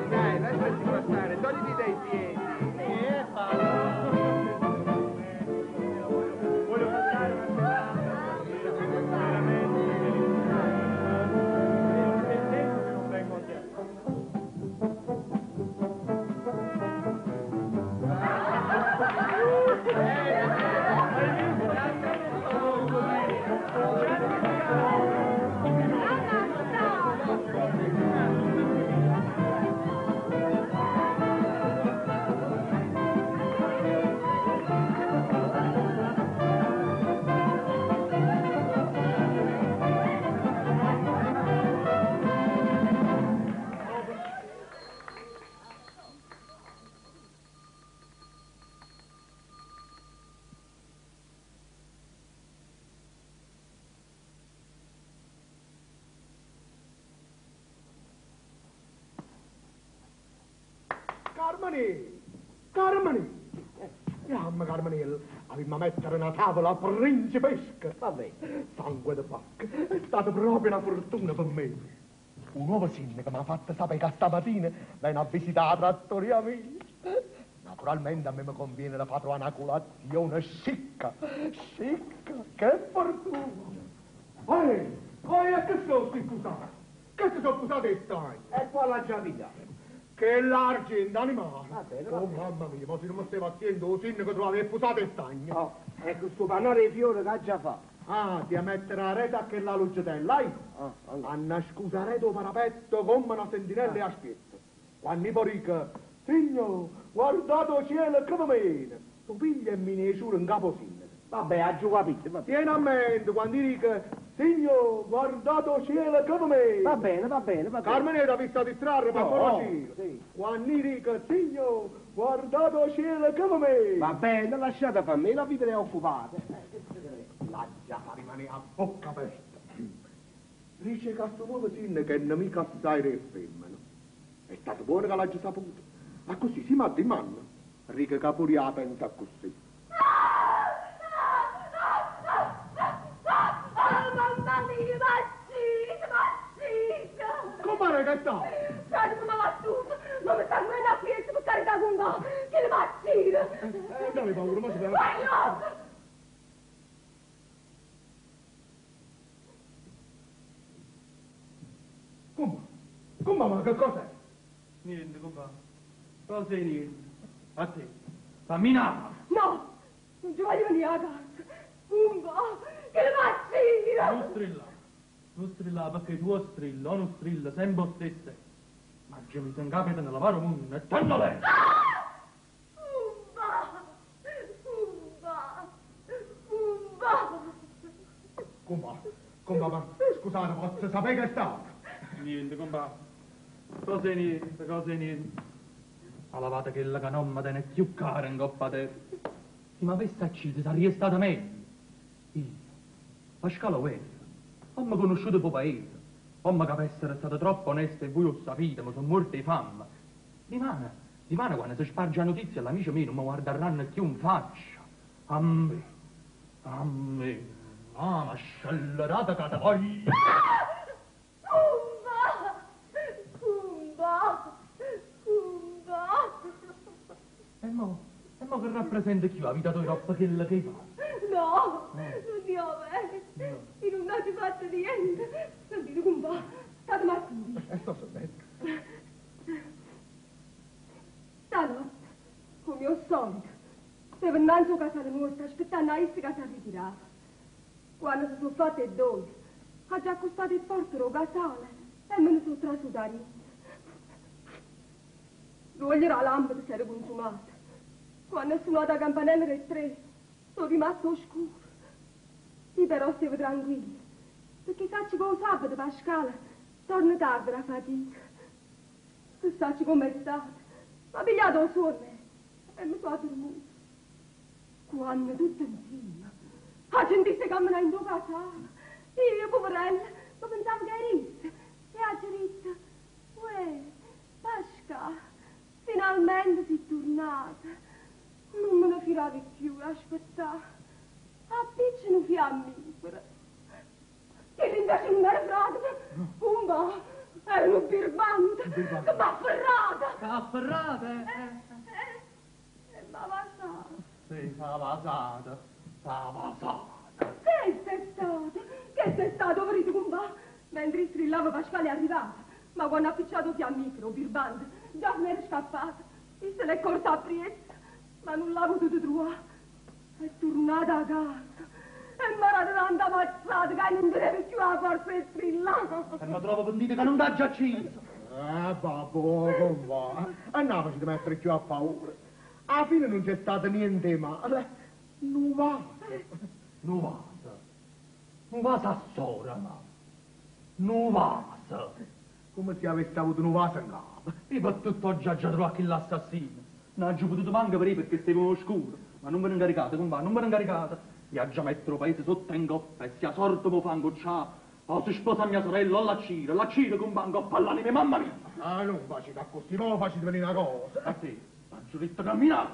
Dai, lasciaci passare, togliti dai piedi. Voglio passare una Carmine! Andiamo, Carmine, avevamo a mettere una tavola principesca. Vabbè. Sangue di vacca, è stata proprio una fortuna per me. Un nuovo sindaco mi ha fatto sapere che stamattina viene a visitare la trattoria mia. Naturalmente a me mi conviene da fare una colazione scicca, che fortuna! Che sono scusate? Che ti sono scusate stai? E qua la giavità. Che l'argento animale! Va bene, Oh mamma mia, ma se non mi stai facendo un sindaco trovare le fusate e stagno. Oh, ecco sto pannone di fiore che ha già fatto. Ah, ti a mettere la rete a che la lucetella, hai? Anna scusare tuo parapetto come una sentinella e aspetta. Quando poi dica, signor, guardate il cielo che mi viene. Tu piglia e mi ne giuro in capo sindaco. Vabbè, ha giù capito, va bene. Tieni a mente quando dica, signor, guardate il cielo che mi viene. Va bene, va bene, va bene. Carmine ti ha visto a distrarre per conoscere. Sì. Quando dica, signor, guardate il cielo che mi viene. Va bene, lasciate per me, la vita è occupata. La già rimane a bocca aperta. Dice che sto nuovo sindaco è nemico assai del femmino. È stato buono che l'ha già saputo. Ma così si manda in mano. Riga che pure la pensa così. Mamma mia, mazzita! Come che sta? Sai come mi va tutto? Non mi sta venendo a piedi per carità con me! Che le mazzita! Non hai paura, ma si deve... Vai, no! Come, ma che cos'è? Niente, compà. Cosa è niente? A te. Fammi una. No! Non ci voglio venire a casa! Umba! Che le mazzita! Non strillare. Non strillare perché tu strilla, non strilla, sempre lo stesso. Ma già mi sono capito nella lavare mondo e tanto lei. Umba! Umba! Umba! Come, ma scusate, posso sapere che sta? Niente, compà. Cosa è niente, cosa è niente. La lavata che la non mi tiene più cara in coppa te. Se mi avesse acceso sarebbe stata meglio. Io, Pascalo Guerra, non mi conosciuto po' paese. Non mi capisce essere stato troppo onesto e voi lo sapete, ma sono morto di fame. Dimane quando si sparge la notizia, l'amico mio non mi guarderanno più in faccia. A me, ma scellerata che te voglio. E mo che rappresenta chi la vita tua troppo quella che fa? No, non ti ho bene. Io non ho fatto niente. Non dire come va. State martiri. Sto sorridendo. Stanotte, come ho solito, stavo innanzi a casa morta aspettando a essere che si ritirava. Quando si sono fatte due, ha già accostato il portero casale e me ne sono trasudata. L'olio la lampada si era consumata. Quando è suonata la campanella del 3, sono rimasto oscuro. Io però stavo tranquilla, perché sacci con sabato Pascale torna tardi la fatica. Se sacci come è stato, mi ha pigliato il sonno e mi sono addormentata. Quando tutto insieme, ha sentito che me ne in casa. Io, poverella, ma pensavo che erisse. E ha detto, uè, Pascale, finalmente sei tornata. Non me ne firavi più, aspettare. A piccino fiammifero. Che invece non era frate, Pumba, era un birbante che m'ha afferrata. Afferrata, M'ha vasata. Sì, s'ha vasata. Che sei stato? Che sei stato, marito Pumba? Mentre strillava Pasquale è arrivata, ma quando ha appicciato fiammifero, birbante, già se n'era scappata. E se l'è corsa a priezza, ma non l'ha potuto trovare. È tornata a casa. E mi ha dato tanta mazzata che non deve più la forza di strillare. E mi trovo pentito che non t'ha già acceso. Babbo, come va? Andiamoci di mettere più a paura. Alla fine non c'è stato niente di male. Non va. Non vasa a sora, ma. Non vasa. Come se avesse avuto un vaso in capo. E per tutto oggi ha già trovato l'assassino. Non ha già potuto manco per perché stavo oscuro. Ma non me ne incaricate, compà, non me ne incaricate. Io già metto il paese sotto in coppa e sia sorto mo fango c'ha. O si sposa mia sorella o la cira compà in coppa all'anima, mamma mia. Ah, non facete così, ma facete venire una cosa. A te, ha giuritto camminare.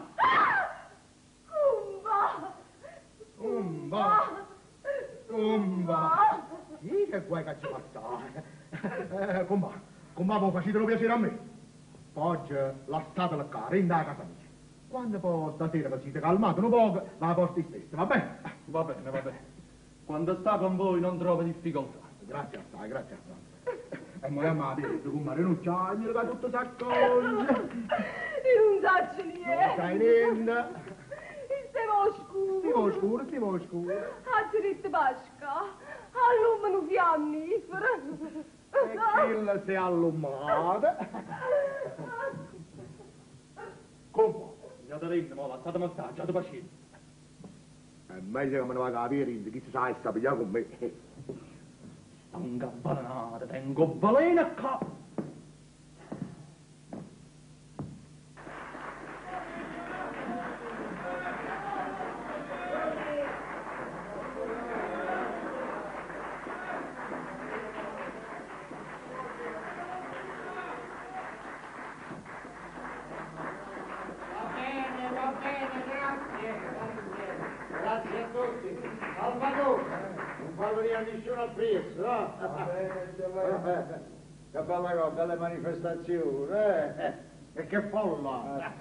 Umba. Sì, che guai che ci fa stare. Com'è, voi facetelo piacere a me. Oggi lasciatela cara, in da casa mia. Quando poi stasera vi siete calmati un poco, la porti stessa, va bene? Va bene. Quando sta con voi non trova difficoltà. Grazie assai. E noi amate, come rinunciare, che tutto si accoglie. Io non saccio niente. Non sai niente. Stiamo scuro. Ha diritto Pasca, allumano fiammifero. E quella si è allumata. Come? Già mo lasciatemi stare, già ti pazienza. È meglio che me ne vada a capire, chi si sa e sta pigliando con me. Tengo balenata, tengo balena qua. Grazie a tutti. Salvatore, non fa venire a nessuno al preso, no? Che bella cosa, belle manifestazioni, E che folla!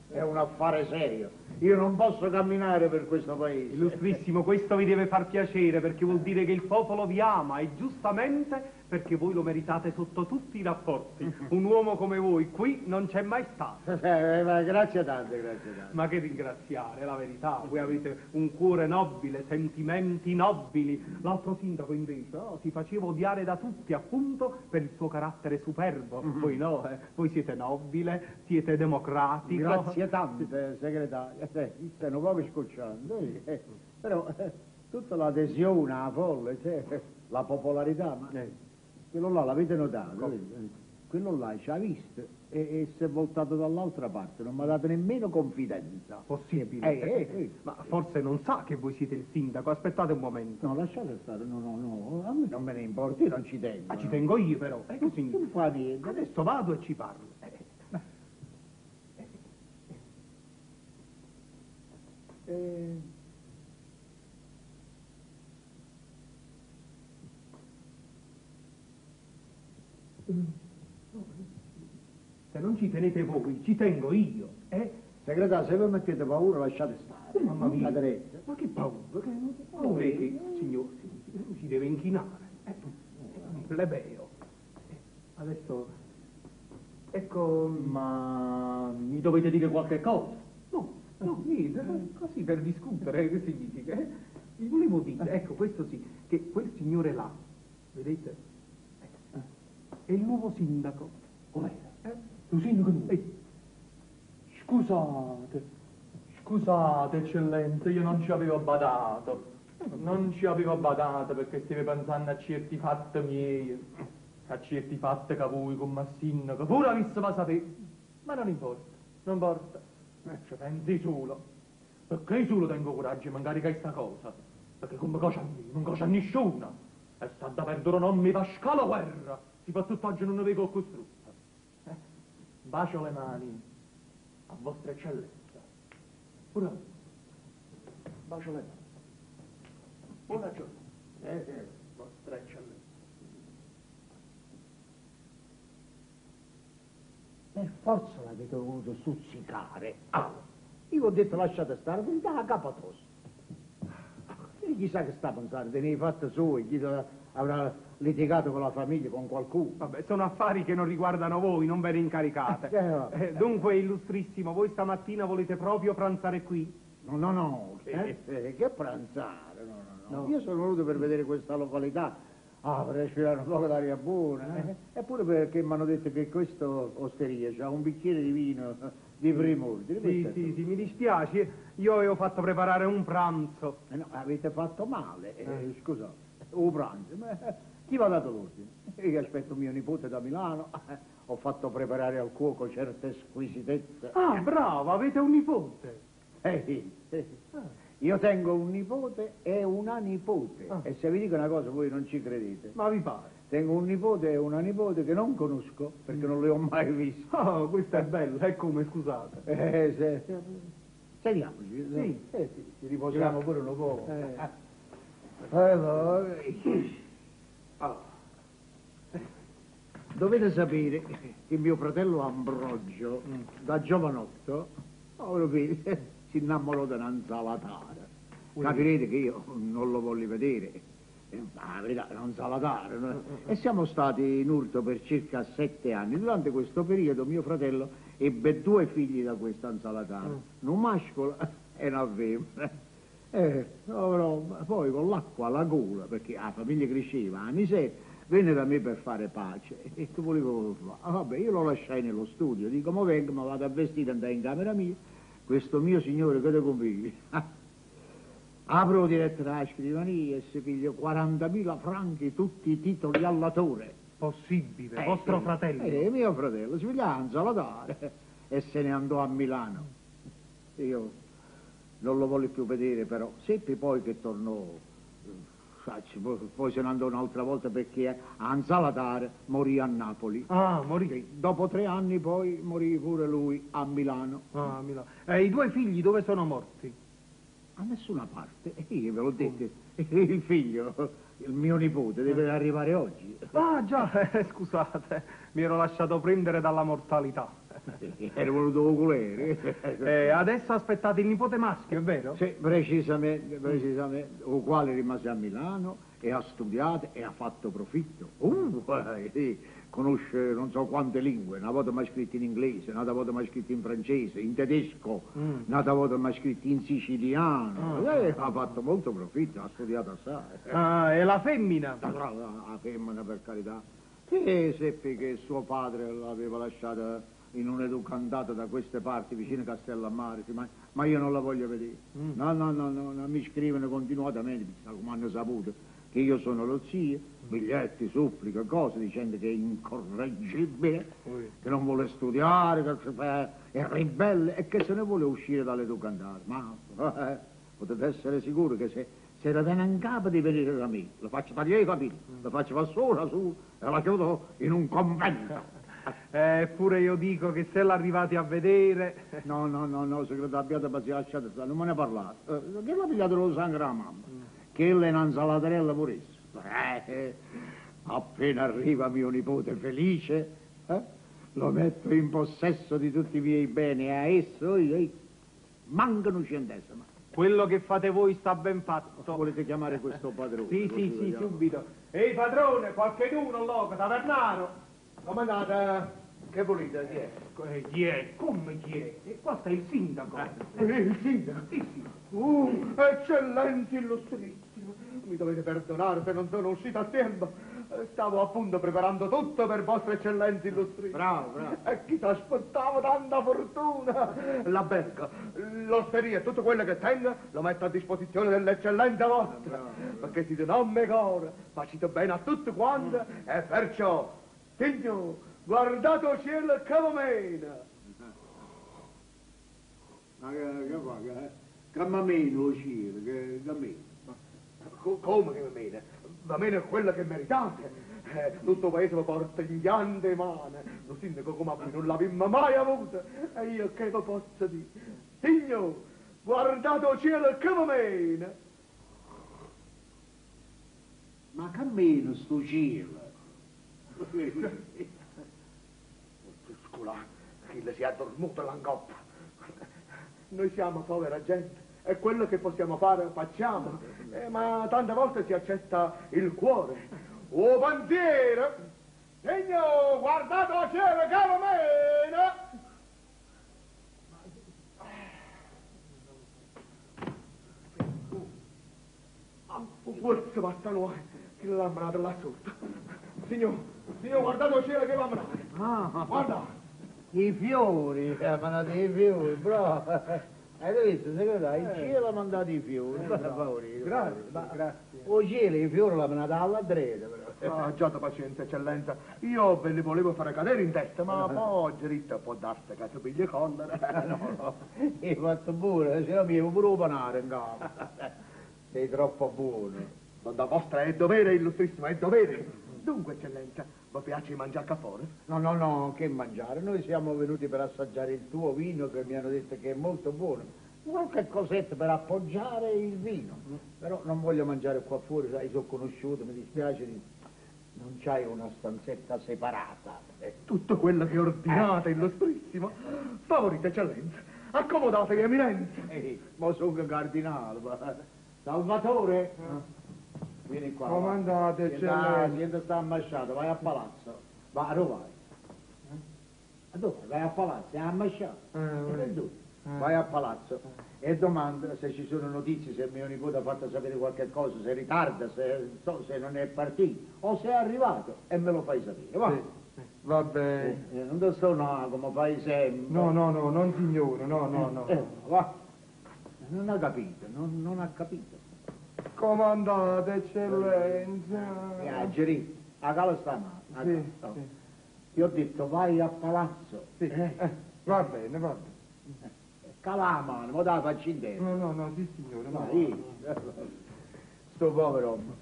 È un affare serio. Io non posso camminare per questo paese. Illustrissimo, questo vi deve far piacere perché vuol dire che il popolo vi ama e giustamente perché voi lo meritate sotto tutti i rapporti. Un uomo come voi qui non c'è mai stato. Ma grazie tante. Ma che ringraziare, la verità. Voi avete un cuore nobile, sentimenti nobili. L'altro sindaco invece si faceva odiare da tutti appunto per il suo carattere superbo. Voi no, voi siete nobile, siete democratico. Grazie tante, segretario. Sono un po' scocciante. Però tutta l'adesione alla folla, la popolarità, ma quello là l'avete notato? Quello là ci ha visto e si è voltato dall'altra parte, non mi ha dato nemmeno confidenza. Possibile? Ma forse non sa che voi siete il sindaco, aspettate un momento. No, lasciate stare, no, a me non me ne importa, io non ci tengo. Ma ci tengo io però. Non fa niente. Adesso vado e ci parlo. Se non ci tenete voi, ci tengo io, Segretario, se voi mettete paura lasciate stare. Mamma mia. Cadrete. Ma che paura, non vedi, signore, si deve inchinare. Plebeo. Adesso, ecco... Ma mi dovete dire qualche cosa? No, niente, così per discutere, che significa? Vi volevo dire, ecco, questo sì, che quel signore là, vedete, è il nuovo sindaco. Com'era? Lo sindaco nuovo? Scusate, eccellenza, io non ci avevo badato. Non ci avevo badato perché stavo pensando a certi fatti miei, a certi fatti che voi come sindaco pure avesse ma sapere. Ma non importa. Ci pensi solo. Perché io solo tengo coraggio di mancare questa cosa. Perché come cosa a me, non cosa a nessuno. E sta da perdere non mi fa scala guerra. Soprattutto oggi non ne vedo costrutto. Bacio le mani a vostra eccellenza. Pure a voi. Bacio le mani. Buona giornata. Vostra Eccellenza. Per forza l'avete voluto stuzzicare. Io ho detto lasciate stare, verità a capo tosto. E chissà che sta a pensare, te ne hai fatte sue, chi avrà litigato con la famiglia, con qualcuno. Vabbè, sono affari che non riguardano voi, non ve ne incaricate. Dunque, illustrissimo, voi stamattina volete proprio pranzare qui? No, che pranzare, no. Io sono venuto per vedere questa località, per respirare un po' d'aria buona, eppure perché mi hanno detto che questa osteria c'ha un bicchiere di vino di prim'ordine. Sì, mi dispiace, io avevo fatto preparare un pranzo. No, avete fatto male, scusate, un pranzo, ma chi va dato l'ordine? Io aspetto mio nipote da Milano, ho fatto preparare al cuoco certe squisitezze. Ah, bravo, avete un nipote. Io tengo un nipote e una nipote, e se vi dico una cosa voi non ci credete. Ma vi pare? Tengo un nipote e una nipote che non conosco, perché non le ho mai viste. Oh, questo è bello, e come, scusate? Sediamoci. Sì. Ci riposiamo pure un po'. Dovete sapere che mio fratello Ambrogio, da giovanotto, si innamorò di un'insalatara. Capirete che io non lo voglio vedere. Non salatare. E siamo stati in urto per circa 7 anni. Durante questo periodo mio fratello ebbe 2 figli da questa insalatara, un maschio e una femmina. Poi con l'acqua alla gola, perché la famiglia cresceva, anni 6, venne da me per fare pace. E che volevo fare? Vabbè, io lo lasciai nello studio, dico, mo vengo, ma vado a vestire, andai in camera mia, questo mio signore che te convivi. Apro diretto dalla scrivania e si piglio 40.000 franchi, tutti i titoli all'attore. Possibile, vostro fratello? Mio fratello, si piglia Anzalatare e se ne andò a Milano. Io non lo voglio più vedere, però seppi poi che tornò, poi se ne andò un'altra volta perché a Anzalatare morì a Napoli. Ah, morì? Dopo 3 anni poi morì pure lui a Milano. Ah, a Milano. E i 2 figli dove sono morti? A nessuna parte, io ve l'ho detto, il figlio, il mio nipote, deve arrivare oggi. Ah già, scusate, mi ero lasciato prendere dalla mortalità. Ero voluto oculare. Adesso aspettate il nipote maschio, è vero? Sì, precisamente, il quale rimase a Milano e ha studiato e ha fatto profitto. Conosce non so quante lingue, una volta mi ha scritto in inglese, un'altra volta mi ha scritto in francese, in tedesco, un'altra volta mi ha scritto in siciliano. Ha fatto molto profitto, ha studiato assai. E la femmina? La femmina, per carità. Sì, seppi che suo padre l'aveva lasciata in un educandato da queste parti, vicino a Castellammare, ma io non la voglio vedere. No, mi scrivono continuamente, come hanno saputo, che io sono lo zio, biglietti, suppliche, cose, dicendo che è incorreggibile, che non vuole studiare, che è ribelle e che se ne vuole uscire dall'educandato. Ma potete essere sicuri che se le viene in capo di venire da me, lo faccio tagliare i capelli, lo faccio fare sola su e la chiudo in un convento. Eppure io dico che se l'arrivate a vedere... No, segretario, abbiate pazienza, lasciate stare, non me ne parlate. Che l'ha pigliato lo sangue la mamma? Che è un'inzalatarella pure esso. Appena arriva mio nipote felice, lo metto in possesso di tutti i miei beni e a esso mancano 100 centesimi. Quello che fate voi sta ben fatto. Volete chiamare questo padrone? Sì, subito. Ehi padrone, qualcheduno loco, tavernaro. Come andate? Che volete? Chi è? Come chi è? E qua sta il sindaco. Il sindaco? Sì. Eccellenti illustrissimo. Mi dovete perdonare se non sono uscito a tempo. Stavo appunto preparando tutto per vostra eccellenza illustrissima. Bravo. E chi ti aspettava tanta fortuna? L'albergo, l'osteria e tutto quello che tengo lo metto a disposizione dell'eccellenza vostra. Perché siete nome core, facete bene a tutti quanti e perciò, signor, guardate il cielo che va mena. Ma che fa? Che mi meno il cielo, che meno? Come che va mena? Va bene quello che meritate. Tutto il paese vi porta in piante e mani. Lo sindaco come voi non l'avemmo mai avuto. E io che vi posso dire? Signor, guardate il cielo che va bene. Ma cammino sto cielo. Scusa, chi si è addormentato l'angoppa. Noi siamo povera gente e quello che possiamo fare facciamo. Ma tante volte si accetta il cuore. Oh bandiera! Signor, guardate la cielo, caramena! Forse basta noi che l'ammanate là sotto. Signor, guardate il cielo che l'ammanate. Guarda. I fiori, mandate i fiori, bravo. Hai visto, segretario? Il cielo ha mandato i fiori, favorito. Grazie. O cielo, i fiori l'ha mandato alla dreta, però. Ah, già da pazienza, eccellenza. Io ve li volevo fare cadere in testa, ma poi dritta può darsi che si piglia collera. No, hai fatto pure, se no mi avevo pure un panare in capo. Sei troppo buono. Ma da vostra è dovere, illustrissimo, è dovere. Dunque, eccellenza, vi piace mangiare caffore? No, che mangiare. Noi siamo venuti per assaggiare il tuo vino che mi hanno detto che è molto buono. Qualche cosetta per appoggiare il vino. Però non voglio mangiare qua fuori, sai, sono conosciuto, mi dispiace di... Non c'hai una stanzetta separata. È tutto quello che ordinate, illustrissimo. Favorita eccellenza, accomodatevi, eminenza. Ma sono che cardinale, ma... Salvatore? Vieni qua. Comandate, Siente sta ambasciato, vai a palazzo. Va, dove vai? Dove? Vai a palazzo, è ambasciato. Vai a palazzo e domanda se ci sono notizie, se mio nipote ha fatto sapere qualche cosa, se ritarda, se non è partito o se è arrivato e me lo fai sapere. Va, Va bene. non ti sto no, come fai sempre. No, non signore, no. Va. Non ha capito, non ha capito. Comandate, eccellenza. Gerì, a cala sta male. Sì. Ti ho detto vai a palazzo. Sì. Va bene. Cala la mano, ma dai facci in terra. No, sì signore, no. Dai. Sto povero uomo,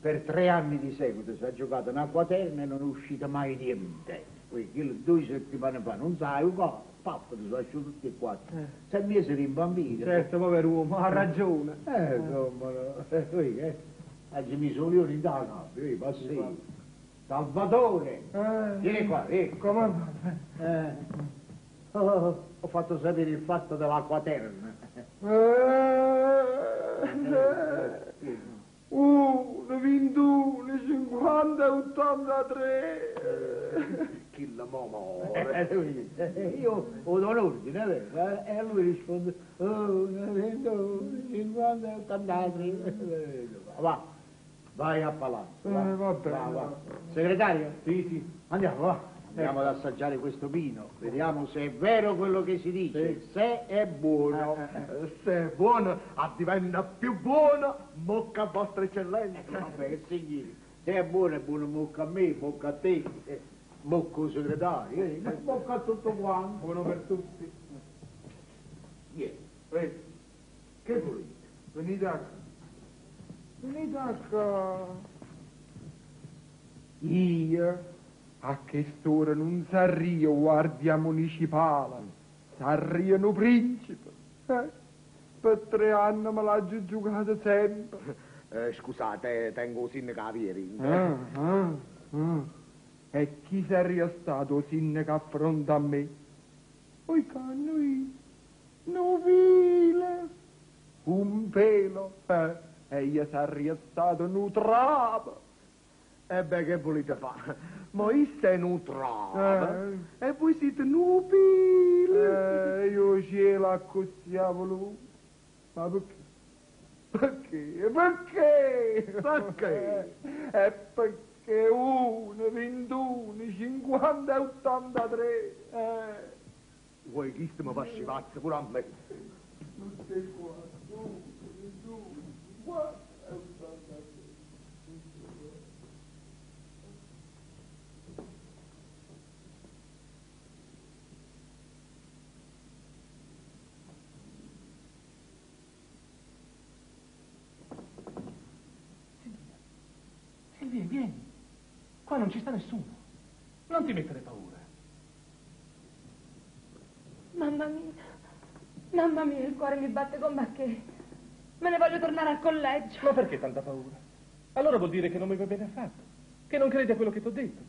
per 3 anni di seguito si è giocato in acquaterna e non è uscito mai niente. Poi, 2 settimane fa, non sai, un po', papà, ti sono asciutti tutti e 4. 6 mesi rimbambito. Certo, povero uomo, ha ragione. Insomma, oggi mi sono io in da gabbia, passi. Salvatore, vieni qua, vieni. Comandate. Ho fatto sapere il fatto dell'acquaterna. 1, 21, 50, 83. Chi la momo? Io ho un ordine, vero? E lui risponde 1, 21, 50, 83. Vai a palazzo. Va bene. Va. Segretario? Sì. Andiamo, va. Andiamo ad assaggiare questo vino, vediamo se è vero quello che si dice, se è buono. Se è buono, diventa più buono, mocca a vostra eccellenza. Vabbè, signori, se è buono, mocca a me, mocca a te, mocca al segretario, mocca a tutto quanto. Buono per tutti. Vieni, che volete? Venite a qua. Io, a quest'ora non sarrio guardia municipale, sarrio no principe. Per 3 anni me l'ha giugato sempre. Scusate, tengo sindaco ieri. E chi sarebbe stato sindaco a fronte a me? Poi lui, novile, un pelo, e io sarebbe stato nutrato. E beh, che volete fare? Ma io sei nutrata e voi siete nubili. Io ce l'ho così a voluto. Ma perché? Perché? È perché 1, 21, 50 e 83. Voi chi stiamo fascivazzi pure a me? Non sei qua. 1, 21, 50 e 83. Vieni. Qua non ci sta nessuno. Non ti mettere paura. Mamma mia, il cuore mi batte con bacchè. Me ne voglio tornare al collegio. Ma perché tanta paura? Allora vuol dire che non mi va bene affatto, che non credi a quello che ti ho detto,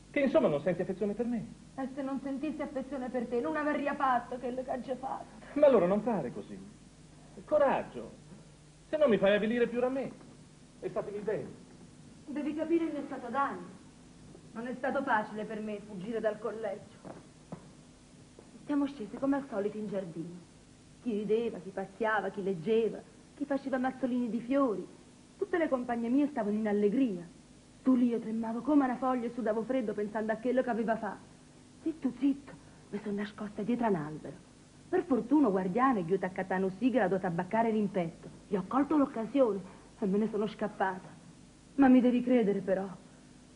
che insomma non senti affezione per me. E se non sentissi affezione per te, non avrei fatto quello che hai fatto. Ma allora non fare così. Coraggio, se no mi fai avvilire più a me. E statemi bene. Devi capire il mio stato d'animo. Non è stato facile per me fuggire dal collegio. Siamo scesi come al solito in giardino. Chi rideva, chi pazziava, chi leggeva, chi faceva mazzolini di fiori. Tutte le compagne mie stavano in allegria. Tu lì io tremavo come una foglia e sudavo freddo pensando a quello che aveva fatto. Zitto, zitto, mi sono nascosta dietro un albero. Per fortuna, guardiano, gli ho attaccato una sigla, l'ho tabaccare l'impetto. Gli ho colto l'occasione e me ne sono scappata. Ma mi devi credere, però.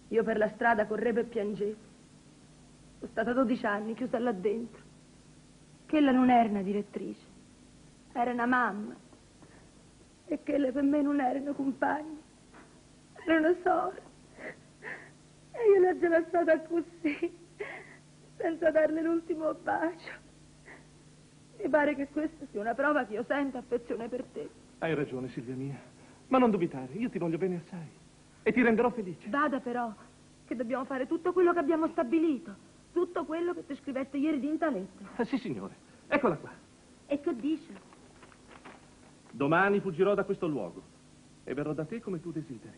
Io per la strada correvo e piangevo. Sono stata 12 anni chiusa là dentro. Quella non era una direttrice, era una mamma. E quelle per me non erano compagni, erano sorelle. E io l'ho già lasciata così, senza darle l'ultimo bacio. Mi pare che questa sia una prova che io sento affezione per te. Hai ragione, Silvia mia. Ma non dubitare, io ti voglio bene assai. E ti renderò felice. Vada però, che dobbiamo fare tutto quello che abbiamo stabilito. Tutto quello che ti scriveste ieri di intaletta. Ah, sì, signore. Eccola qua. E che dice? Domani fuggirò da questo luogo e verrò da te come tu desideri.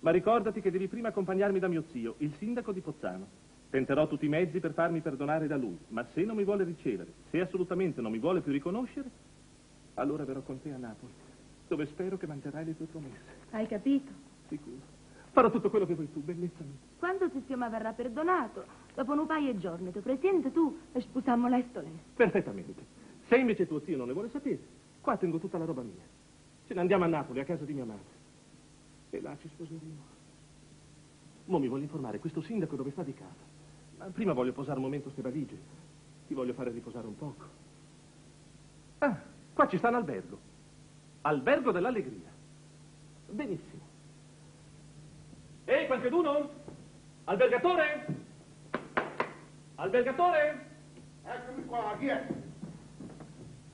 Ma ricordati che devi prima accompagnarmi da mio zio, il sindaco di Pozzano. Tenterò tutti i mezzi per farmi perdonare da lui, ma se non mi vuole ricevere, se assolutamente non mi vuole più riconoscere, allora verrò con te a Napoli, dove spero che manterrai le tue promesse. Hai capito? Sicuro. Farò tutto quello che vuoi tu, bellezza mia. Quando zio mi verrà perdonato, dopo un paio di giorni, ti presenti tu e sposiamo lesto lesto. Perfettamente. Se invece tuo zio non ne vuole sapere, qua tengo tutta la roba mia. Ce ne andiamo a Napoli, a casa di mia madre. E là ci sposeremo. Mo mi voglio informare, questo sindaco dove sta di casa? Ma prima voglio posare un momento ste valigie. Ti voglio fare riposare un poco. Ah, qua ci sta un albergo. Albergo dell'Allegria. Benissimo. Ehi, qualcheduno? Albergatore? Albergatore? Eccomi qua, chi è?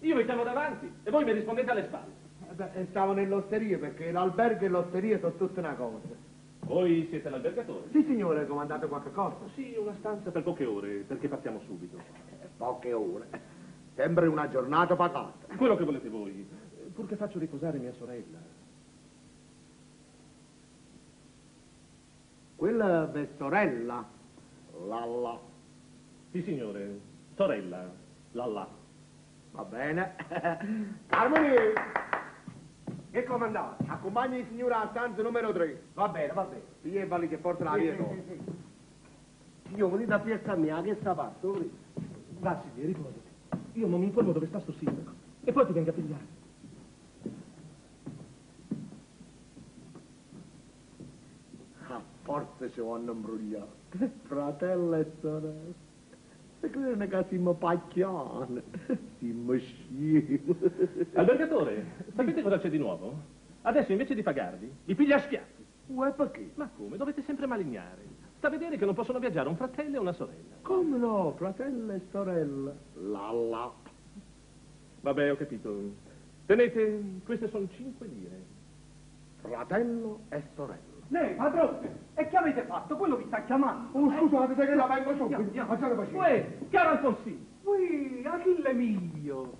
Io mi chiamo davanti e voi mi rispondete alle spalle. Stavo nell'osteria perché l'albergo e l'osteria sono tutte una cosa. Voi siete l'albergatore? Sì, signore, comandate qualche cosa? Sì, una stanza per poche ore, perché partiamo subito. Poche ore. Sembra una giornata pagata. Quello che volete voi, purché faccio riposare mia sorella. Quella è sorella. Lalla. Sì, signore, sorella, Lalla. Va bene. Carmoni! Che comandate? Accompagni il signore alla stanza numero 3. Va bene, va bene. Piglia i validi e portala via. Signore, venite a piazza mia, che sta fatto? Va, Silvia, riposati. Io non mi informo dove sta sto sindaco. E poi ti venga a pigliare. Ah, forse ci vanno imbrogliare. Fratello e sorella. Se credono che siamo pacchiani. Siamo scemi. Albergatore, sapete cosa c'è di nuovo? Adesso invece di pagarvi, vi piglia a schiaffi. Uè, perché? Ma come? Dovete sempre malignare. Sta a vedere che non possono viaggiare un fratello e una sorella. Come no, fratello e sorella. Lalla. Vabbè, ho capito. Tenete, queste sono 5 lire. Fratello e sorella. Lei, padrone, e che avete fatto? Quello vi sta chiamando. Oh, scusate, se che la vengo subito. Andiamo. Facciate pazienza. Uè, chiaro Alfonsino. Ui, Achille Emilio.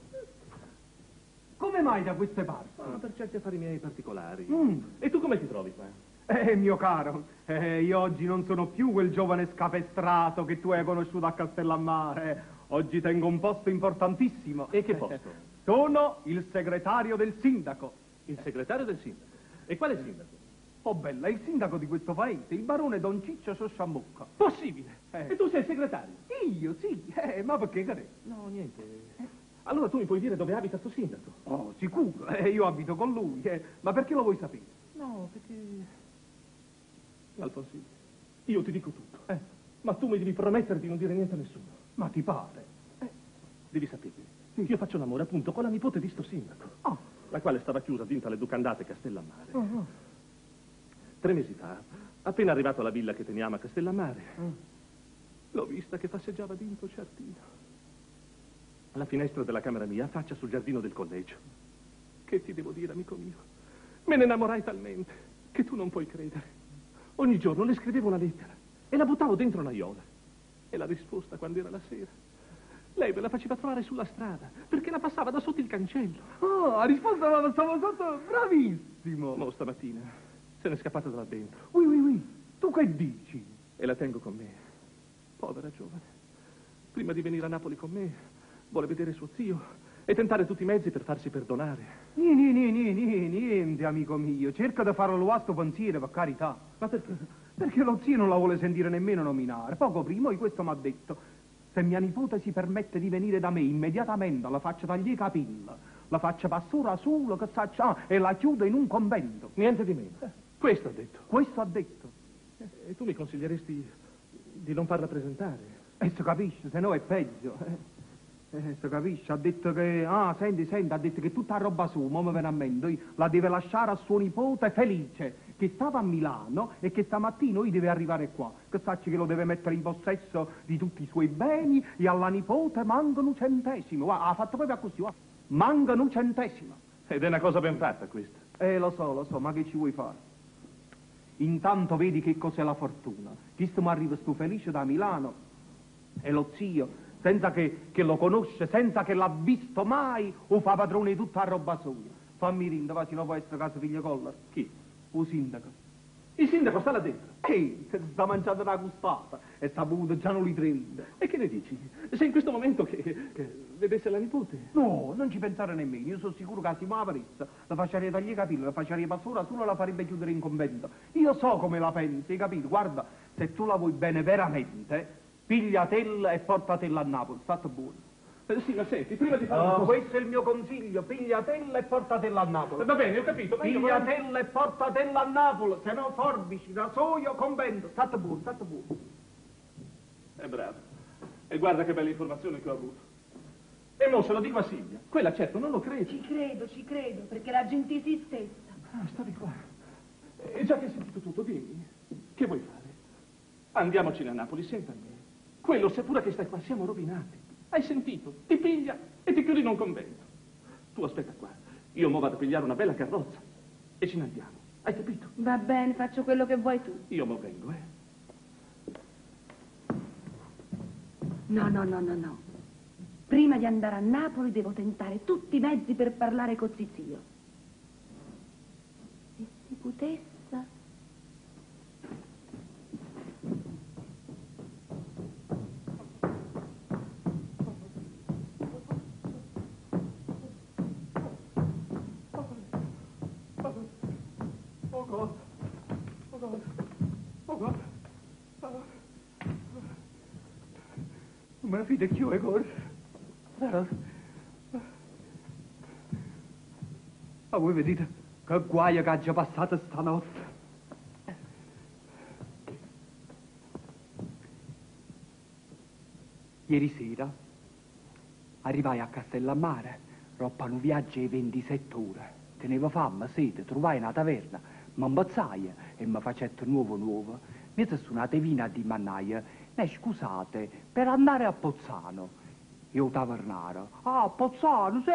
Come mai da queste parti? Ah, per certi affari miei particolari. Mm. E tu come ti trovi qua? Mio caro, io oggi non sono più quel giovane scapestrato che tu hai conosciuto a Castellammare. Oggi tengo un posto importantissimo. E che posto? Sono il segretario del sindaco. Il segretario del sindaco. E quale sindaco? Oh bella, il sindaco di questo paese, il barone Don Ciccio Sciambocca. Possibile! E tu sei il segretario? Io, sì, ma perché che? No, niente. Allora tu mi puoi dire dove abita sto sindaco? Oh, sicuro, io abito con lui, ma perché lo vuoi sapere? No, perché... Alfonsino, io ti dico tutto. Ma tu mi devi promettere di non dire niente a nessuno. Ma ti pare? Devi sapere, io faccio l'amore appunto con la nipote di sto sindaco, la quale stava chiusa dentro alle Ducandate Castellammare. 3 mesi fa, appena arrivato alla villa che teniamo a Castellammare, l'ho vista che passeggiava dentro il giardino. La finestra della camera mia affaccia sul giardino del collegio. Che ti devo dire, amico mio? Me ne innamorai talmente che tu non puoi credere. Ogni giorno le scrivevo una lettera e la buttavo dentro un'aiola. E la risposta, quando era la sera, lei me la faceva trovare sulla strada, perché la passava da sotto il cancello. Oh, ha risposto, ma stavo sotto, bravissimo. No, stamattina se n'è scappata da là dentro. Oui, tu che dici? E la tengo con me. Povera giovane. Prima di venire a Napoli con me, vuole vedere suo zio e tentare tutti i mezzi per farsi perdonare. Niente, amico mio. Cerca di fare lo vasto pensiero, per carità. Ma perché? Perché lo zio non la vuole sentire nemmeno nominare. Poco prima di questo mi ha detto: se mia nipote si permette di venire da me immediatamente, la faccio tagliare i capelli, la faccio passare solo, che saccia, e la chiudo in un convento. Niente di meno. Questo ha detto. Questo ha detto. E tu mi consiglieresti di non farla presentare? E si capisce, se no è peggio. Si capisce, ha detto che... senti, ha detto che tutta roba sua, mo mi viene a mente, la deve lasciare a suo nipote Felice, che stava a Milano e che stamattina deve arrivare qua. Che sacci che lo deve mettere in possesso di tutti i suoi beni e alla nipote mancano un centesimo. Ha fatto proprio così, mancano un centesimo. Ed è una cosa ben fatta questa. Lo so, ma che ci vuoi fare? Intanto vedi che cos'è la fortuna. Questo mi arriva sto Felice da Milano e lo zio, senza che lo conosce, senza che l'ha visto mai, o fa padrone di tutta la roba sua. Fammi rinda, va, se no può essere caso figlio Collor. Chi? O sindaco. Il sindaco sta là dentro. Ehi, se sta mangiando una gustata e sta bevuto già non li prende. E che ne dici? Se in questo momento che vedesse la nipote? No, non ci pensare nemmeno. Io sono sicuro che se mi avarezza la facciare tagliare i capelli, la facciare passare solo, la farebbe chiudere in convento. Io so come la pensi, hai capito? Guarda, se tu la vuoi bene veramente, pigliatella e portatella a Napoli, state buono. Sì, ma senti, prima di fare... questo è il mio consiglio, pigliatella e portatella a Napoli. Va bene, ho capito. Ma io Pigliatella e portatella a Napoli, se no forbici, rasoio, convento. State buono. È bravo. E guarda che bella informazione che ho avuto. E mo se lo dico a Silvia. Quella certo non lo crede. Ci credo, perché la gente esistessa. Stavi qua. E già che hai sentito tutto, dimmi, che vuoi fare? Andiamocene a Napoli, senta me. Quello, seppure che stai qua, siamo rovinati. Hai sentito? Ti piglia e ti chiudi in un convento. Tu aspetta qua. Io mo vado a pigliare una bella carrozza e ce ne andiamo. Hai capito? Va bene, faccio quello che vuoi tu. Io mo vengo, No. Prima di andare a Napoli devo tentare tutti i mezzi per parlare con zio. E si potesse... Non me la fide più, Egor. Ma voi vedete che guaio che ha già passato stanotte. Ieri sera arrivai a Castellammare, roppano un viaggio di 27 ore. Tenevo fame, sete, trovai una taverna, mi imbazzai e mi facette nuovo. Mi sono suonate vina di mannaia, ne scusate, per andare a Pozzano. Io tavernaro, Pozzano, sì,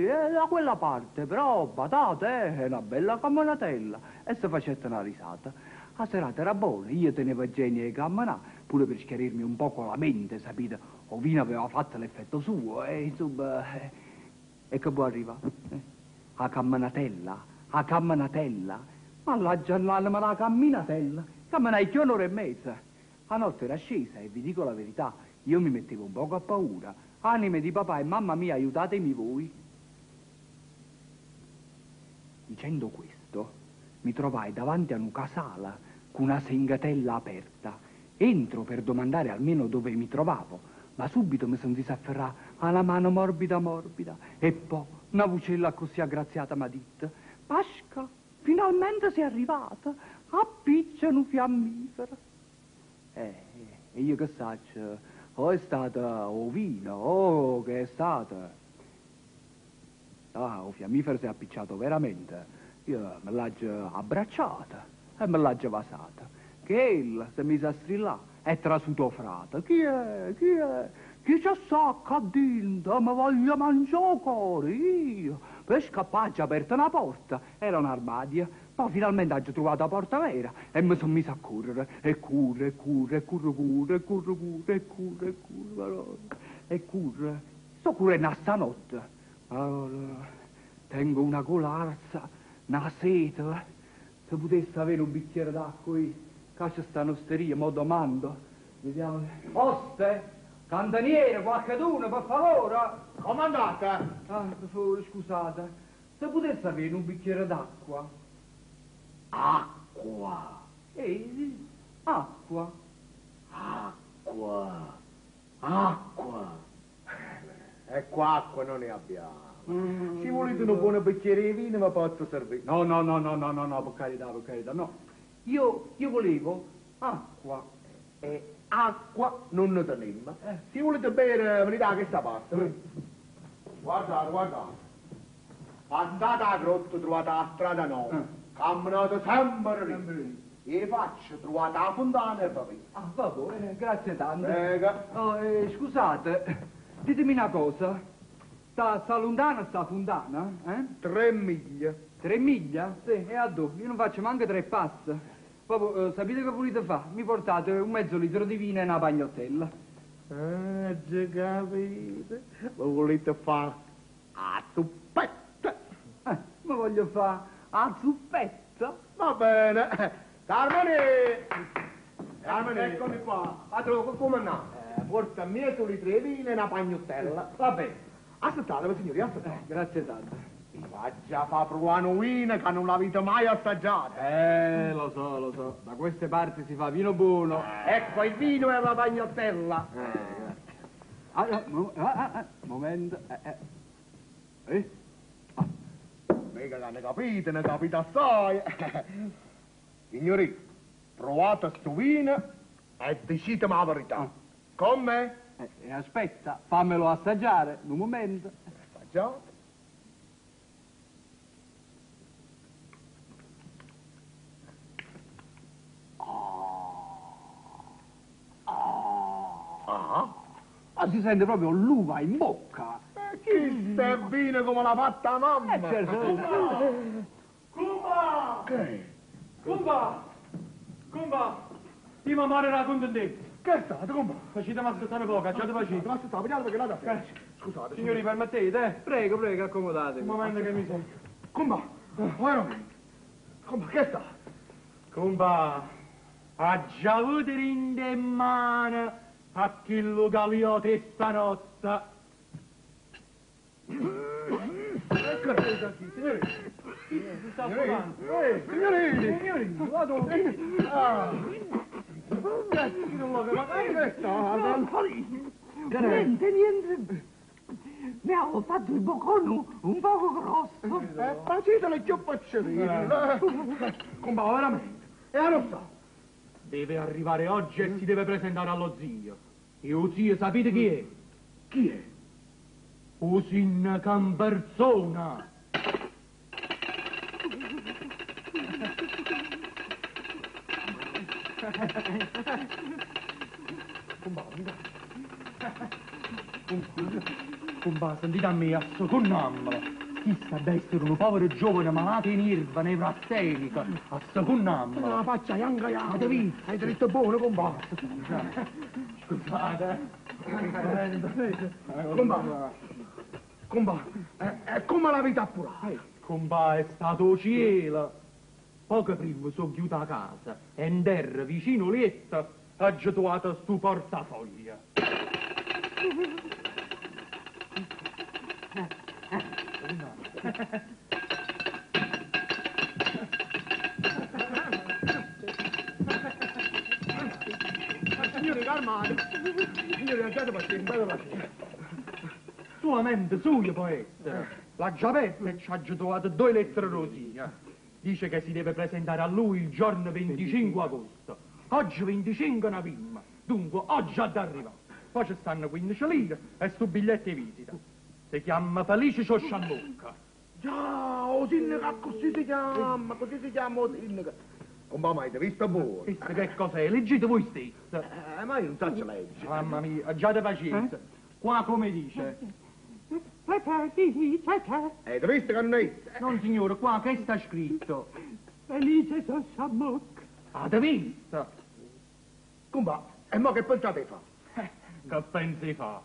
da quella parte, però patate, è una bella camminatella. E si facette una risata. La serata era buona, io tenevo genio di camminare, pure per schiarirmi un po' con la mente, sapete? O vino aveva fatto l'effetto suo, e insomma... E che può arrivare? La camminatella, ma la giornata la camminatella, camminai che un'ora e mezza. La notte era scesa e vi dico la verità, io mi mettevo un poco a paura. Anime di papà e mamma mia, aiutatemi voi. Dicendo questo, mi trovai davanti a un casale con una sengatella aperta. Entro per domandare almeno dove mi trovavo, ma subito mi sentì s'afferrare alla mano morbida e poi una vocella così aggraziata mi ha detto: Pasca, finalmente sei arrivata, appicciano fiammifera. E io che saccio, è stata ovina, che è stata. O fiammifero si è appicciato veramente. Io me l'ho abbracciata e me l'ho vasata. Che ella si è mise a strillare e trasuto frata. Chi è? Chi c'è sacca dentro? Mi voglio mangiare cuore, io. per scappare ci ha aperto una porta, era un armadio, poi finalmente ho trovato la porta vera e mi sono messo a correre, e corre, sto correndo a stanotte, allora, tengo una colarza, una sete, se potessi avere un bicchiere d'acqua qui, che c'è sta osteria, mo domando, vediamo, oste? Cantaniere, qualcuno, per favore? Comandante! Ah, per favore, scusate. Se potesse avere un bicchiere d'acqua. Acqua! Acqua. Acqua! Acqua! Ecco, acqua non ne abbiamo. Se volete un buon bicchiere di vino, mi posso servire. No, per carità, no. Io volevo acqua. Acqua non ne teniamo. Se volete bere, venite da questa parte. Guardate. Andate a grotta, trovate la strada nuova. Camminate sempre lì. E faccio, trovate la fontana e va via. Ah, vabbè, grazie tanto. Prego. Oh, scusate, ditemi una cosa. Sta lontana sta fontana? 3 miglia. 3 miglia? Sì, e a dove? Io non faccio manco 3 passi. Proprio, sapete che volete fare? Mi portate un mezzo litro di vino e una pagnottella. Già capite. Lo volete fare a zuppetta? Ma voglio fare a zuppetta. Va bene. Carmine! Eccomi qua. Come no? Porta mezzo litro di vino e una pagnottella. Va bene. Aspettate, signori, aspettate. Grazie tanto. Faccia fa provare un vino che non l'avete mai assaggiato. Lo so. Da queste parti si fa vino buono. Ecco il vino e la pagnottella. Momento. Mica che ne capite assai. Signori, provate sto vino e decidete la verità. Come? Aspetta, fammelo assaggiare, un momento. Assaggiate. Ma si sente proprio l'uva in bocca. Chi sta vino come l'ha fatta la mamma? Cumba! Cumba! Prima mare la contentezza. Che è stato, come? Facetemi aspettare poco, già te facete. Aspetta, vediamo perché l'ha da fare. Scusate. Signori, permettete? Prego, accomodatevi. Un momento che mi sento. Comba, Comba, che sta? Comba, ha già avuto in mano a chi lo galiotto stanotte. Signori, si sta affogando. Signori, vado. Niente. Mi avevo fatto il boccone un poco grosso. Facetelo più paccerino. Comba, veramente. E non so. Deve arrivare oggi e si deve presentare allo zio. E lo zio sapete chi è? Chi è? Usin Campersona. Comba, sentite a me, asseconnamelo. Chi sta ad essere un povero giovane malato in irva, nevrastenica, asseconnamelo. La faccia iangaiata, hai detto buono, comba. Scusate. Comba, è come la vita appurata. Comba, è stato cielo. Poco prima sono chiusa a casa e in terra vicino letto ha trovato sto portafoglia. Signori, calmate. Signori, lasciate pazienza. Solamente suo può essere. L'ha già aperta e ci ha trovato 2 lettere rosine. Dice che si deve presentare a lui il giorno 25 agosto. Oggi 25 Navimma. Dunque, oggi ad arrivare. Poi ci stanno 15 lire e sto biglietto di visita. Si chiama Felice Ciosciallucca. Già, o sindaca, così si chiama o sindaca. Comba, ma avete visto voi? Visto che cos'è? Leggete voi stesso. Ma io non so leggere. Mamma mia, già te pazienza. Qua come dice? Sì, c'è. Hai visto che non è? Non signore, qua che sta scritto? Felice sono Sciamocca. Avete visto? Comba, e mo che pensate fa? Che pensi fa?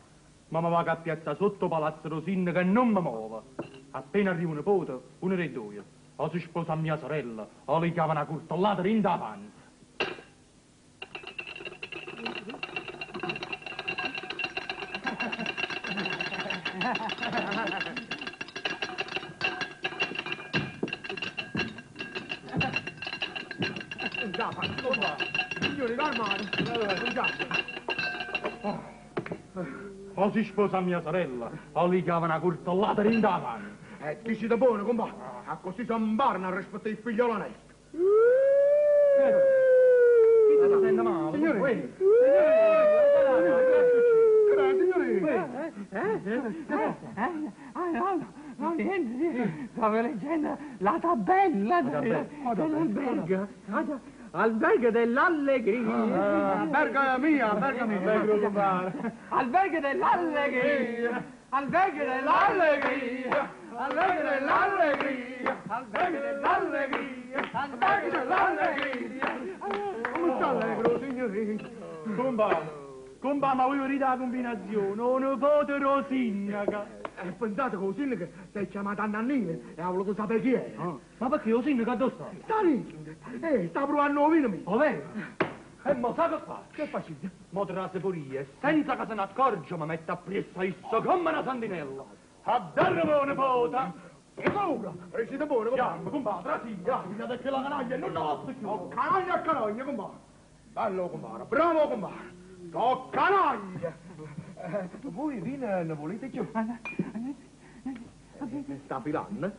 Ma mi va a piazza sotto Palazzo Rosin che non mi muove. Appena arriva un nipote, uno dei due, o si sposa a mia sorella, o gli chiama una curtollata in davanti. Signore, calmate. O si sposa a mia sorella, o gli chiama una curtollata in davanti. Dici da buono, comba. A così si imbarna rispetto al figliolo onesto. Chi ti sente male? Signore. No, niente, stavo leggendo la tabella dell'albergo. Albergo dell'allegria. Albergo mia. Albergo dell'allegria. Albergo dell'allegria. Albergo dell'allegria. Albergo dell'allegria. Albergo dell'allegria. Come sta allegro, signorina? Comba, ma voglio ridare la combinazione, un nipote Rosinnaca. Pensate che Osinnaca si è chiamata Annannina e ha voluto sapere chi è. Ma perché Rosinnaca dove sta? Sta lì. Sta provando il vino mio. Oh, vero? E mo sa che fa? Che facite? Mo tra le porie, senza che se ne accorge, mi mette a presso isso come una sandinella. A dare buona nipote! E paura! E siete buoni, compa? Chiammi, compadre, sì, Guardate che la canaglia non nostra più. Oh, canaglia a canaglia, compa. Bello, compare. Bravo, compare. Oh, canaglia! Voi vino ne volete più? Sta filando?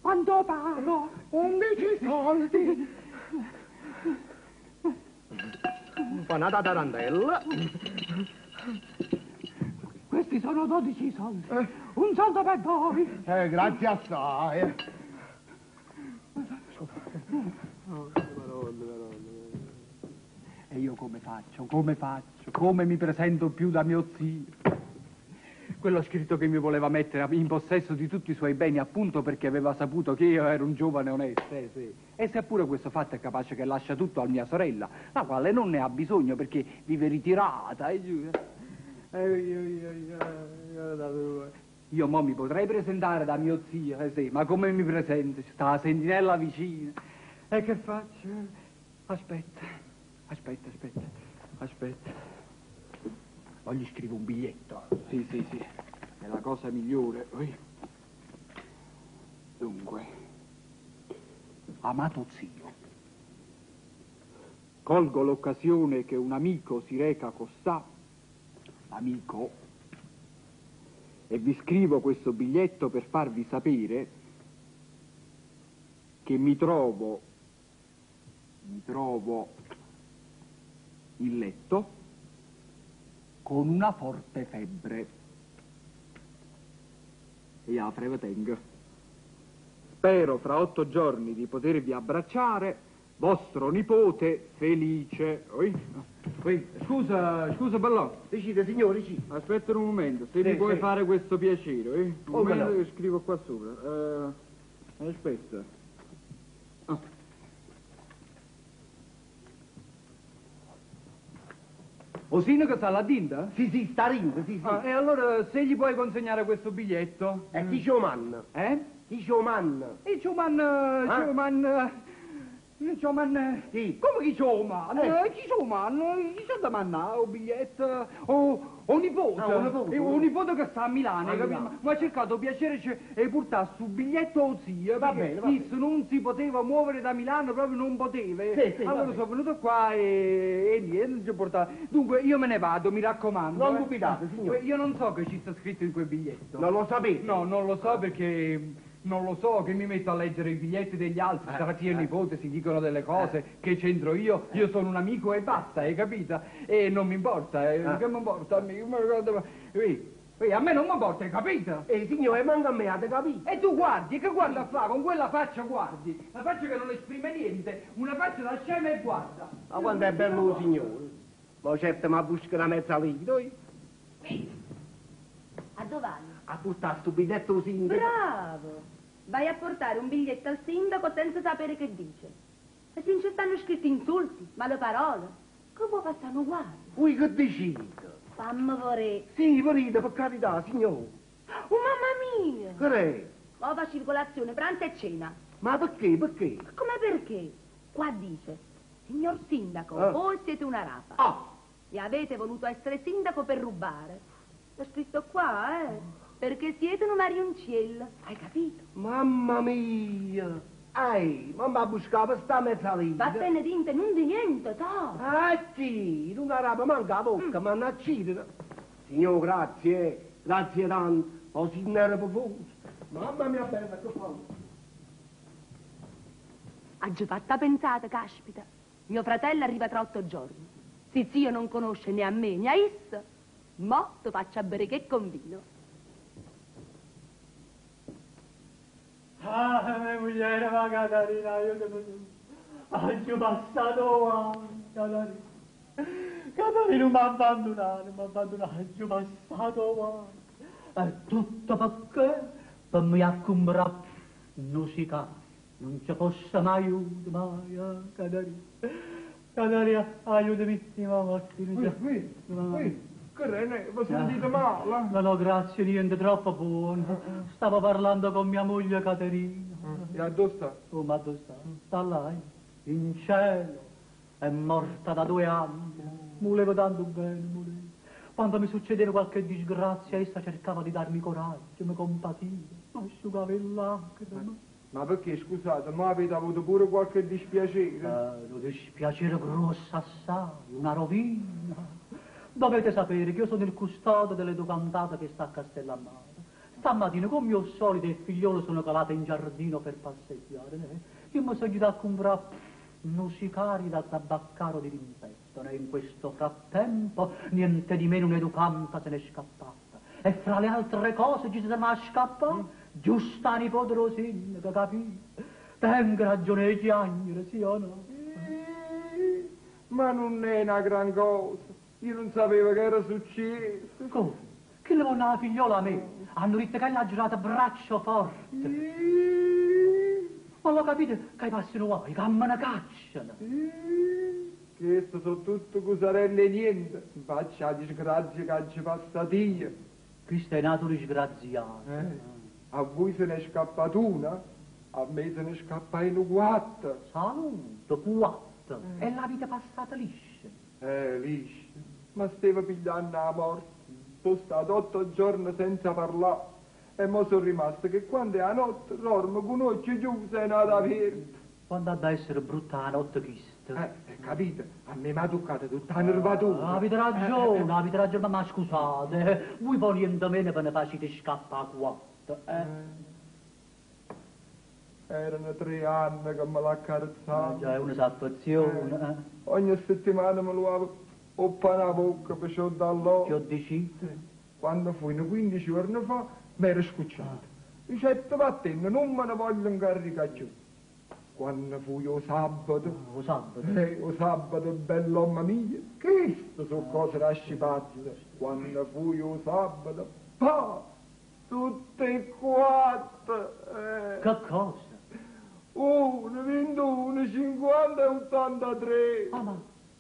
Quanto pago? 11 soldi. Panata tarantella. Questi sono 12 soldi. Un soldo per voi. Grazie assai. E io come faccio? Come mi presento più da mio zio? Quello scritto che mi voleva mettere in possesso di tutti i suoi beni appunto perché aveva saputo che io ero un giovane onesto, sì. E seppure questo fatto è capace che lascia tutto a mia sorella, la quale non ne ha bisogno perché vive ritirata. Io mo mi potrei presentare da mio zio, sì, ma come mi presento? Sta la sentinella vicina. E che faccio? Aspetta. O gli scrivo un biglietto. Sì. È la cosa migliore. Dunque. Amato zio. Colgo l'occasione che un amico si reca costà. Amico. E vi scrivo questo biglietto per farvi sapere che mi trovo in letto con una forte febbre e a tengo. Spero fra 8 giorni di potervi abbracciare, vostro nipote felice. Scusa Bellò. Decide, signori, sì. Aspetta un momento, se mi puoi fare questo piacere, Un momento che scrivo qua sopra. Aspetta. Osino che sta là dinta? Sì, sta rindo, sì. E allora se gli puoi consegnare questo biglietto? E chi c'è man? Chi c'è man? Il Cioman, Sì. come chi Cioman? Chi Cioman? Chi c'ha da mannare un biglietto? O nipote? Un nipote che sta a Milano, capito? Ma ha cercato piacere e portare sul biglietto o zio. Va bene. Non si poteva muovere da Milano, proprio non poteva. Sì, allora sono venuto qua e niente, ci ho portato. Dunque io me ne vado, mi raccomando. Non dubitate, signore. Io non so che ci sta scritto in quel biglietto. Non lo sapete? No, non lo so perché... Non lo so, che mi metto a leggere i biglietti degli altri, tra zio e nipote si dicono delle cose, che c'entro io sono un amico e basta, hai capito? E non mi importa, che mi importa a me? A me non mi importa, hai capito? Signore, manca a me, avete capito? E tu guardi, che guarda a fare? Con quella faccia guardi, la faccia che non esprime niente, una faccia da scema e guarda. Ma quanto è bello, signore? Ma certo mi busca una mezza lira, A dove vanno? a portare sto biglietto al sindaco. Bravo! Vai a portare un biglietto al sindaco senza sapere che dice. E se non ci stanno scritti insulti, male parole, come passano uguali? Voi che decide? Fammi vorrei. Sì, volete, per carità, signore. Oh, mamma mia! Che Nuova circolazione, pranzo e cena. Ma perché, perché? Come perché? Qua dice, signor sindaco, voi siete una rapa. Ah! E avete voluto essere sindaco per rubare. È scritto qua, perché siete un marionciello, hai capito? Mamma mia! Mamma buscava sta mezzalina. Vattene dinte, non di niente, to. Ah sì, non araba manca la bocca, ma non accide. Signor, grazie, grazie tanto. Ho si nervoso. Mamma mia bella, che fa? Ha già fatta pensata, caspita. Mio fratello arriva tra 8 giorni. Se zio non conosce né a me né a essa, mo' ti faccio a bere che convino. Ah, mia moglie, ma Caterina, io te lo dico. Oggi ho passato, Caterina. Caterina non mi ha abbandonato, oggi ho passato, è tutto perché per me a comprare musica non ci possa mai aiutare, Caterina. Caterina, aiutami, Che René, vi sentite male? No, grazie, niente, troppo buono. Stavo parlando con mia moglie Caterina. E a dove sta? Oh, ma dove sta? Sta là, in cielo. È morta da 2 anni. Volevo tanto bene, volevo. Quando mi succedeva qualche disgrazia, essa cercava di darmi coraggio, mi compativa, asciugava le lacrime. Ma perché, scusate, ma avete avuto pure qualche dispiacere? Un dispiacere grosso assai, una rovina. Dovete sapere che io sono il custode delle 2 cantate che sta a Castellammare. Stamattina, con mio solito e il figliolo sono calate in giardino per passeggiare. Io mi sono aiutato a comprare musicari da tabaccaro di rimpetto. E in questo frattempo, niente di meno un'educanta se n'è scappata. E fra le altre cose ci siamo a scappare, giustani poderosi, che capite? Tengo ragione di chiagnere, sì o no? Ma non è una gran cosa. Io non sapevo che era successo. Come? Che le vanno la figliola a me? Hanno detto che l'ha girata a braccio forte. Ma lo capite che i passino guai, che me ne cacciano. Queste sono tutte cosarelle e niente. Faccia la disgrazia che ci passa Dio. Questo è nato disgraziato. A voi se ne è scappata una, a me se ne scappa in 4. Salute, 4. E la vita passata liscia. Liscia. Ma stava pigliando la morte. Sono stato 8 giorni senza parlare. E mo sono rimasto che quando è la notte dormo con occhi chiusi e nada aperto. Quando ha da essere brutta la notte questa. Capite? A me mi ha toccato tutta la nervatura. Avete ragione, ma scusate. Voi poi niente meno ve ne facete scappare 4. Erano 3 anni che me l'ha accarezzato. Già, è una sattuazione. Ogni settimana me lo avevo oppa la bocca, perciò da là. Che ho deciso? Quando fu 15 giorni fa, mi ero scucciato. I 7 mattini non me ne voglio incaricare più. Quando fu io sabato. O sabato? O sabato, bell'omma mia. Queste sono cose rascipazze. Quando fu io sabato, tutte e 4. Che cosa? 1, 21, 50 e 83.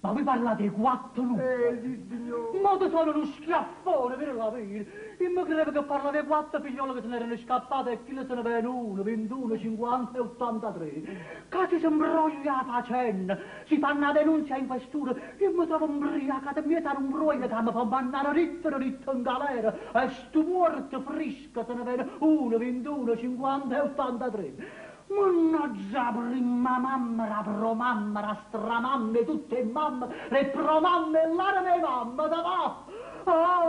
Ma voi parlate di 4 numeri? Sì, signore. Ma tu sono uno schiaffone, vero la vero? Io mi credevo che parlavi di 4 figlioli che se ne erano scappate e chi ne se ne venne 1, 21, 50 e 83. Che si imbroglia la faccenda, si fanno una denuncia in questura, io mi trovo imbriacata, mi dà un broglio che mi fa mandare ritto in galera e sto morto fresco se ne venne 1, 21, 50 e 83. Mannaggia prima mamma, la promamma, la stramamma, tutte mamme, le promamme e l'arme mamma, da va!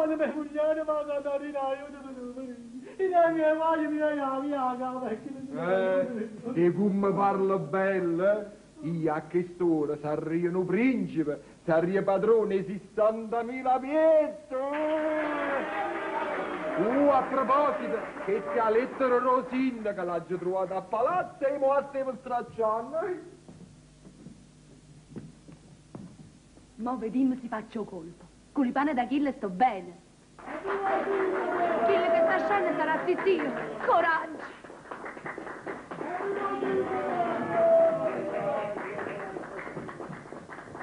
Le mie mugliere, ma Caterina, i miei mali, E come parla bella, io a quest'ora sarei un principe, sarei padrone di 60.000 pietre! A proposito, che ti ha lettera Rosinda che l'ha già trovata a palazzo e mo la stiamo stracciando. Mo vediamo si faccio colpo. Con i pane d'Achille sto bene. Achille che sta scena sarà Zio. Coraggio!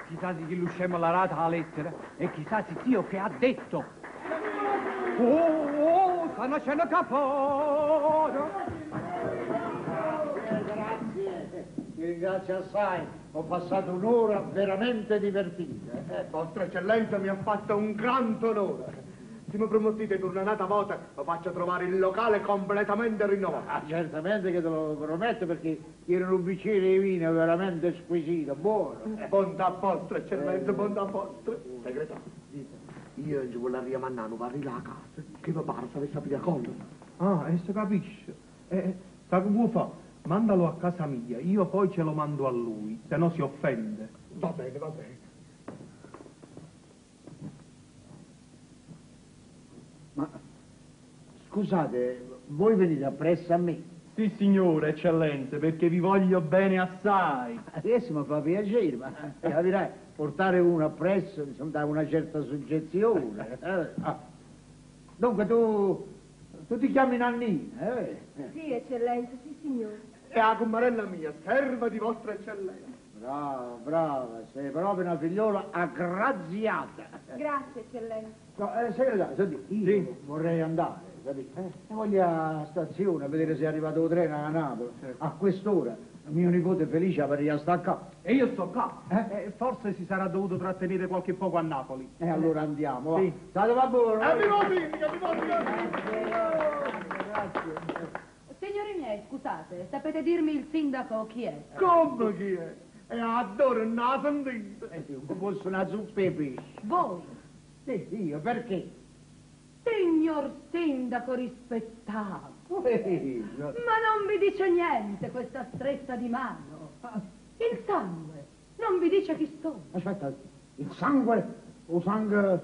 Chissà di chi l'uscemo la rata la lettera e chissà se Zio che ha detto. Oh, sta nascendo capo! Grazie, ti ringrazio assai. Ho passato un'ora veramente divertita. Vostra Eccellenza mi ha fatto un gran onore. Se mi promettete per un'annata volta, vi faccio trovare il locale completamente rinnovato. Ah, certamente che te lo prometto perché era un bicchiere di vino veramente squisito, buono. Bontà vostra, Eccellenza, bontà vostra. Segretario, io ci volevo riamannare un barrile a casa, che mi pare se avesse a collo. Ah, e si capisce. Sa che vuoi fare? Mandalo a casa mia, io poi ce lo mando a lui, se no si offende. Va bene, va bene. Ma scusate, voi venite appresso a me? Sì, signore, eccellenze, perché vi voglio bene assai. Adesso mi fa piacere, ma capirai, portare uno appresso insomma, dà una certa soggezione. Dunque tu ti chiami Nannina, Sì, eccellenza, sì, signore. E la commarella mia, serva di vostra Eccellenza. Brava, brava, sei proprio una figliola aggraziata. Grazie, eccellenza. No, segretario, senti, io vorrei andare, capito? Voglio a stazione a vedere se è arrivato il treno a Napoli. A quest'ora mio nipote Felice avrà sta qua. E io sto qua. Forse si sarà dovuto trattenere qualche poco a Napoli. E allora andiamo, va. Sì. State va buono. Grazie. Signori miei, scusate, sapete dirmi il sindaco chi è? Come chi è? E adoro una sentita. Fosse una zuppa e pesce. Voi, Sì, io, perché? signor sindaco rispettato. Ma non vi dice niente questa stretta di mano. Il sangue, non vi dice chi sono. Aspetta, il sangue, o sangue,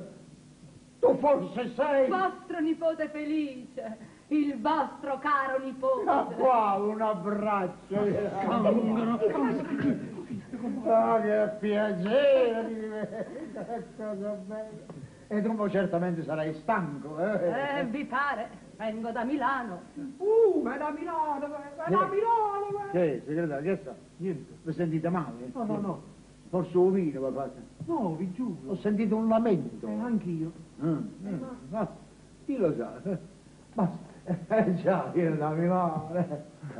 tu forse sei... Vostro nipote Felice, il vostro caro nipote. Ah, qua, un abbraccio. Oh, che piacere di vedere, cosa bella. E tu certamente sarai stanco, Vi pare? Vengo da Milano. Ma è da Milano, è da Milano. Che, segretario, che sta? Niente. Vi sentite male? No. Forse un vino vi fate? No, vi giuro. Ho sentito un lamento. Anch'io. Ma chi lo sa? Basta. Già, viene da Milano.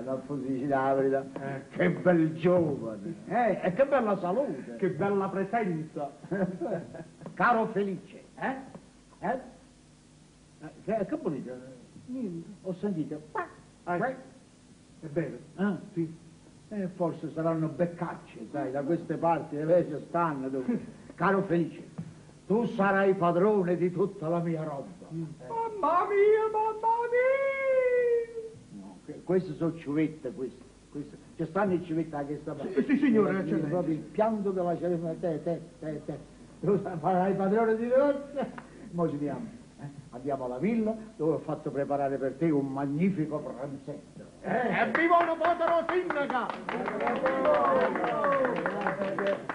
La fusicità, la verità. Che bel giovane. E che bella salute. Che bella presenza. Caro Felice. Che bonito. Niente. Ho sentito. È vero? Sì. Forse saranno beccacce, sai, da queste parti invece stanno dove. Caro Felice, tu sarai padrone di tutta la mia roba. Mamma mia, mamma mia. No, queste sono ciuvette, queste. Ci stanno i ciuvette a questa parte. Sì, signore, eccellenza. Proprio il pianto della cerimonia. Te. Tu sarai padrone di tutte. Mo ci diamo. Andiamo alla villa dove ho fatto preparare per te un magnifico pranzetto. E viva una povero sindaca!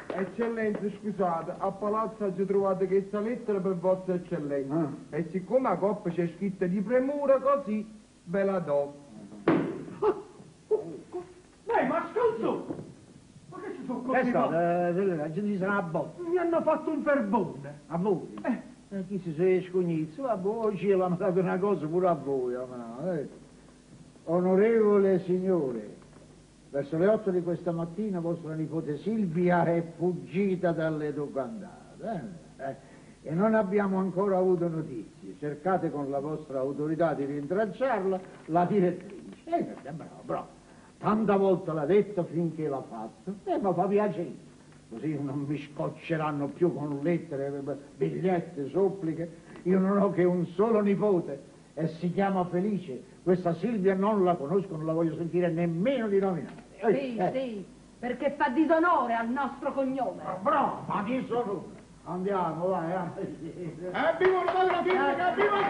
Eccellenza, scusate, a palazzo ho trovato questa lettera per vostra eccellenza. E siccome a coppa c'è scritta di premura così, ve la do. Ma scusa! Ma che ci sono così? La gente sarà a botte. Mi hanno fatto un verbone. A voi? Chi si sei scognizzo? Vabbè, oggi l'hanno dato una cosa pure a voi. Onorevole signore, verso le 8 di questa mattina vostra nipote Silvia è fuggita dall'educandata e non abbiamo ancora avuto notizie. Cercate con la vostra autorità di rintracciarla, la direttrice. Bravo. Tanta volta l'ha detto finché l'ha fatto. Mi fa piacere. Così non mi scocceranno più con lettere, biglietti, suppliche. Io non ho che un solo nipote e si chiama Felice. Questa Silvia non la conosco, non la voglio sentire nemmeno di nominare. Sì, perché fa disonore al nostro cognome. Bravo, ma disonore. Andiamo, vai. Viva la povera sindaca, viva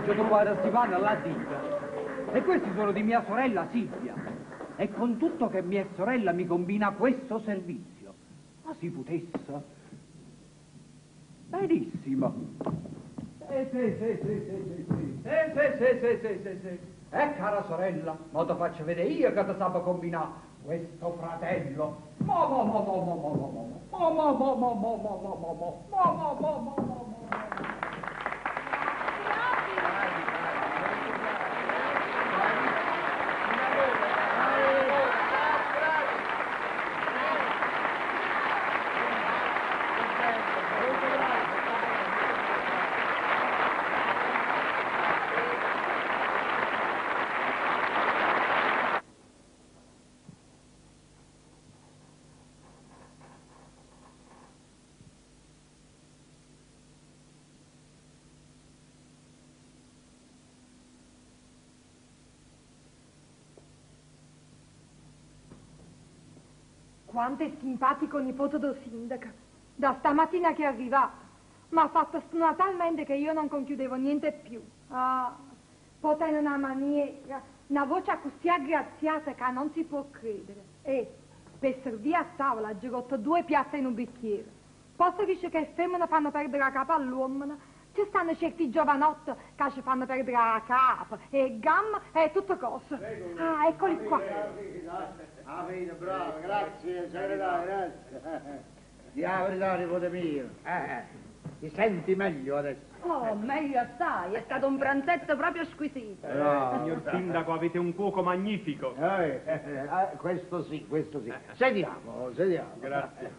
Ho trovato Stefano alla ditta. E questi sono di mia sorella Silvia. E con tutto che mia sorella mi combina questo servizio. Ma si potesse? Benissimo. Sì. Cara sorella, ma ti faccio vedere io che ti sapevo combinare questo fratello. Quanto è simpatico nipote del sindaco. Da stamattina che è arrivato. Mi ha fatto stunare talmente che io non conchiudevo niente più. Ah, poi tiene una maniera, una voce così aggraziata che non si può credere. E per servire a tavola ha girotto 2 piazze in un bicchiere. Poi si dice che le femmine fanno perdere la capa all'uomo. Ci stanno certi giovanotti che ci fanno perdere la capa e gamma e tutte cose. Ah, eccoli qua. Ah, vedi, bravo, grazie, segretario, grazie. La verità, nipote mio. Ti senti meglio adesso? Oh, meglio assai, è stato un pranzetto proprio squisito. Signor Sindaco, avete un cuoco magnifico. Questo sì. Sediamo. Grazie.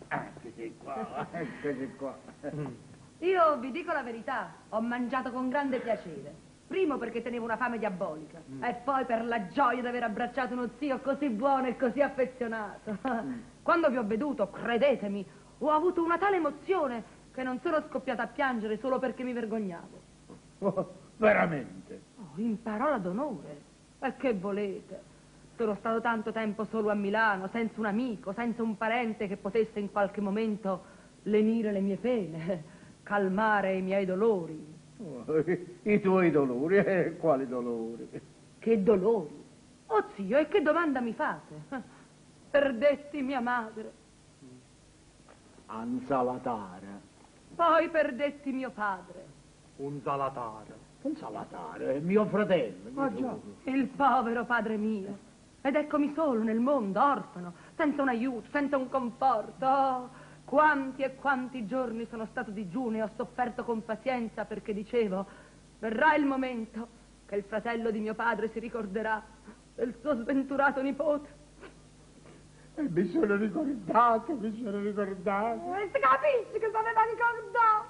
Eccoci qua. Io vi dico la verità, ho mangiato con grande piacere. Primo perché tenevo una fame diabolica e poi per la gioia di aver abbracciato uno zio così buono e così affezionato. Quando vi ho veduto, credetemi, ho avuto una tale emozione che non sono scoppiata a piangere solo perché mi vergognavo. Oh, veramente? Oh, in parola d'onore. E che volete? Sono stato tanto tempo solo a Milano, senza un amico, senza un parente che potesse in qualche momento lenire le mie pene, calmare i miei dolori. I tuoi dolori? Quali dolori? Che dolori? Oh zio, e che domanda mi fate? Perdetti mia madre. Anzalatare. Poi perdetti mio padre. Un zalatare. Anzalatare, mio fratello. Oh già, il povero padre mio. Ed eccomi solo nel mondo, orfano, senza un aiuto, senza un conforto. Oh, quanti e quanti giorni sono stato digiuno e ho sofferto con pazienza perché dicevo, verrà il momento che il fratello di mio padre si ricorderà del suo sventurato nipote. E mi sono ricordato. E si capisce che si aveva ricordato.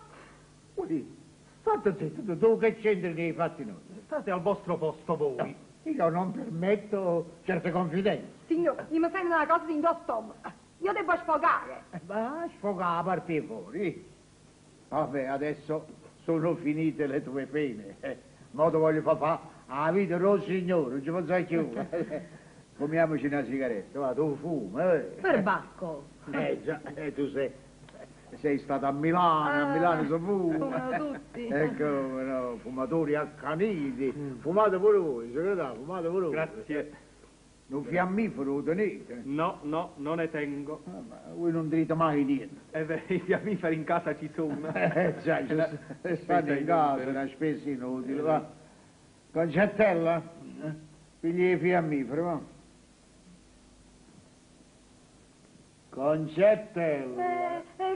Ui, state zitto, tu che c'entri nei fatti nostri? State al vostro posto voi. Io non permetto certe confidenze. Signore, io mi sento una cosa di indosso stomaco. Io devo sfogare. Ma sfogare a partire fuori. Vabbè, adesso sono finite le tue pene. Mo' ti voglio fare la vita rossignore, non ci posso più. Fumiamoci una sigaretta, va, tu fuma. Perbacco. Già, tu sei stata a Milano si fuma. Fumano tutti. Ecco, no, fumatori accaniti. Fumate pure voi, segretario, fumate pure voi. Grazie. Un fiammifero lo tenete? No, non ne tengo. Ma voi non dite mai niente. I fiammiferi in casa ci sono. Già, state in casa, una spesa inutile, va. Concetella, pigli i fiammiferi, va. Concetella.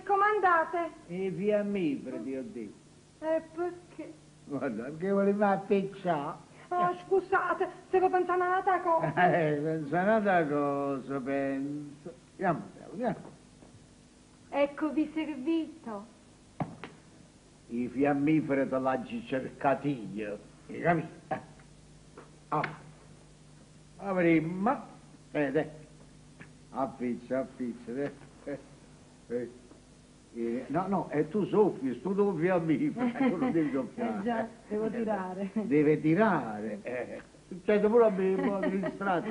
Comandate. I fiammiferi, ti ho detto. Perché? Guarda, perché volevo appicciare. Oh, scusate, stavo pensando a un'altra cosa. Pensa un'altra cosa, penso. Andiamo. Eccovi servito. I fiammiferi te l'hai cercati io, hai capito? Avremmo, appiccia, no, e tu soffi, sto tuo fiammifero, tu non devi soffiare. Già, devo tirare. Deve tirare, succede pure a me, un po' di distratto.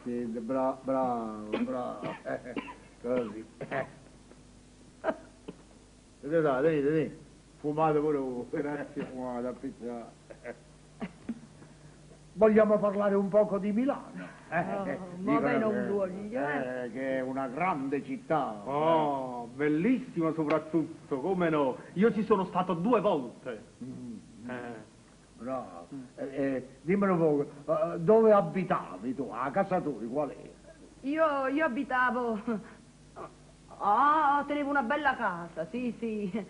Sì, bravo, così. Vedete, fumate pure voi, grazie, fumate, appicciate. vogliamo parlare un poco di Milano. Ma Dicono me non voglio, che è una grande città. Oh, bellissima soprattutto, come no? Io ci sono stato 2 volte. Bravo. Dimmelo un po', dove abitavi tu? A casa tua, qual è? Io abitavo... tenevo una bella casa, sì, sì.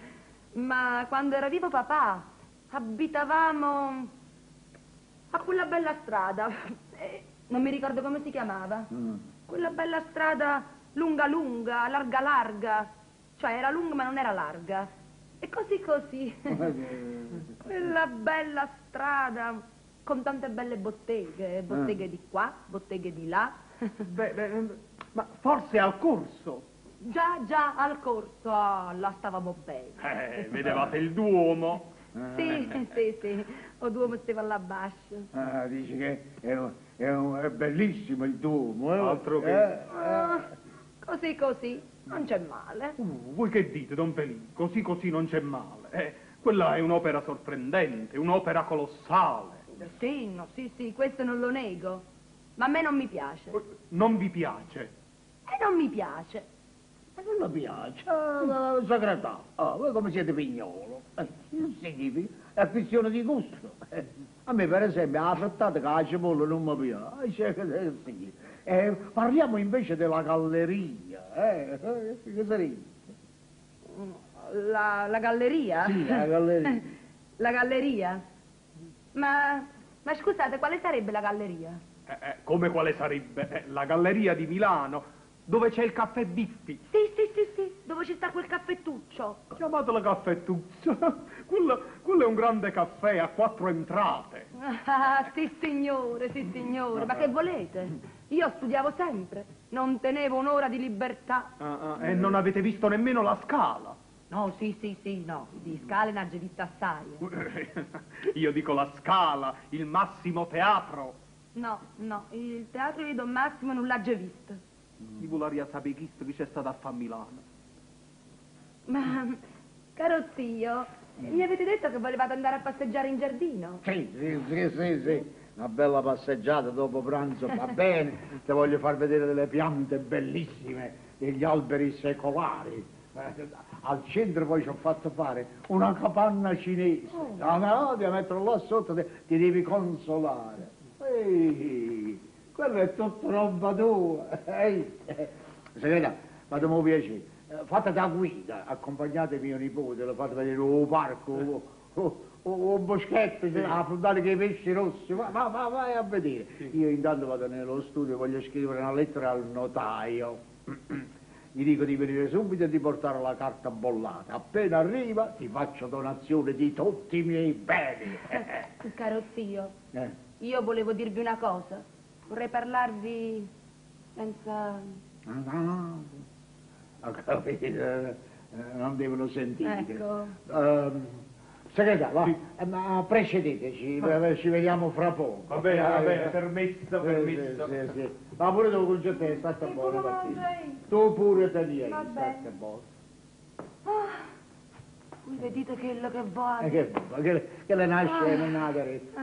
Ma quando era vivo papà, abitavamo a quella bella strada. Non mi ricordo come si chiamava. Quella bella strada lunga lunga, larga larga. Cioè era lunga ma non era larga. E così così. Quella bella strada con tante belle botteghe. Botteghe di qua, botteghe di là. Ma forse al corso. Già, al corso. Là stavamo bene. Vedevate il Duomo. Sì. O Duomo stava là bascio. Dici che è bellissimo il Duomo. Altro che... Così, non c'è male. Voi che dite, Don Felice? Così non c'è male. Quella è un'opera sorprendente, un'opera colossale. Sì, questo non lo nego. Ma a me non mi piace. Non vi piace? Non mi piace. Ma non mi piace, Sagratà. Voi come siete pignolo? Non significa, è questione di gusto. A me per esempio la frittata che la cipolla non mi piace. Parliamo invece della galleria. Che sarebbe? La galleria? Sì, la galleria. La galleria? Ma scusate, quale sarebbe la galleria? Come quale sarebbe? La galleria di Milano, dove c'è il caffè Biffi. Sì, dove ci sta quel caffettuccio. Chiamatelo caffettuccio. Quello è un grande caffè a 4 entrate. Sì, signore. Ma che volete? Io studiavo sempre, non tenevo un'ora di libertà. E non avete visto nemmeno la Scala? No, sì, no, di scale ne ha già vista assai. Io dico la Scala, il massimo teatro. No, il teatro di Don Massimo non l'ha già visto. Chi volaria sapere chi c'è stato a fare a Milano? Ma, caro zio, mi avete detto che volevate andare a passeggiare in giardino? Sì. Una bella passeggiata dopo pranzo va bene. Ti voglio far vedere delle piante bellissime, degli alberi secolari. Al centro poi ci ho fatto fare una capanna cinese. No, devi metterlo là sotto, ti devi consolare. Quello è tutto roba tua. Segreta, fatemi piacere. Fate da guida, accompagnate mio nipote, lo fate vedere un parco, un boschetto, affrontare che i pesci rossi, vai a vedere. Io intanto vado nello studio, voglio scrivere una lettera al notaio. Gli dico di venire subito e di portare la carta bollata. Appena arriva ti faccio donazione di tutti i miei beni. Caro zio, io volevo dirvi una cosa. Vorrei parlarvi senza... No, ho capito, non devono sentire. Ecco. Segretario, ma precedeteci, ci vediamo fra poco. Va bene, permesso. Sì. Ma pure tu con te, state buono, tu pure te ne state buono. Voi vedete quello che vuole. Che le nasce non ha carezza.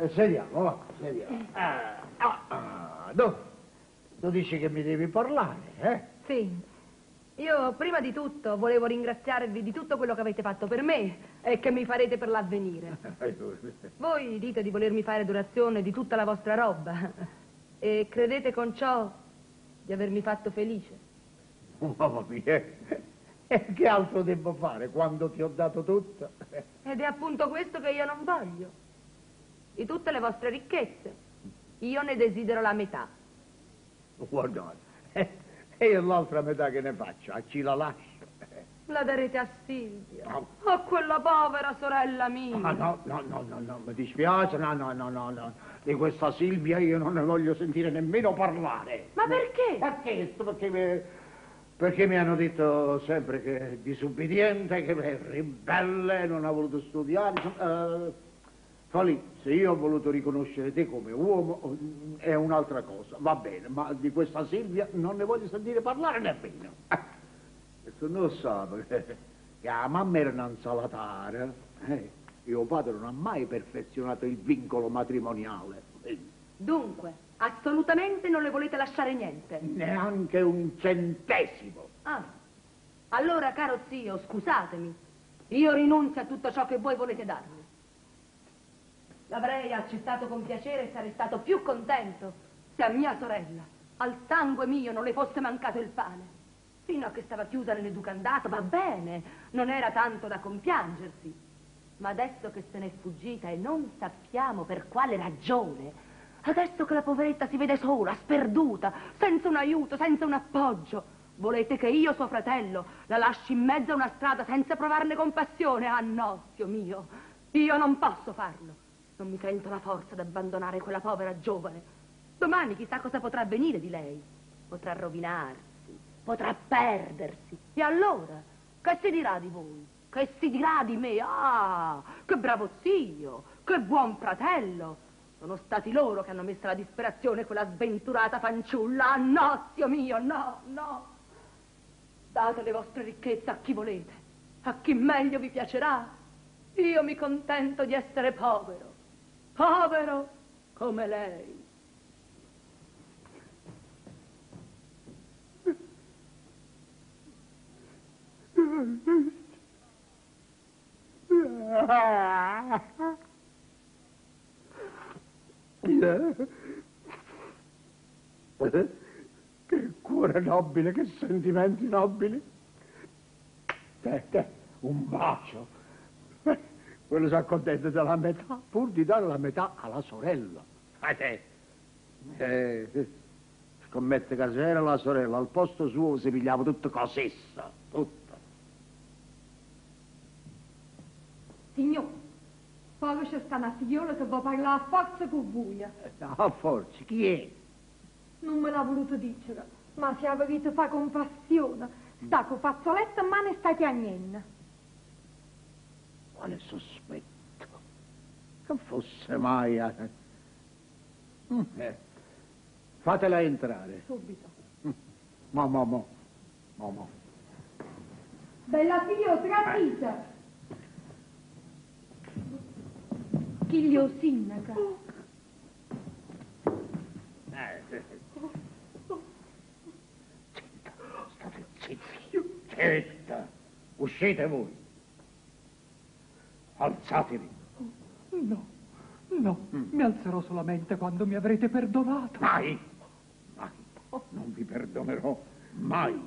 Sediamo, va, sediamo. Tu dici che mi devi parlare, Sì. Io prima di tutto volevo ringraziarvi di tutto quello che avete fatto per me e che mi farete per l'avvenire. Voi dite di volermi fare donazione di tutta la vostra roba e credete con ciò di avermi fatto felice. Mamma mia, che altro devo fare quando ti ho dato tutto? Ed è appunto questo che io non voglio. Di tutte le vostre ricchezze, io ne desidero la metà. Guardate. E io l'altra metà che ne faccio? A chi la lascio? La darete a Silvia. A quella povera sorella mia. No, mi dispiace, no. Di questa Silvia io non ne voglio sentire nemmeno parlare. Ma perché? Perché mi hanno detto sempre che è disubbidiente, che è ribelle, non ha voluto studiare. Falì, se io ho voluto riconoscere te come uomo è un'altra cosa, va bene, ma di questa Silvia non ne voglio sentire parlare nemmeno. E tu non sai che la mamma era un'insalatara, Mio padre non ha mai perfezionato il vincolo matrimoniale. Dunque, assolutamente non le volete lasciare niente? Neanche un centesimo. Ah, allora, caro zio, scusatemi. Io rinuncio a tutto ciò che voi volete darmi. L'avrei accettato con piacere e sarei stato più contento se a mia sorella, al sangue mio, non le fosse mancato il pane. Fino a che stava chiusa nell'educandato, va bene, non era tanto da compiangersi. Ma adesso che se n'è fuggita e non sappiamo per quale ragione, adesso che la poveretta si vede sola, sperduta, senza un aiuto, senza un appoggio, volete che io, suo fratello, la lasci in mezzo a una strada senza provarne compassione? Ah no, zio mio, io non posso farlo. Non mi sento la forza di abbandonare quella povera giovane. Domani chissà cosa potrà avvenire di lei. Potrà rovinarsi, potrà perdersi. E allora, che si dirà di voi? Che si dirà di me? Ah, che bravo zio, che buon fratello. Sono stati loro che hanno messo alla disperazione quella sventurata fanciulla. Ah no, zio mio, no, no. Date le vostre ricchezze a chi volete, a chi meglio vi piacerà. Io mi contento di essere povero. Povero come lei. Che cuore nobile, che sentimenti nobili. Un bacio. Quello si accontenta della metà, pur di dare la metà alla sorella. Scommette che se era la sorella, al posto suo si pigliava tutta cosessa, tutta. Signore, poi c'è sta una figliola che vuole parlare a forza con voi. A forza, chi è? Non me l'ha voluto dire, ma se avete fa compassione, sta con fazzoletto in mano e sta chiagnendo. Quale sospetto? Che fosse mai... Fatela entrare. Subito. Mo. Bella figlio, tradita. Figlio sindaca. State zitti. Zitta. Uscite voi. Alzatevi. No, mi alzerò solamente quando mi avrete perdonato. Mai. Non vi perdonerò mai.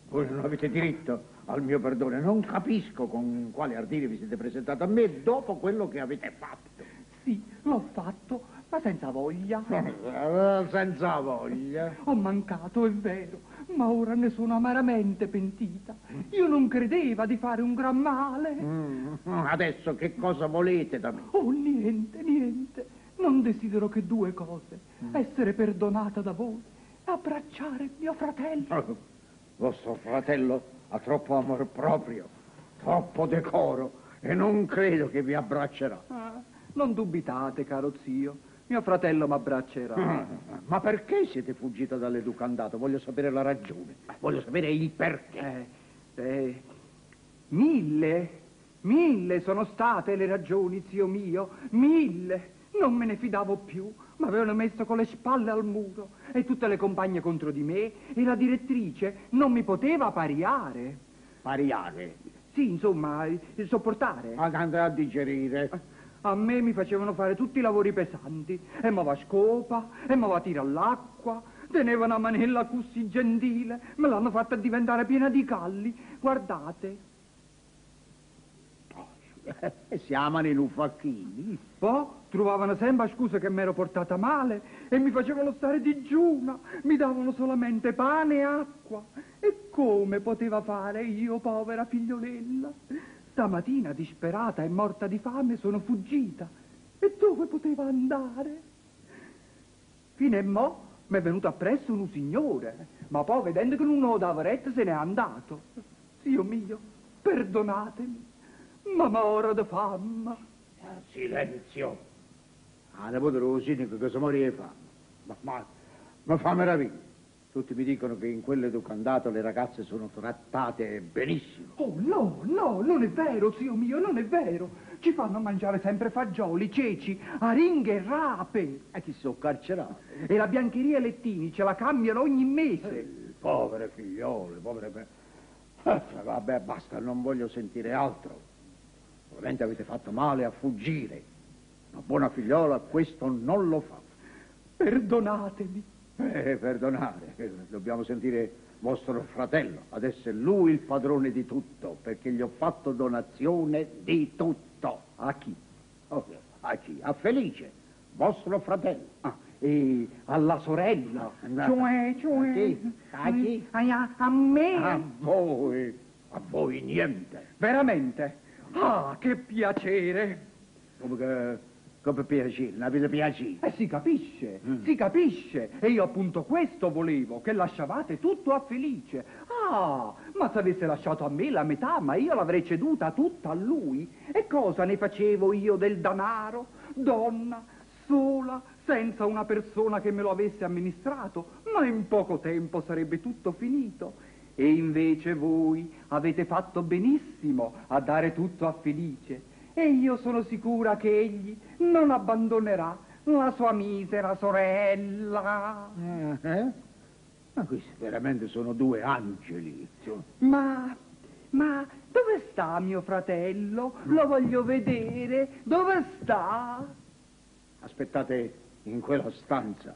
Voi non avete diritto al mio perdono. Non capisco con quale ardire vi siete presentato a me dopo quello che avete fatto. Sì, l'ho fatto, ma senza voglia. Senza voglia. Ho mancato, è vero, ma ora ne sono amaramente pentita. Io non credeva di fare un gran male. Adesso che cosa volete da me? Oh, niente. Non desidero che due cose. Essere perdonata da voi e abbracciare mio fratello. Vostro fratello ha troppo amor proprio, troppo decoro e non credo che vi abbraccerà. Non dubitate, caro zio. Mio fratello mi abbraccerà. Ma perché siete fuggito dall'educandato? Voglio sapere la ragione. Voglio sapere il perché. Mille sono state le ragioni, zio mio. 1000. Non me ne fidavo più. Mi avevano messo con le spalle al muro e tutte le compagne contro di me e la direttrice non mi poteva pariare. Pariare? Sì, insomma, sopportare. Andare a digerire. A me mi facevano fare tutti i lavori pesanti, e mi va scopa, e mi va tira all'acqua, teneva una manella così gentile, me l'hanno fatta diventare piena di calli, guardate. Si amano i lufacchini. Poi trovavano sempre scuse che mi ero portata male e mi facevano stare digiuna, mi davano solamente pane e acqua. E come poteva fare io, povera figliolella? Stamattina, disperata e morta di fame, sono fuggita. E dove poteva andare? Fino a mo' mi è venuto appresso un signore, ma poi, vedendo che non ho dava retta, se n'è andato. Zio mio, perdonatemi, ma moro di fame. Silenzio. Dopo dello sinico che si morì di fame. Ma fa meraviglia. Tutti mi dicono che in quell'educandato le ragazze sono trattate benissimo. Oh, no, non è vero, zio mio, non è vero. Ci fanno mangiare sempre fagioli, ceci, aringhe e rape. E chi sono carcerati? E la biancheria e lettini ce la cambiano ogni mese. Povere figliole, povere... vabbè, basta, non voglio sentire altro. Ovviamente avete fatto male a fuggire. Una buona figliola questo non lo fa. Perdonatemi. Perdonare, dobbiamo sentire vostro fratello. Adesso è lui il padrone di tutto, perché gli ho fatto donazione di tutto. A chi? A chi? A Felice, vostro fratello. E alla sorella. A chi? A chi? A me. A voi niente. Veramente? Ah, che piacere. Come piacere, non avete piacere? Si capisce, si capisce. E io appunto questo volevo, che lasciavate tutto a Felice. Ah, ma se avesse lasciato a me la metà, ma io l'avrei ceduta tutta a lui. E cosa ne facevo io del danaro? Donna, sola, senza una persona che me lo avesse amministrato, ma in poco tempo sarebbe tutto finito. E invece voi avete fatto benissimo a dare tutto a Felice. E io sono sicura che egli non abbandonerà la sua misera sorella. Ma questi veramente sono due angeli. Ma dove sta mio fratello? Lo voglio vedere. Dove sta? Aspettate in quella stanza.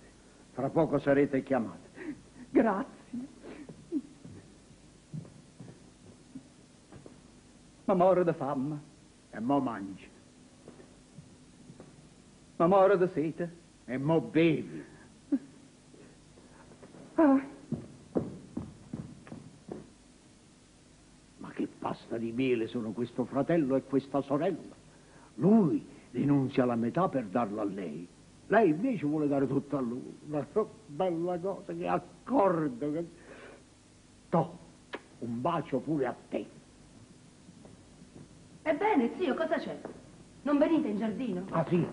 Fra poco sarete chiamate. Grazie. Ma moro da fame. E mo mangi. Ma moro da sete. E mo bevi. Ma che pasta di miele sono questo fratello e questa sorella. Lui rinunzia alla metà per darla a lei. Lei invece vuole dare tutto a lui. Una bella cosa, che accordo. Toh, un bacio pure a te. Ebbene, zio, cosa c'è? Non venite in giardino? Ah, sì,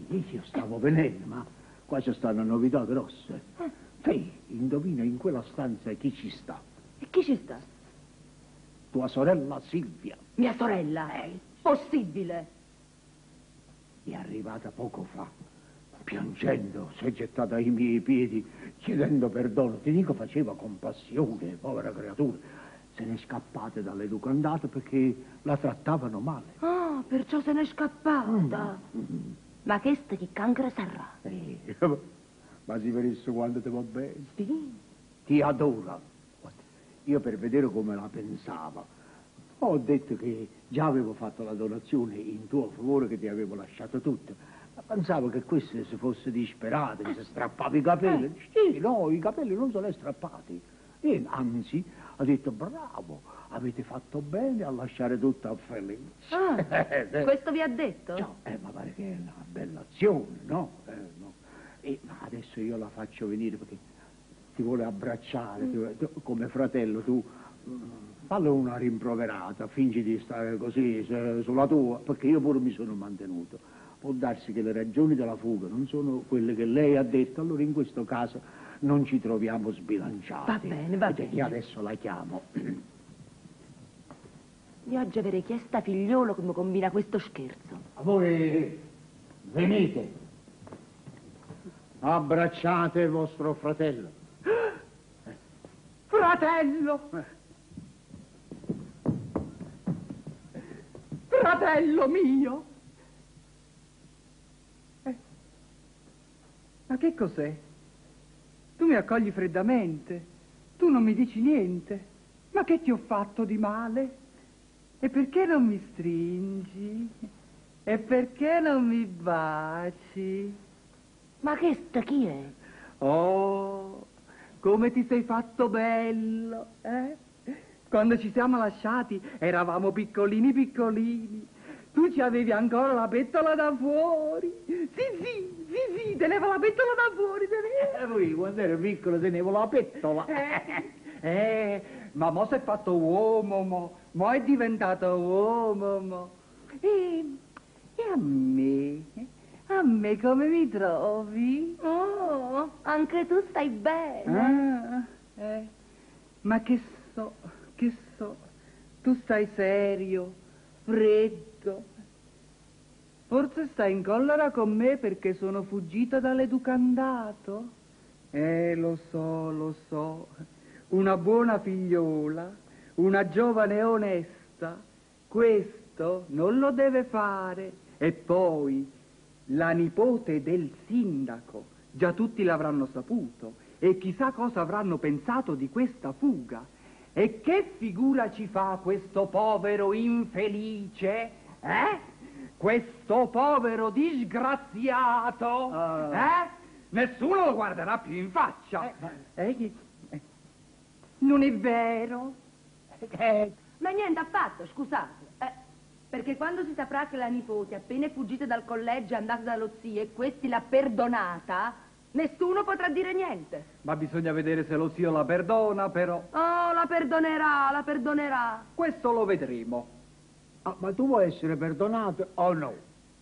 io stavo venendo, ma qua ci stanno novità grosse. Sì, indovina in quella stanza chi ci sta? E chi ci sta? Tua sorella Silvia. Mia sorella? Possibile? È arrivata poco fa, piangendo, si è gettata ai miei piedi, chiedendo perdono. Ti dico, faceva compassione, povera creatura. Se n'è scappata dall'educandato perché la trattavano male. Ah, perciò se n'è scappata. Ma che che cancro sarà? Ma si venisse quando ti va bene. Sì. Ti adora. Io per vedere come la pensava, ho detto che già avevo fatto la donazione in tuo favore, che ti avevo lasciato tutto. Ma pensavo che questo si fosse disperato, che si strappava i capelli. Sì, no, i capelli non se li ha strappati. E anzi, ha detto, bravo, avete fatto bene a lasciare tutto a Felice. Ah, questo vi ha detto? No, ma pare che è una bella azione, no? No. Ma adesso io la faccio venire perché ti vuole abbracciare, come fratello, tu fallo una rimproverata, fingi di stare così sulla tua, perché io pure mi sono mantenuto. Può darsi che le ragioni della fuga non sono quelle che lei ha detto, allora in questo caso non ci troviamo sbilanciati. Va bene, va bene. Io adesso la chiamo. Io oggi avrei chiesto a figliolo come combina questo scherzo. A voi venite, abbracciate il vostro fratello. Fratello! Fratello mio! Ma che cos'è? Tu mi accogli freddamente, tu non mi dici niente. Ma che ti ho fatto di male? E perché non mi stringi? E perché non mi baci? Ma che chi è? Oh, come ti sei fatto bello, eh? Quando ci siamo lasciati eravamo piccolini piccolini. Tu ci avevi ancora la pettola da fuori. Sì, tenevo la pettola da fuori. Lui quando ero piccolo tenevo la pettola. Ma mo si è fatto uomo, mo è diventato uomo. E a me come mi trovi? Oh, anche tu stai bene. Ma che so, tu stai serio, freddo. Forse sta in collera con me perché sono fuggita dall'educandato? Lo so. Una buona figliola, una giovane onesta, questo non lo deve fare. E poi, la nipote del sindaco, già tutti l'avranno saputo, e chissà cosa avranno pensato di questa fuga. E che figura ci fa questo povero infelice, Questo povero disgraziato, Nessuno lo guarderà più in faccia. Non è vero? Ma niente affatto, scusate. Perché quando si saprà che la nipote, appena è fuggita dal collegio, è andata dallo zio e questi l'ha perdonata, nessuno potrà dire niente. Ma bisogna vedere se lo zio la perdona, però. Oh, la perdonerà. Questo lo vedremo. Ma tu vuoi essere perdonato o no?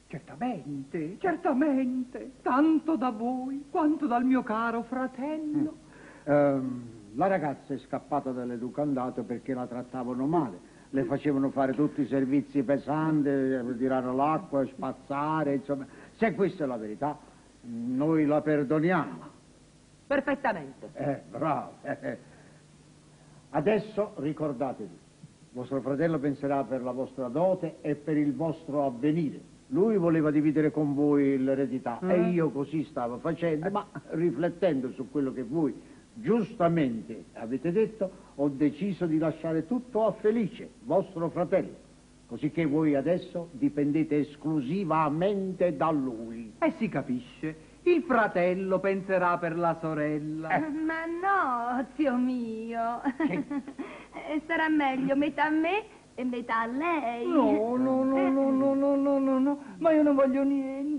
Certamente, tanto da voi quanto dal mio caro fratello. La ragazza è scappata dall'educandato perché la trattavano male. Le facevano fare tutti i servizi pesanti, tirare l'acqua, spazzare, insomma. Se questa è la verità, noi la perdoniamo. Perfettamente. Bravo. Adesso ricordatevi, vostro fratello penserà per la vostra dote e per il vostro avvenire. Lui voleva dividere con voi l'eredità e io così stavo facendo, ma riflettendo su quello che voi giustamente avete detto, ho deciso di lasciare tutto a Felice, vostro fratello, così che voi adesso dipendete esclusivamente da lui. Si capisce, il fratello penserà per la sorella. Ma no, zio mio. Sarà meglio metà a me e metà a lei. No, ma io non voglio niente.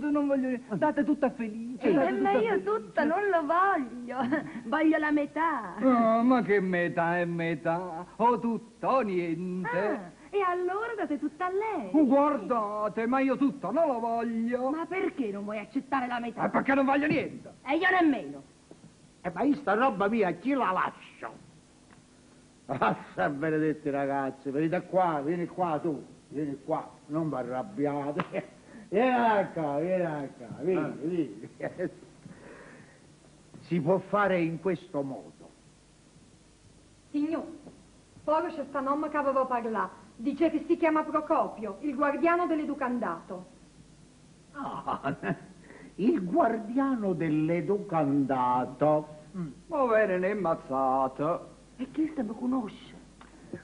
Date tutta Felice. Ma io tutta non lo voglio. Voglio la metà. No, ma che metà è metà? O tutto o niente. E allora date tutta a lei. Guardate, ma io tutto non lo voglio. Ma perché non vuoi accettare la metà? Perché non voglio niente. E io nemmeno. Ma io sta roba mia, chi la lascio? Benedetti ragazzi, venite qua, vieni qua tu, vieni qua, non vi arrabbiate. Vieni qua, vieni. Si può fare in questo modo. Signor, poi c'è sta nonna che avevo parlato, dice che si chiama Procopio, il guardiano dell'educandato. Il guardiano dell'educandato. Va bene, ne è ammazzato. E chi sta mi conosce?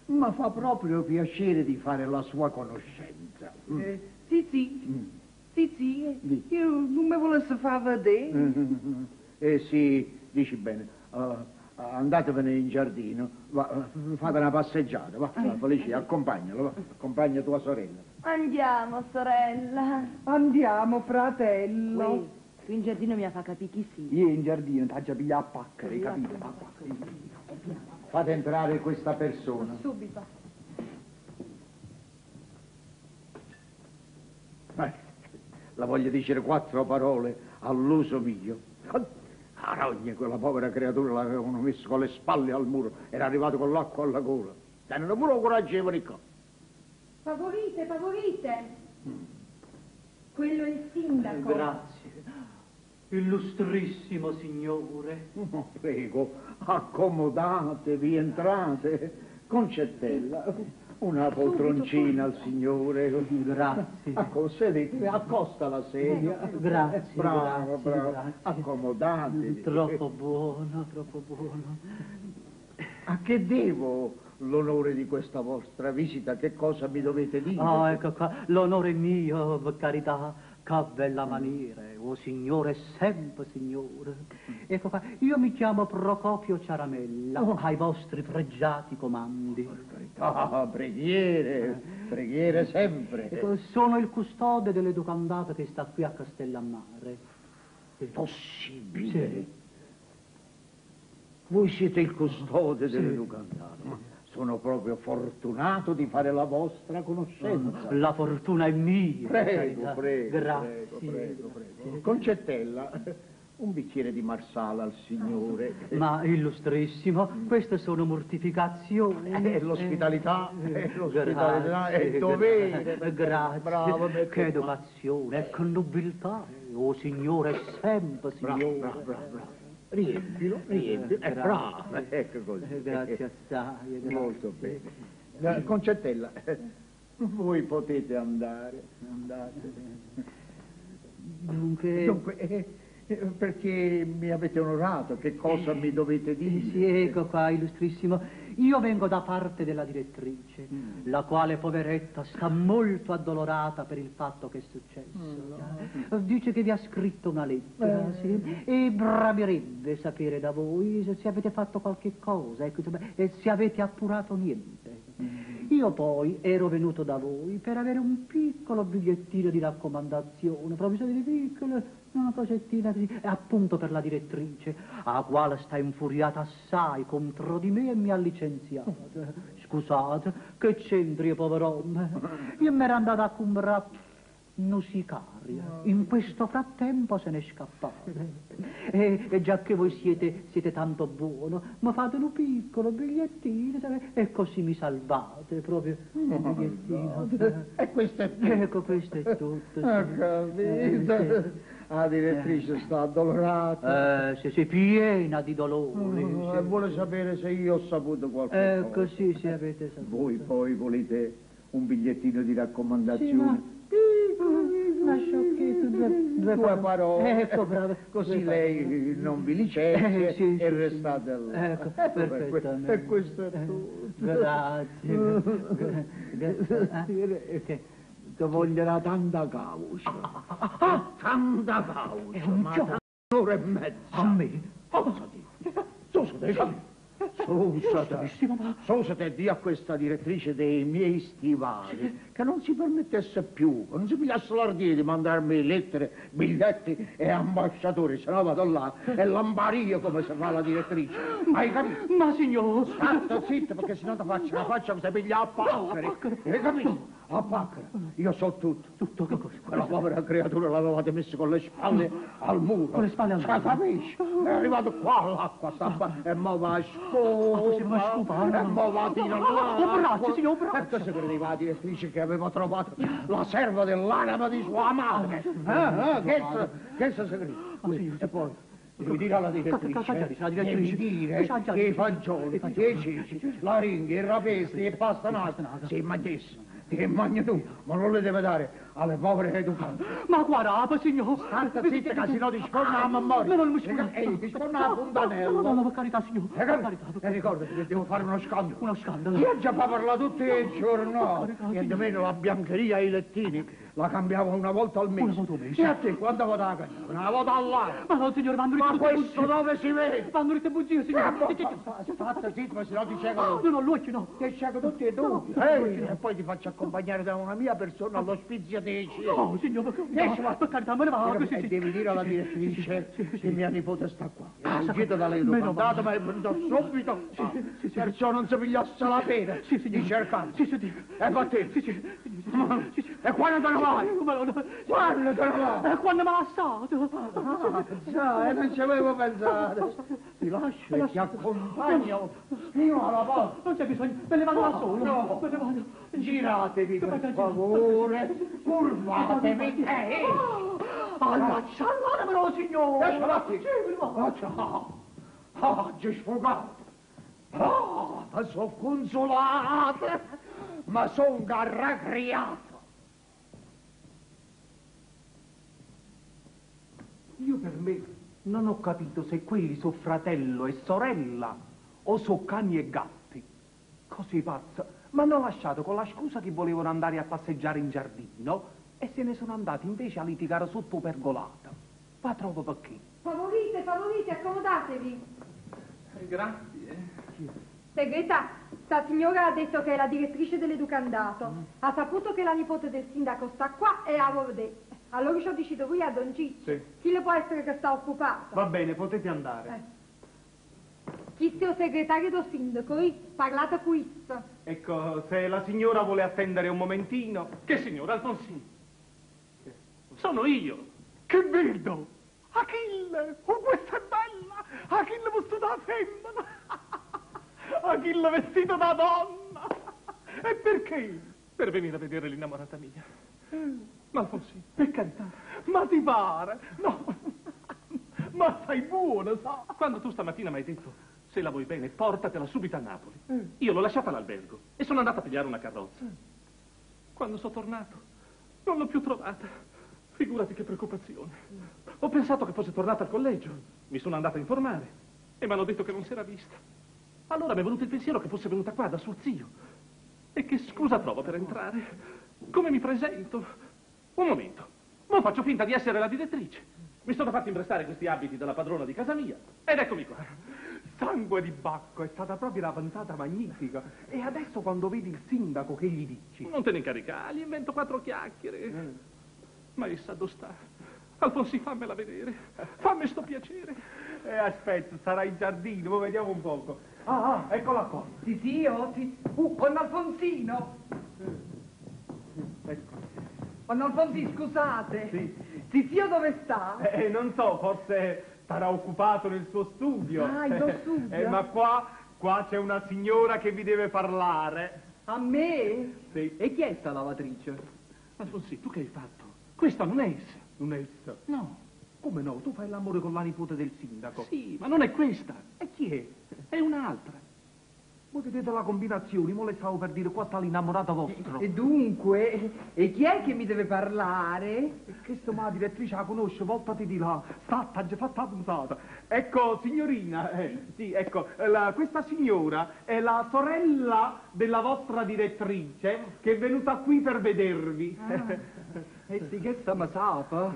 Ma fa proprio piacere di fare la sua conoscenza. Sì, io non mi volessi far vedere. Sì, dici bene. Andatevene in giardino, fate una passeggiata, va, Felice, accompagnalo, va, accompagna tua sorella. Andiamo, sorella. Andiamo, fratello. Uè, qui in giardino mi fa capire chi sì. Io in giardino ti già pigliato a pacchere, capito? Fate entrare questa persona. Subito. La voglio dire 4 parole all'uso mio. A rogna, quella povera creatura l'avevano messo con le spalle al muro, era arrivato con l'acqua alla gola. Tengono pure coraggio di venire qua. Favorite. Quello è il sindaco. Grazie. Illustrissimo signore. Prego, accomodatevi, entrate. Concetella, una poltroncina al signore. Grazie. Sedetevi, accosta la sedia. Grazie. Bravo. Grazie. Accomodatevi. Troppo buono. A che devo l'onore di questa vostra visita? Che cosa mi dovete dire? Ecco qua, l'onore è mio, per carità. Che bella maniera, signore, sempre signore. Ecco qua, io mi chiamo Procopio Ciaramella, ai vostri pregiati comandi. Preghiere sempre. Ecco, sono il custode dell'educandato che sta qui a Castellammare. Possibile? Sì. Voi siete il custode dell'educandato. Sono proprio fortunato di fare la vostra conoscenza. La fortuna è mia. Prego. Grazie. Concetella, Un bicchiere di marsala al signore. Ma illustrissimo, queste sono mortificazioni. L'ospitalità, l'ospitalità è il dovere. Grazie. Bravo, che educazione, che nobiltà. Oh signore, sempre signore. Bravo. Riempilo, è bravo. Ecco così. Grazie assai. Molto bene. Concetella, voi potete andare. Andate. Dunque, perché mi avete onorato, che cosa mi dovete dire? Sì, ecco qua, illustrissimo. Io vengo da parte della direttrice, la quale, poveretta, sta molto addolorata per il fatto che è successo. Dice che vi ha scritto una lettera, sì, e bramerebbe sapere da voi se avete fatto qualche cosa, ecco, e se avete appurato niente. Io poi ero venuto da voi per avere un piccolo bigliettino di raccomandazione, proprio di piccolo, una cosettina così, appunto per la direttrice, la quale sta infuriata assai contro di me e mi ha licenziato. Scusate, che c'entri, pover'uomo? Io mi ero andato a comprare Nusicaria. In questo frattempo se n'è scappato. E già che voi siete tanto buono, mi fate un piccolo bigliettino e così mi salvate proprio un bigliettino. E questo è tutto. Ecco, questo è tutto. Ho capito. La direttrice sta addolorata. Sei piena di dolore. Vuole sapere se io ho saputo qualcosa. Ecco, sì, se avete saputo. Voi poi volete un bigliettino di raccomandazione? Una sciocchezza, due parole. Ecco, bravo. Così lei non vi licenzia e restate là. Ecco, perfettamente. E questo è tutto. Grazie. Che voglierà tanta causa. Tanta causa. Ma un'ora e mezza. A me? Sosate e di a questa direttrice dei miei stivali che non si permettesse più, non si pigliasse l'ardire di mandarmi lettere, biglietti e ambasciatori, se no vado là e lambario come se fa la direttrice. Hai capito? Ma signor! Sta zitto perché se no ti faccio una faccia come se piglia a Paccari. Hai capito? A Paccari. Io so tutto. Tutto che cosa? Quella povera creatura l'avevate messa con le spalle al muro. Con le spalle al muro? Capisci? È arrivato qua l'acqua, sta e mo va a scopa. E mo va a tirare l'acqua. Braccio, signor, braccio. E cosa credeva la direttrice che aveva trovato la serva dell'anima di sua madre? Che si crede? E poi devi dire alla direttrice, devi dire che i fagioli, i ceci, la ringhi, i rapesti e i pastanati si mangiassero. Che mangi tu, ma non le deve dare alle povere educate. Ma guarda, signor! Sta zitta che se no ti scorna a memoria. Non mi scorna. Ti scorna la fontanella. No, per carità, signor. E ricordati che devo fare uno scandalo. Uno scandalo? Io già parla tutti i giorni, no. Niente meno la biancheria ai lettini la cambiamo una volta al mese. Una volta al mese? E a te quando vado a cambiare? Una volta all'anno. Ma no, signore, vanno Ma questo dove si vede? Vanno tutte bugie, signore. State zitto, ma se no ti cieco. No, l'occhio no. Ti cieco tutti e due. E poi ti faccio accompagnare da una mia persona all'ospizio dei cieli. Oh, signor, per carità, me ne vado. E devi dire alla direttrice che mia nipote sta qua. È uscito da lei domandato, ma è venuto subito. Perciò non si pigliasse la pena di cercare. E va te. E quando te ne vai? Quando te ne vai? E quando me l'ha assato? Già, non ci avevo pensato. Ti lascio e ti accompagno fino alla porta. Non c'è bisogno, me ne vado da solo. No, me ne vado. Giratevi per favore, curvatevi. Allacciatemelo, signore. Lascialo. Oggi sfogato. Ma sono consolato, ma sono ragriato. Io per me non ho capito se quelli sono fratello e sorella o sono cani e gatti. Così pazza. Ma hanno lasciato con la scusa che volevano andare a passeggiare in giardino e se ne sono andati invece a litigare sotto pergolata. Ma trovo perché. Favorite, accomodatevi. Grazie. Segreta, sta signora ha detto che è la direttrice dell'educandato. Ha saputo che la nipote del sindaco sta qua e ha voluto. Allora ci ho deciso qui a Don Ciccio. Sì. Chi le può essere che sta occupato? Va bene, potete andare. Chi sia il segretario del sindaco, parlate qui. Ecco, se la signora vuole attendere un momentino. Che signora Alfonsino? Sono io. Che vedo? Achille! Oh, questa è bella! Achille vestito da femmina! Achille vestito da donna! E perché? Per venire a vedere l'innamorata mia. Ma Alfonsino, per carità, ma ti pare? No! Ma sei buono, sa? Quando tu stamattina mi hai detto, se la vuoi bene, portatela subito a Napoli. Io l'ho lasciata all'albergo e sono andata a pigliare una carrozza. Quando sono tornato, non l'ho più trovata. Figurati che preoccupazione. Ho pensato che fosse tornata al collegio. Mi sono andata a informare e mi hanno detto che non si era vista. Allora mi è venuto il pensiero che fosse venuta qua da suo zio. E che scusa trovo per entrare? Come mi presento? Un momento. Non faccio finta di essere la direttrice. Mi sono fatto imprestare questi abiti dalla padrona di casa mia ed eccomi qua. Sangue di Bacco, è stata proprio una pensata magnifica. E adesso quando vedi il sindaco, che gli dici? Non te ne incaricare, gli invento 4 chiacchiere. Ma essa dove sta? Alfonsi, fammela vedere. Fammi sto piacere. Aspetta, sarà in giardino, poi vediamo un poco. Eccola qua. Zio, con Alfonsino. Ecco. Con Alfonsino, scusate. Sì. Zio dove sta? Non so, forse starà occupato nel suo studio. Ah, il suo studio? Ma qua c'è una signora che vi deve parlare. A me? Sì. E chi è sta lavatrice? Alfonsi, tu che hai fatto? Questa non è essa. Non è essa? No. Come no? Tu fai l'amore con la nipote del sindaco. Sì, ma non è questa. E chi è? È un'altra. Voi vedete la combinazione, mo le stavo per dire, qua sta l'innamorato vostro. E dunque, e chi è che mi deve parlare? Che sto ma la direttrice la conosce, voltati di là. Sta già fatta la puntata. Ecco, signorina, sì, ecco, questa signora è la sorella della vostra direttrice che è venuta qui per vedervi. Sì, che sta masapa?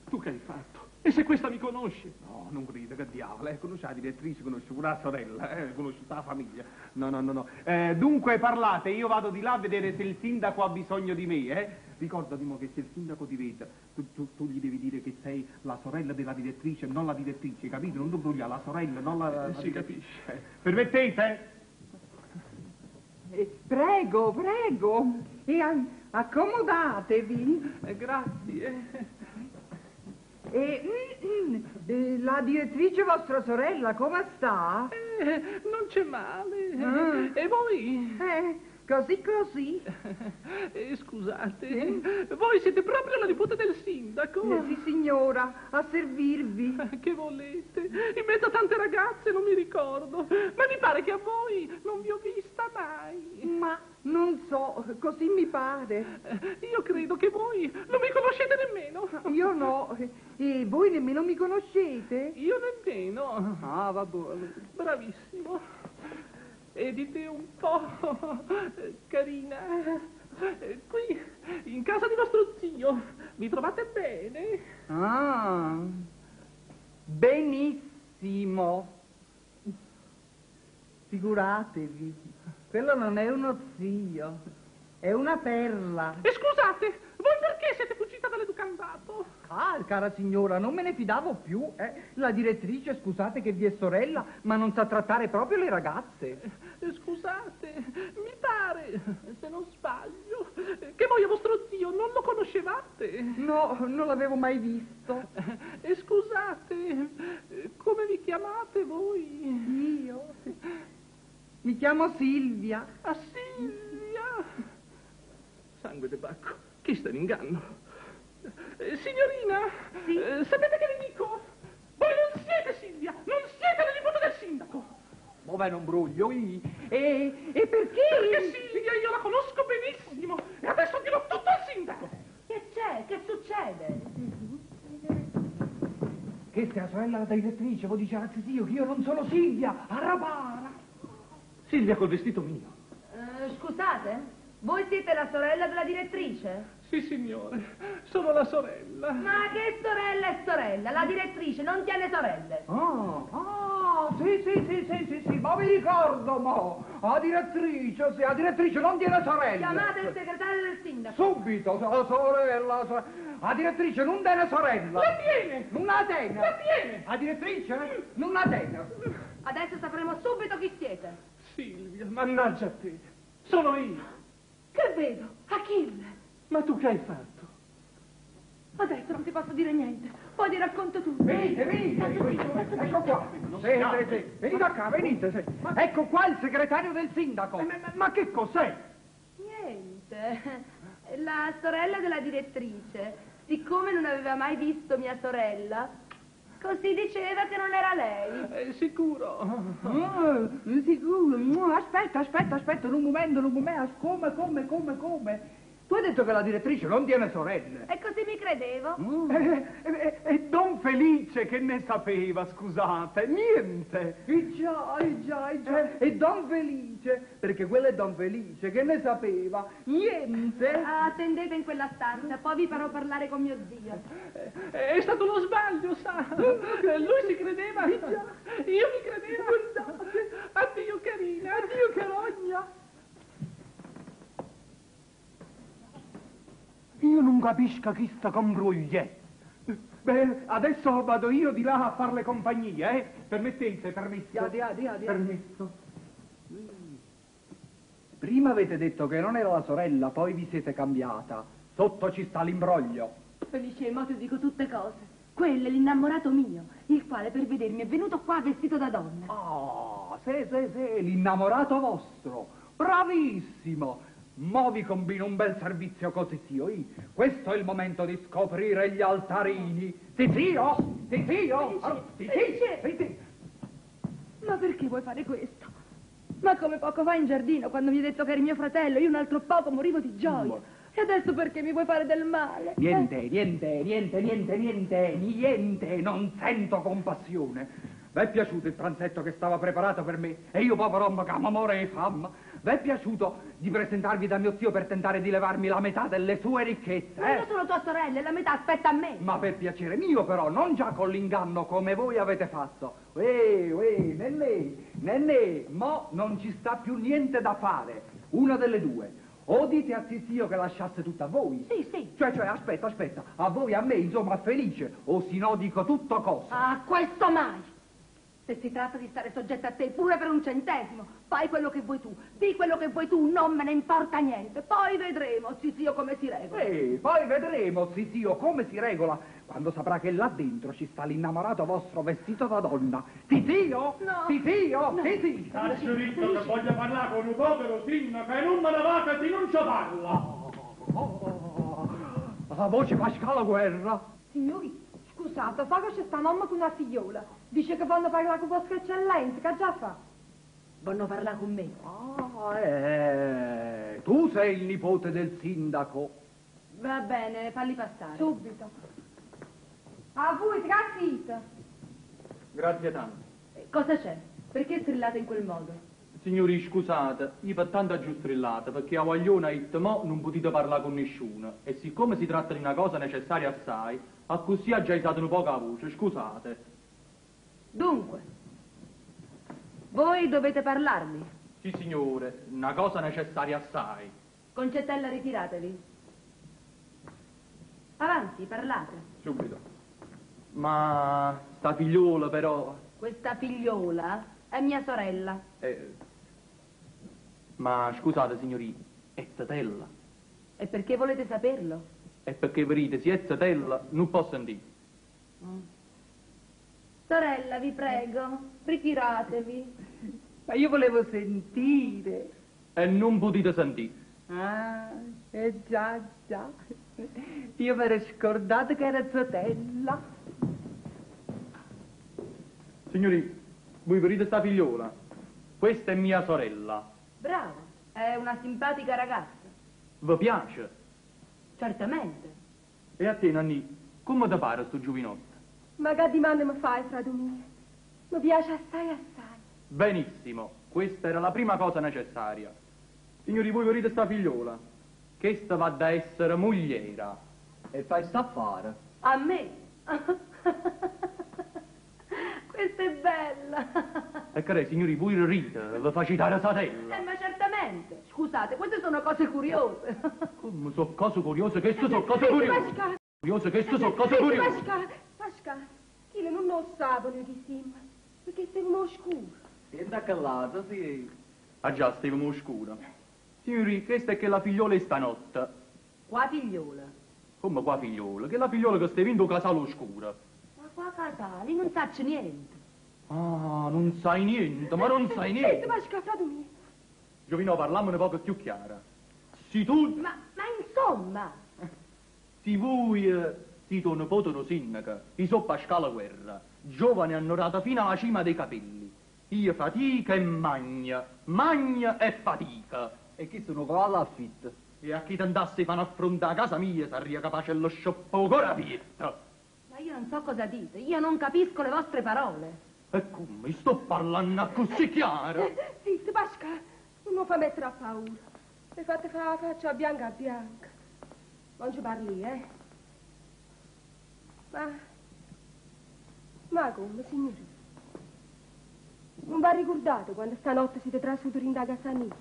Tu che hai fatto? E se questa mi conosce? No, non credo, che diavolo, conosce la direttrice, conosce pure la sorella, conosce tutta la famiglia. No. Dunque parlate, io vado di là a vedere se il sindaco ha bisogno di me, Ricordati mo che se il sindaco ti vede, tu gli devi dire che sei la sorella della direttrice, non la direttrice, capito? Non devo dire la sorella, non la Si capisce. Permettete? Prego. E accomodatevi. Grazie. E la direttrice vostra sorella come sta? Non c'è male. E voi? Così. Scusate, voi siete proprio la nipote del sindaco? Sì, signora, a servirvi. Che volete? In mezzo a tante ragazze non mi ricordo, ma mi pare che a voi non vi ho vista mai. Ma non so, così mi pare. Io credo che voi non mi conoscete nemmeno. Io no, e voi nemmeno mi conoscete? Io nemmeno. Ah, va buono. Bravissimo. E di te un po', carina, qui, in casa di vostro zio, mi trovate bene? Ah, benissimo. Figuratevi, quello non è uno zio, è una perla. E scusate, voi perché siete fuggita dall'educandato? Cara signora, non me ne fidavo più, La direttrice, scusate che vi è sorella, ma non sa trattare proprio le ragazze. Scusate, mi pare, se non sbaglio, che voi a vostro zio non lo conoscevate. No, non l'avevo mai visto. E scusate, come vi chiamate voi? Io? Mi chiamo Silvia. Ah, Silvia? Sangue de Bacco, chi sta in inganno? Signorina, sì? Sapete che vi dico? Voi non siete Silvia, non siete la nipote del sindaco. Dov'è un broglio? E perché? Perché Silvia io la conosco benissimo e adesso dirò tutto al sindaco. Che c'è? Che succede? Che sia la sorella della direttrice, voi dice a zio che io non sono Silvia, arrabara. Silvia col vestito mio. Scusate, voi siete la sorella della direttrice? Sì, signore, sono la sorella. Ma che sorella è sorella? La direttrice non tiene sorelle. Sì, ma vi ricordo, mo. La direttrice non tiene sorelle. Chiamate il segretario del sindaco. Subito, la sorella. La direttrice non tiene sorella. La tiene! Non la tiene. La tiene! La direttrice non la tiene. Adesso sapremo subito chi siete. Silvia, mannaggia a te. Sono io. Che vedo? Achille. Ma tu che hai fatto? Adesso non ti posso dire niente. Poi ti racconto tutto. Venite, ecco qua. Sì. Venite qua, venite. Sì. Ecco qua il segretario del sindaco. Ma che cos'è? Niente. La sorella della direttrice, siccome non aveva mai visto mia sorella, così diceva che non era lei. Sicuro? Sicuro? Aspetta, un momento. Come? Tu hai detto che la direttrice non tiene sorelle. E così mi credevo. E Don Felice che ne sapeva, scusate? Niente. Già. E Don Felice, perché quello è Don Felice, che ne sapeva? Niente. Attendete in quella stanza, poi vi farò parlare con mio zio. È stato uno sbaglio, sa. Lui si credeva. Io mi credevo. Addio carina, addio carogna. Io non capisco chi sta combruglie. Beh, adesso vado io di là a farle compagnia, eh? Permettete, permesso? Dia. Permesso. Prima avete detto che non era la sorella, poi vi siete cambiata. Sotto ci sta l'imbroglio. Felice, mo ti dico tutte cose. Quello è l'innamorato mio, il quale per vedermi è venuto qua vestito da donna. Sì, l'innamorato vostro. Bravissimo. Mo vi combino un bel servizio così, zio. Questo è il momento di scoprire gli altarini. Zio! Felice! Ma perché vuoi fare questo? Ma come poco fa in giardino, quando mi hai detto che eri mio fratello, io un altro poco morivo di gioia. E adesso perché mi vuoi fare del male? Niente, non sento compassione. Vi è piaciuto il pranzetto che stava preparato per me? E io, povero uomo, che amore e fame. Vi è piaciuto di presentarvi da mio zio per tentare di levarmi la metà delle sue ricchezze? Ma io sono tua sorella e la metà aspetta a me. Ma per piacere mio però, non già con l'inganno come voi avete fatto. Nennè, mo non ci sta più niente da fare. Una delle due. O dite a zio che lasciasse tutto a voi. Sì. Cioè, aspetta. A voi, a me, insomma, a Felice. O si no dico tutto cosa. Ah, questo mai. Se si tratta di stare soggetta a te pure per un centesimo, fai quello che vuoi tu, di quello che vuoi tu, non me ne importa niente. Poi vedremo, zio, come si regola. Poi vedremo, zio, come si regola, quando saprà che là dentro ci sta l'innamorato vostro vestito da donna. Zio? No. Zio? Faccio ritto che voglio parlare con un povero sindaco e non me ne va che ti non ci parla. La voce fa scala guerra. Signori, scusate, fa che c'è sta mamma con una figliola. Dice che vanno a parlare con vostra eccellenza, che già fa? Vanno a parlare con me. Tu sei il nipote del sindaco. Va bene, falli passare. Subito. A voi, grazie. Grazie tanto. Cosa c'è? Perché strillate in quel modo? Signori, scusate, io per tanto giù strillate, perché a Guagliona e mo non potete parlare con nessuno. E siccome si tratta di una cosa necessaria assai, a così ha già usato un po' la voce, scusate. Dunque, voi dovete parlarmi. Sì, signore, una cosa necessaria assai. Concetella, ritiratevi. Avanti, parlate. Subito. Ma sta figliola però... Questa figliola è mia sorella. Ma scusate, signori, è zitella. E perché volete saperlo? E perché vedete, se è zitella, non posso sentire. Sorella, vi prego, ritiratevi. Ma io volevo sentire. E non potete sentire. Già. Io mi ero scordato che era zitella. Signori, voi vedete sta figliola? Questa è mia sorella. Bravo, è una simpatica ragazza. Vi piace? Certamente. E a te, Nanni, come ti pare sto giovinotto? Ma che dimande mi fai, frate mio? Mi piace assai. Benissimo, questa era la prima cosa necessaria. Signori, voi vedete sta figliola? Questa va da essere mogliera. E fai sta a fare? A me? Questa è bella. E che signori, voi ride, vi faccio dare satella. Ma certamente. Scusate, queste sono cose curiose. Come sono cose curiose? Queste sono cose curiose. Queste sono cose curiose. Pascal, chi non lo sa di sim, perché stiamo oscuro. Senta che lato, sì. Ah già, stavamo oscura. Signori, questa è che la figliola è stanotte. Qua figliola. Come qua figliola? Che la figliola che stai vinto casale oscura. Ma qua casale, non saccio niente. Ah, non sai niente, ma non sai niente. Ma scaffato mio. Giovino, parlamone un poco più chiara. Si tu... Ma insomma... Si voi, si tuo nipote lo sindaco, i so Pascale Guerra, giovane annorato fino alla cima dei capelli. Io fatica e magna e fatica. E chi sono qua all'affitto? E a chi t'andasse fanno affrontare a casa mia, sarebbe capace lo scioppo ancora pietto. Ma io non so cosa dite, io non capisco le vostre parole. E come sto parlando così chiaro? Zitto, Pascale, non mi fa mettere a paura. Mi fate fare la faccia bianca a bianca. Non ci parli, Ma come, signore? Non vi ricordate quando stanotte siete trasferiti in da casa mia?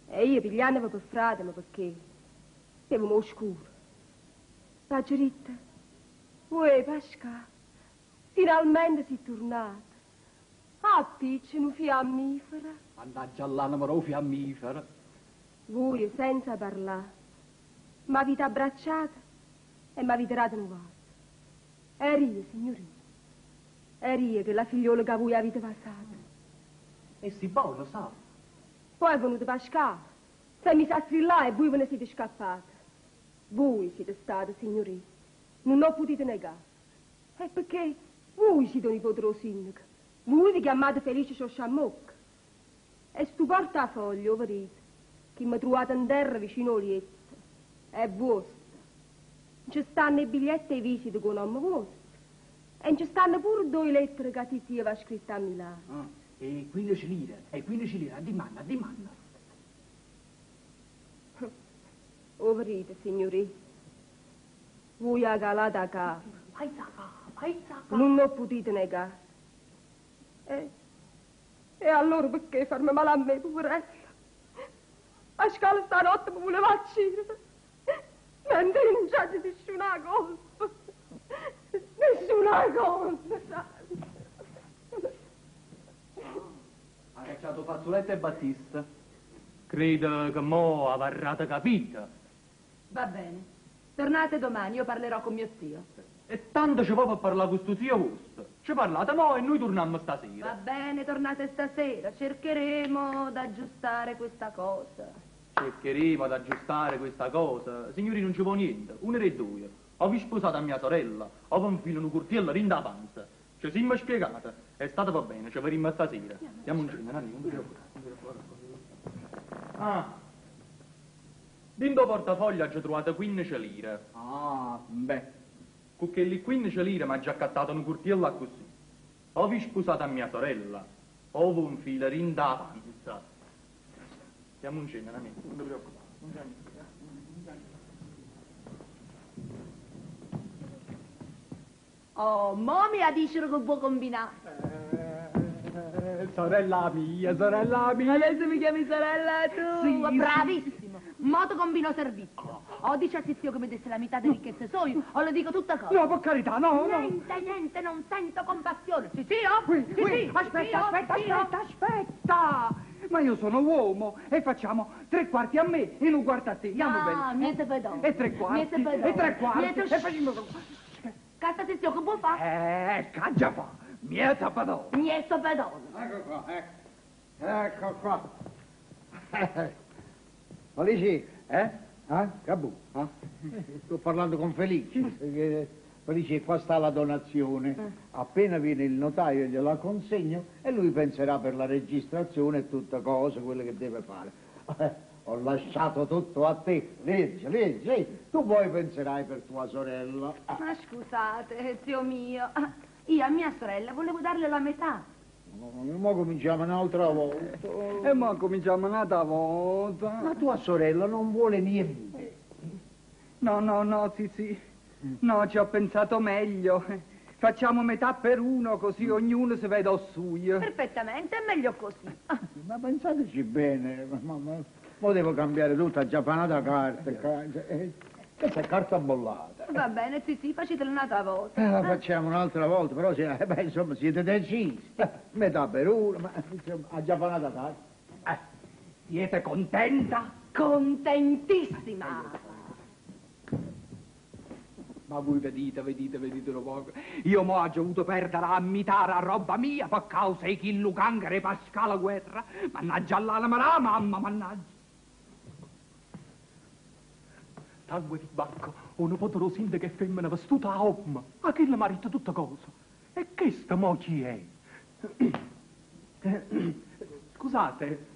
E io pigliandovi per frate, ma perché? Avevo oscuro. Margherita, voi, Pascale, finalmente sei tornato. Ah, piccia, un fiammifero. Mannaggia all'anima, un fiammifero. Voi, senza parlare, m'avete abbracciata e m'avete dato un bacio. Eri io, signorina. Eri io che la figliola che voi avete passato. E si può, lo sa. Poi è venuto Pascale. Se mi sa strillare e voi ve ne siete scappate. Voi siete state, signorina. Non ho potuto negare. E perché voi siete un nipote del sindaco. Voi vi chiamate Felice Sciosciamocca. E stu portafoglio, vedete, che mi trovate in terra vicino al letto. È vostro. Ci stanno i biglietti e i visite con nome vostro. E ci stanno pure 2 lettere che Titia aveva scritto a Milano. E 15 lire, a dimanda, Oh, vedete, signorina. Voi a calata a capo. Vai sacca. Non ho potuto negare. E allora perché farmi male a me, poverella? Pascale stanotte mi voleva uccidere. Mentre non c'è nessuna colpa. Nessuna colpa. Ha cacciato Fazzoletto e Battista. Credo che mo avrate capito. Va bene. Tornate domani, io parlerò con mio zio. E tanto ci vuoi per parlare con sto zio vostro. Ci parlate mo e noi torniamo Va stasera. bene, tornate stasera. Cercheremo d'aggiustare questa cosa. Cercheremo ad aggiustare questa cosa. Signori, non ci può niente. Uno dei 2. Ho sposato a mia sorella. Ho infilato un curtiello rinda la panza. Ci siamo spiegate. È stato va bene, ci vedremo stasera. Andiamo in giro, non ti preoccupare. Dentro portafoglio ci trovate 15 lire. Con quelle 15 lire mi ha già accattato un curtiello così. Ho sposato a mia sorella. Ho un filo rinda la panza. Siamo in cena, non ti preoccupare. Oh, mo mi la dicero che vuoi combinare. Sorella mia. Adesso mi chiami sorella tu? Sì, bravissimo. Moto combino servizio. O dici a zio che mi desse la metà delle ricchezze sue, o le dico tutta cosa. No, per carità, no. Niente, non sento compassione. Sì, zio? Qui. Aspetta. Ma io sono uomo e facciamo 3/4 a me e 1/4 a te. Andiamo bene. Niente pedone. E 3/4. E 3/4. E facciamo... Cazzo, zio, che vuoi fare? Caggia fa. Mieta pedone. Niente pedone. Ecco qua. Felice? Cabù? Sto parlando con Felice. Felice, qua sta la donazione. Appena viene il notaio gliela consegno e lui penserà per la registrazione e tutte cose, quelle che deve fare. Ho lasciato tutto a te. Leggi. Tu poi penserai per tua sorella. Ma scusate, zio mio. Io a mia sorella volevo darle la metà. Ma cominciamo un'altra volta. E ma cominciamo un'altra volta. Ma tua sorella non vuole niente. No, sì. No, ci ho pensato meglio. Facciamo metà per uno, così ognuno si vede al suo. Perfettamente, è meglio così. Ma pensateci bene. Ma devo cambiare tutta giappanata carta. Questa è carta bollata. Va bene, sì, facetelo un'altra volta. La facciamo un'altra volta, però insomma siete decisi. Metà per uno, ma insomma, a giappanata carta. Siete contenta? Contentissima. Ma voi vedete un poco. Io mo ho dovuto perdere a mitare a roba mia per causa di chi Lucangere e Pascala guerra. Mannaggia all'anima la mamma, mannaggia. Sangue di bacco, un potere sindaco che femmina vestuta a omma. Ma che le marito tutta cosa? E che sta mo chi è? Scusate,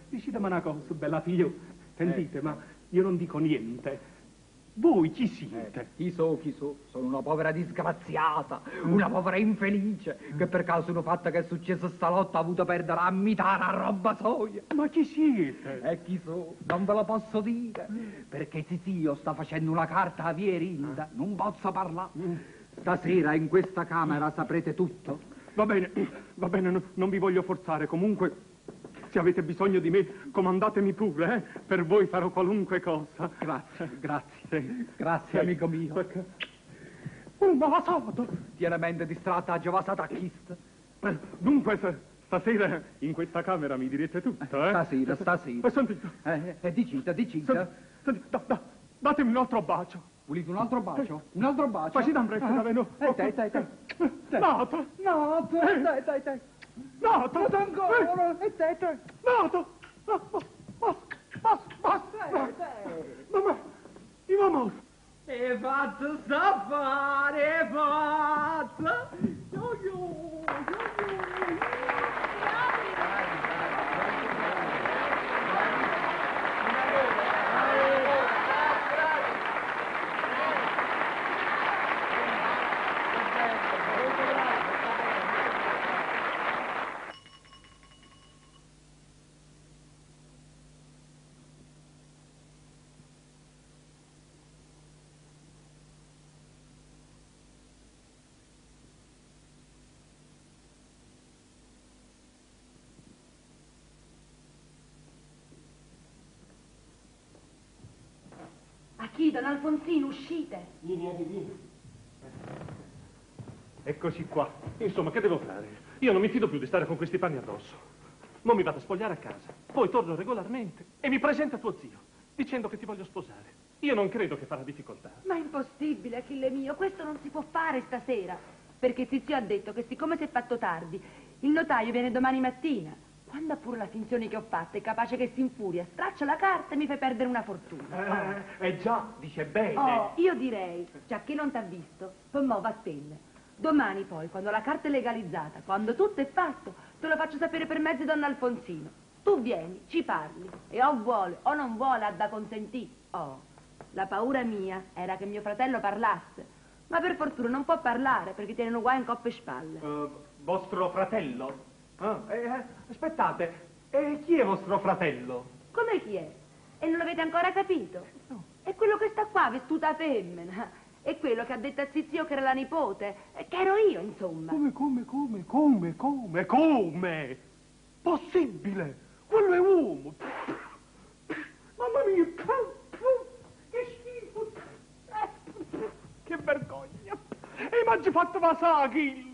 decidami una cosa, bella figlio. Sentite, ma io non dico niente. Voi chi siete? Chi so? Sono una povera disgraziata, una povera infelice, che per caso una fatta che è successa stanotte ha avuto perdere a mitare a roba soia. Ma chi siete? E chi so? Non ve lo posso dire, perché zio sta facendo una carta a Vierinda, non posso parlare. Stasera in questa camera saprete tutto. Va bene, non vi voglio forzare, comunque... Se avete bisogno di me, comandatemi pure, eh? Per voi farò qualunque cosa. Grazie, amico mio. Perché? Ma sabato! Tiene mente distratta a Giova Satachist. Dunque, stasera in questa camera mi direte tutto, eh? Stasera. Sentite. Dicita. Datemi un altro bacio. Volete un altro bacio? Un altro bacio? Facci da presto, da veno. Nato! Dai. Nato! Nato ancora! E te! Nato! Basta! Mamma! Io amore! E fatto sta fare, e fatto! A chi, Don Alfonsino, uscite? Vieni. Eccoci qua. Insomma, che devo fare? Io non mi fido più di stare con questi panni addosso. Non mi vado a spogliare a casa, poi torno regolarmente e mi presenta tuo zio, dicendo che ti voglio sposare. Io non credo che farà difficoltà. Ma è impossibile, Achille mio, questo non si può fare stasera. Perché Zizio ha detto che siccome si è fatto tardi, il notaio viene domani mattina. Quando ha pure la finzione che ho fatta, è capace che si infuria, straccia la carta e mi fa perdere una fortuna. Già, dice bene. Oh, io direi, già che non t'ha visto, poi mo va a spendere. Domani poi, quando la carta è legalizzata, quando tutto è fatto, te lo faccio sapere per mezzo di Don Alfonsino. Tu vieni, ci parli, e o vuole o non vuole ha da consentire. Oh, la paura mia era che mio fratello parlasse, ma per fortuna non può parlare perché tiene un guai in coppe e spalle. Vostro fratello? Aspettate, chi è vostro fratello? Come chi è? E non l'avete ancora capito? No. È quello che sta qua, vestuta a femmina. È quello che ha detto a Zizio che era la nipote, e che ero io, insomma. Come? Possibile? Quello è uomo. Mamma mia, che schifo. Che vergogna. E mi ha fatto passare, Achille.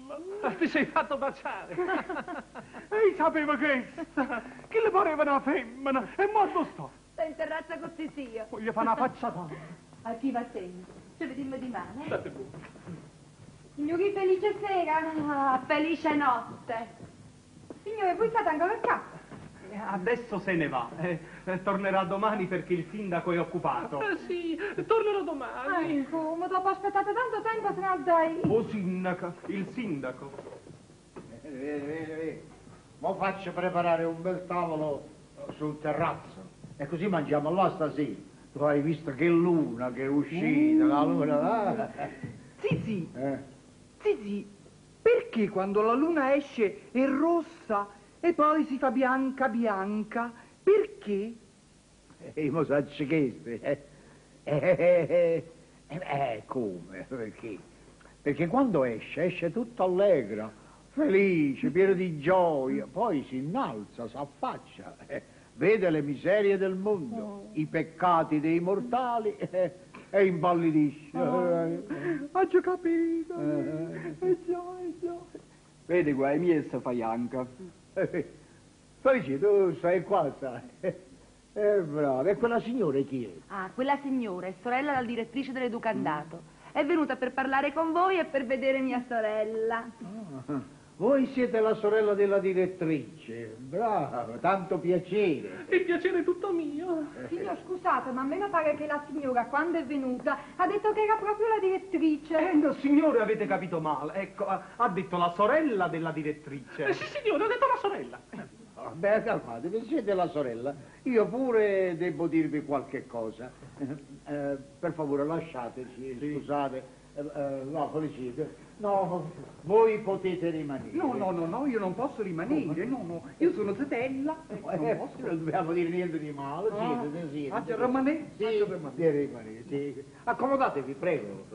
Ti sei fatto baciare. E sapeva che le pareva una femmina. E morto sto. Sta in terrazza con Zizio. Voglio fare una facciata. A chi va sempre? Ce vediamo di mano. Signori, felice sera. Ah, felice notte. Signore, voi state ancora a casa? Adesso se ne va. Tornerà domani perché il sindaco è occupato. Sì, tornerò domani. Ecco, ma dopo aspettate tanto tempo, se no dai. Oh, sindaca, il sindaco. Mo faccio preparare un bel tavolo sul terrazzo e così mangiamo là stasera. Tu hai visto che luna che è uscita, la luna. Zizi, perché quando la luna esce è rossa e poi si fa bianca? Perché? Io so che come? Perché? Perché quando esce tutto allegro, felice, pieno di gioia, poi si innalza, si affaccia, vede le miserie del mondo, i peccati dei mortali e impallidisce. Ho già capito. Già. Vedi guai miei se fa bianca. Felice, tu stai qua, sai? Bravo. E quella signora chi è? Ah, quella signora è sorella della direttrice dell'educandato. È venuta per parlare con voi e per vedere mia sorella. Voi siete la sorella della direttrice. Bravo, tanto piacere. Il piacere è tutto mio. Signor, scusate, ma a me mi pare che la signora, quando è venuta, ha detto che era proprio la direttrice. No, signore, avete capito male. Ecco, ha detto la sorella della direttrice. Sì, signore, ho detto la sorella. Beh, calmatevi, siete la sorella. Io pure devo dirvi qualche cosa. Per favore, lasciateci, scusate. No, Felicite. No, voi potete rimanere. No, io non posso rimanere, no. Io sono Zetella. Non dobbiamo dire niente di male, siete. Faccia rimanere? Sì, deve rimanere, sì. Accomodatevi, prego.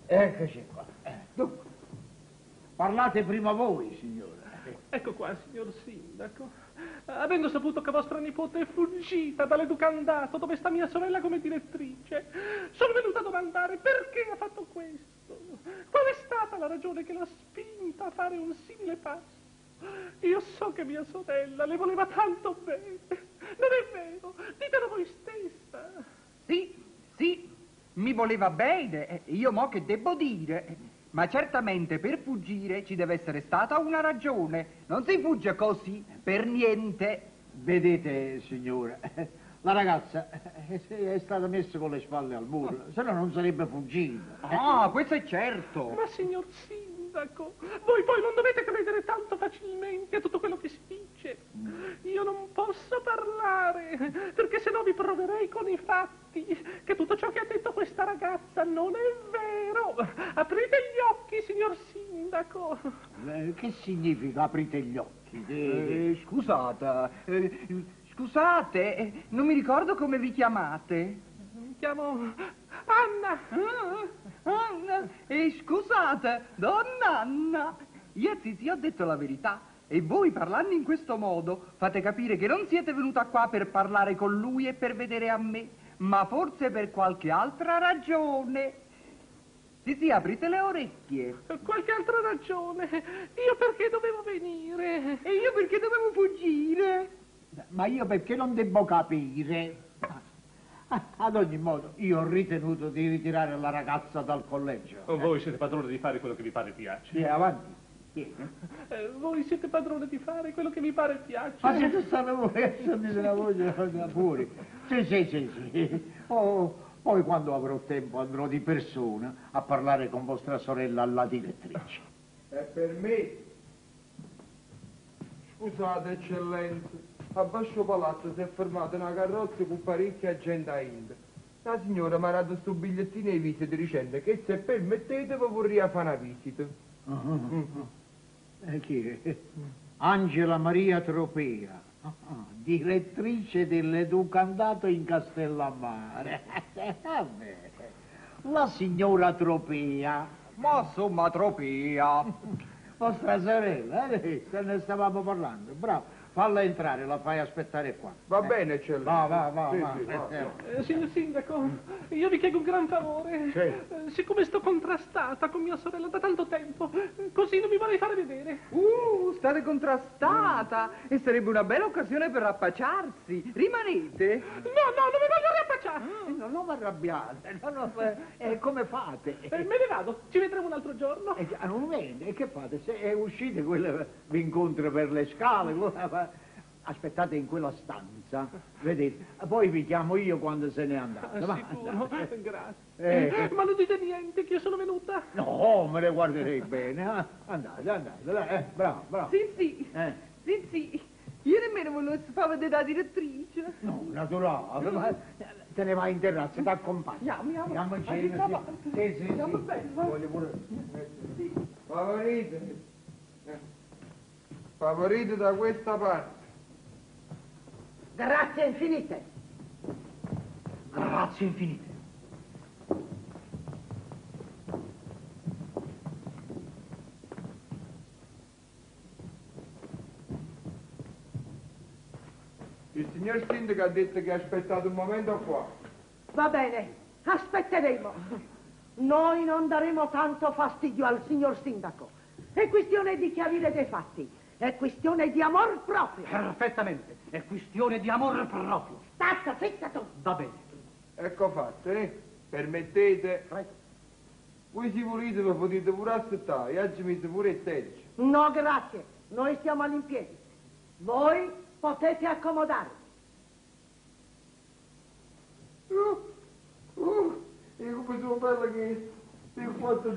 Eccoci qua. Dunque, parlate prima voi, signora. Ecco qua, signor sindaco. Avendo saputo che vostra nipote è fuggita dall'educandato dove sta mia sorella come direttrice, sono venuta a domandare perché ha fatto questo. Qual è stata la ragione che l'ha spinta a fare un simile passo? Io so che mia sorella le voleva tanto bene. Non è vero? Ditelo voi stessa. Sì, mi voleva bene. Io mo che devo dire? Ma certamente per fuggire ci deve essere stata una ragione. Non si fugge così, per niente. Vedete, signora, la ragazza è stata messa con le spalle al muro, se no non sarebbe fuggita. Ah, questo è certo. Ma signor sindaco, voi poi non dovete credere tanto facilmente a tutto quello che si dice. Io non posso parlare, perché sennò vi proverei con i fatti che tutto ciò che ha detto questa ragazza non è vero. Aprite gli occhi, signor sindaco. Che significa aprite gli occhi? Scusate, non mi ricordo come vi chiamate. Mi chiamo Anna. Anna, scusate, donna Anna. Io sì, ho detto la verità. E voi, parlando in questo modo, fate capire che non siete venuta qua per parlare con lui e per vedere a me, ma forse per qualche altra ragione. Sì, aprite le orecchie. Qualche altra ragione? Io perché dovevo venire? E io perché dovevo fuggire? Ma io perché non devo capire? Ad ogni modo, io ho ritenuto di ritirare la ragazza dal collegio. Voi siete padrone di fare quello che vi pare piace. Sì, avanti. Voi siete padrone di fare quello che vi pare piace. Ma siete stati voi, sentite la voce da fuori. Sì. Poi quando avrò tempo andrò di persona a parlare con vostra sorella, la direttrice. E per me, scusate eccellenza, a Bascio Palazzo si è fermata una carrozza con parecchia gente a India. La signora mi ha dato sto bigliettino di visita dicendo che se permettete vi vorrei fare una visita. Chi è? Angela Maria Tropea, direttrice dell'educandato in Castellammare. La signora Tropea. Ma insomma, Tropea. Vostra sorella, se ne stavamo parlando. Bravo, falla entrare, la fai aspettare qua. Va bene, eccellenza. Va. Signor sindaco, io vi chiedo un gran favore. Sì. Siccome sto contrastata con mia sorella da tanto tempo, così non mi vorrei fare vedere. State contrastata e sarebbe una bella occasione per rappacciarsi. Rimanete? No, non mi voglio riappacciare. Non vi arrabbiate. Come fate? Me ne vado, ci vedremo un altro giorno. Non viene, e che fate? Se uscite, quella vi incontra per le scale. Aspettate in quella stanza, vedete? Poi vi chiamo io quando se n'è andata. Sicuro, grazie. Ma non dite niente che io sono venuta? No, me le guarderei bene. Andate, bravo. Sì. Io nemmeno volevo far vedere la direttrice. No, naturale, ma te ne vai in terrazza, ti accompagno. Andiamo in cena, sì. Voglio pure... Favorite da questa parte. Grazie infinite. Grazie infinite. Il signor sindaco ha detto che ha aspettato un momento qua. Va bene, aspetteremo. Noi non daremo tanto fastidio al signor sindaco. È questione di chiarire dei fatti. È questione di amor proprio. Perfettamente, è questione di amor proprio. Stazza, zitta tu. Va bene. Ecco fatto, Permettete? Voi se volete vi potete pure aspettare, e oggi mi pure il terzo. No, grazie. Noi stiamo all'impiedi. Voi potete accomodare. Io come sono bella che io quanto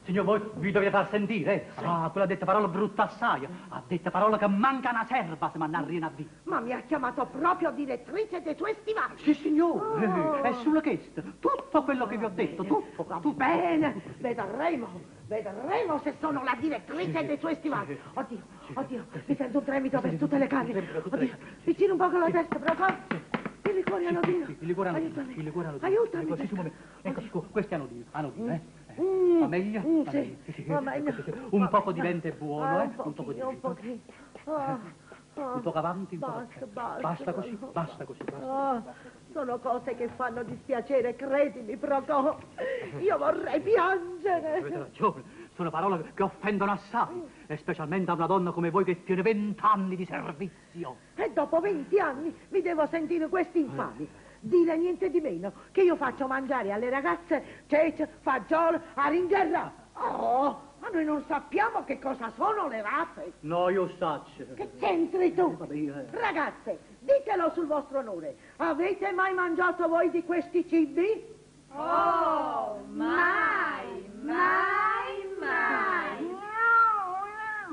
Signor, voi vi dovete far sentire, Ah, quella ha detto parole brutte assai. Ha detto parole che manca una serva se mi arriva a via. Ma mi ha chiamato proprio direttrice dei tuoi stivali. Sì, signore, è sulla chest. Tutto quello che vi ho detto, tutto. Bene, vedremo se sono la direttrice dei tuoi stivali. Oddio, mi sento un tremito per tutte le canne. Oddio, vicino un po' con la testa, però. Il liquore anodino. Il liquore anodino. Aiutami. Ecco, questi anodino, Va meglio? Sì, va meglio. Un poco di vento è buono, Un poco di vento. Un pochino. Un poco avanti, un po'. Basta così. Sono cose che fanno dispiacere, credimi, Procò. Io vorrei piangere. Avete ragione, sono parole che offendono assai, e specialmente a una donna come voi che tiene 20 anni di servizio. E dopo 20 anni mi devo sentire questi infami. Dire niente di meno che io faccio mangiare alle ragazze cece, fagiolo, aringherra. Oh, ma noi non sappiamo che cosa sono le rape. No, io saccio. Che c'entri tu? Ragazze, ditelo sul vostro onore. Avete mai mangiato voi di questi cibi? Oh, mai.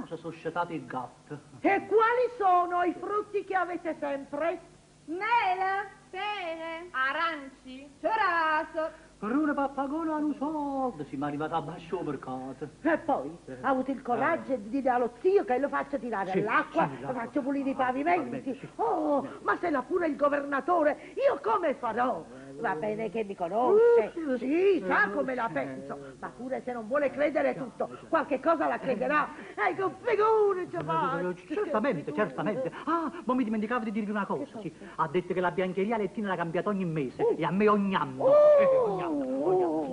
Si sono sciatati il gatto. E quali sono i frutti che avete sempre? Mele, pere, aranci, ceraso. Per una pappagona non soldo, si mi è arrivata a basso mercato. E poi ha avuto il coraggio di dire allo zio che lo faccio tirare all'acqua, lo faccio pulire i pavimenti. Oh, ma se l'ha pure il governatore, io come farò? Va bene che mi conosce, sì, sa come la penso, ma pure se non vuole credere tutto, qualche cosa la crederà. Ecco, figurati, Certamente. Ah, ma mi dimenticavo di dirvi una cosa, sì. Ha detto che la biancheria Lettina la cambiata ogni mese, e a me ogni anno.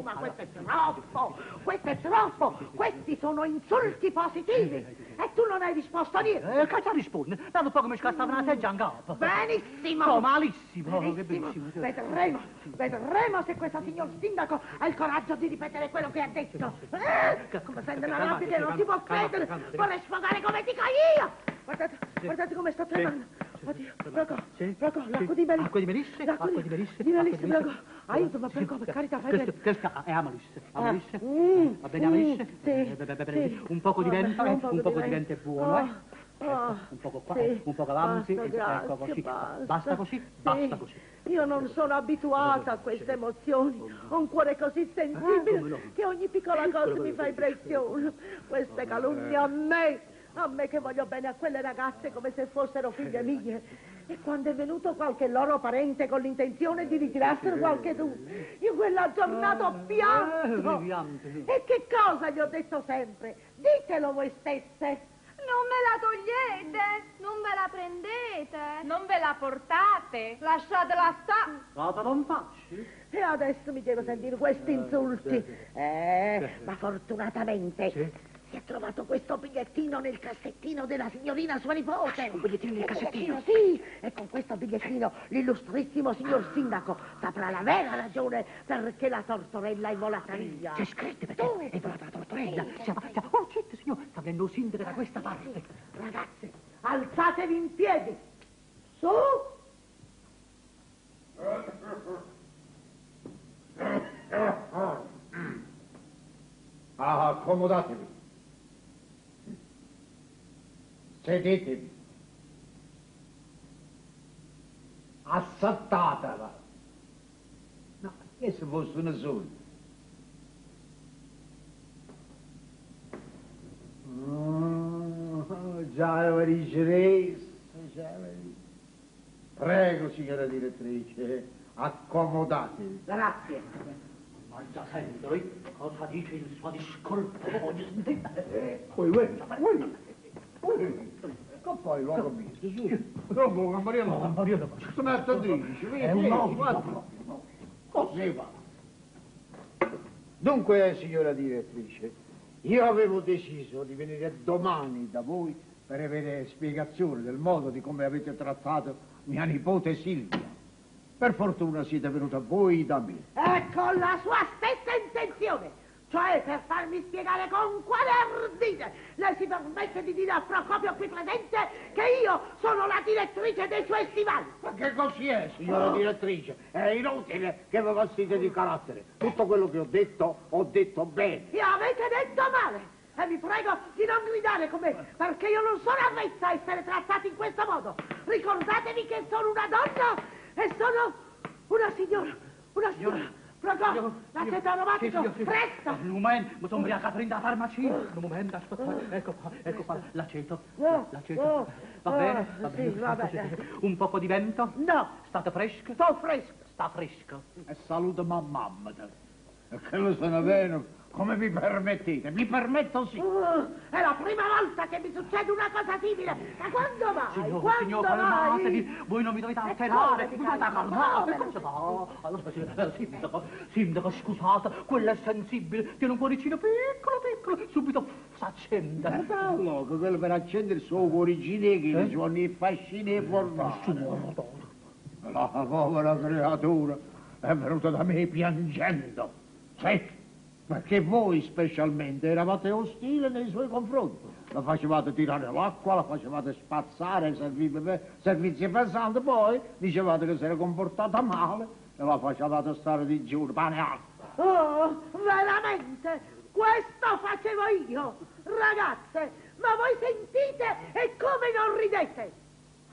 Ma questo è troppo, questi sono insulti positivi, e tu non hai risposto a niente. Che risponde? Dato poco mi scassava una seggia in capo. Benissimo. No, malissimo. Vedremo se questo signor sindaco ha il coraggio di ripetere quello che ha detto. Come sente una rabbia che non si può credere. Vorrei sfogare come dico io. Guardate come sto tremando. Oddio, Procò, l'acqua di Melisse. Acqua di Melisse? Di Melisse, Procò. Aiutami, Procò, per carità, fai bene. È Amalisse. Va bene, Amalisse? Sì. Un poco di vento, un poco di vento è buono, un poco qua, un poco avanti, ecco così. Basta così. Io non sono abituata a queste emozioni. Ho un cuore così sensibile che ogni piccola cosa mi fa impressione. Queste calunnie a me che voglio bene a quelle ragazze come se fossero figlie mie. E quando è venuto qualche loro parente con l'intenzione di ritirarsene qualche dubbio, io quella giornata ho pianto. E che cosa gli ho detto sempre? Ditelo voi stesse. Non me la togliete, non ve la prendete, non ve la portate, lasciatela stare. Cosa non facci? E adesso mi devo sentire questi insulti. Ma fortunatamente si è trovato questo bigliettino nel cassettino della signorina sua nipote. Un bigliettino nel cassettino? Sì, e con questo bigliettino l'illustrissimo signor sindaco saprà la vera ragione perché la tortorella è volata via. C'è scritto perché è volata la tortorella. Oh, certo, signor, sta venendo sindaco da questa parte. Ragazzi, alzatevi in piedi. Su! Accomodatevi. Sedetevi. Assaltatela. No, che se fosse una sola. Già lo dicevo. Prego, signora direttrice, accomodatevi. Grazie. Ma già sento, cosa dice il suo discorso? Che poi l'ho visto, su. Dopo, Campariello. Sono attendici, È un uomo. Così va. Dunque, signora direttrice, Io avevo deciso di venire domani da voi per avere spiegazione del modo di come avete trattato mia nipote Silvia. Per fortuna siete venuti a voi da me. Ecco la sua stessa intenzione. Cioè per farmi spiegare con quale ardite lei si permette di dire a Procopio qui presente che io sono la direttrice dei suoi stivali. Ma che così è, signora direttrice? È inutile che vi vestite di carattere. Tutto quello che ho detto bene. E avete detto male. E vi prego di non gridare con me, perché io non sono avvezza a essere trattata in questo modo. Ricordatevi che sono una donna e sono una signora. Una signora. Procopio, l'aceto aromatico, presto! Un momento, mi sono ubriacata in da farmacia. Un momento, aspetta, ecco qua, l'aceto. L'aceto. Va bene? Sì, va bene. Un poco di vento? No. State fresco? Sto fresco. Sta fresco. E saluto mamma. E che lo sono vero? Come vi permettete? Mi permetto sì. È la prima volta che mi succede una cosa simile. Ma quando mai? Signor, calmatevi. Voi non mi dovete alterare. Mi dovete calmare. Allora, sindaco, scusate, quello è sensibile. Tiene un cuoricino piccolo. Subito s'accende. No, che quello per accendere il suo cuoricino che ne sono i fascini e formati. La povera creatura è venuta da me piangendo. Sì. Perché voi specialmente eravate ostili nei suoi confronti. La facevate tirare l'acqua, la facevate spazzare, servizi pesanti, poi dicevate che si era comportata male e la facevate stare di giù, pane acqua. Oh, veramente? Questo facevo io? Ragazze, ma voi sentite e come non ridete?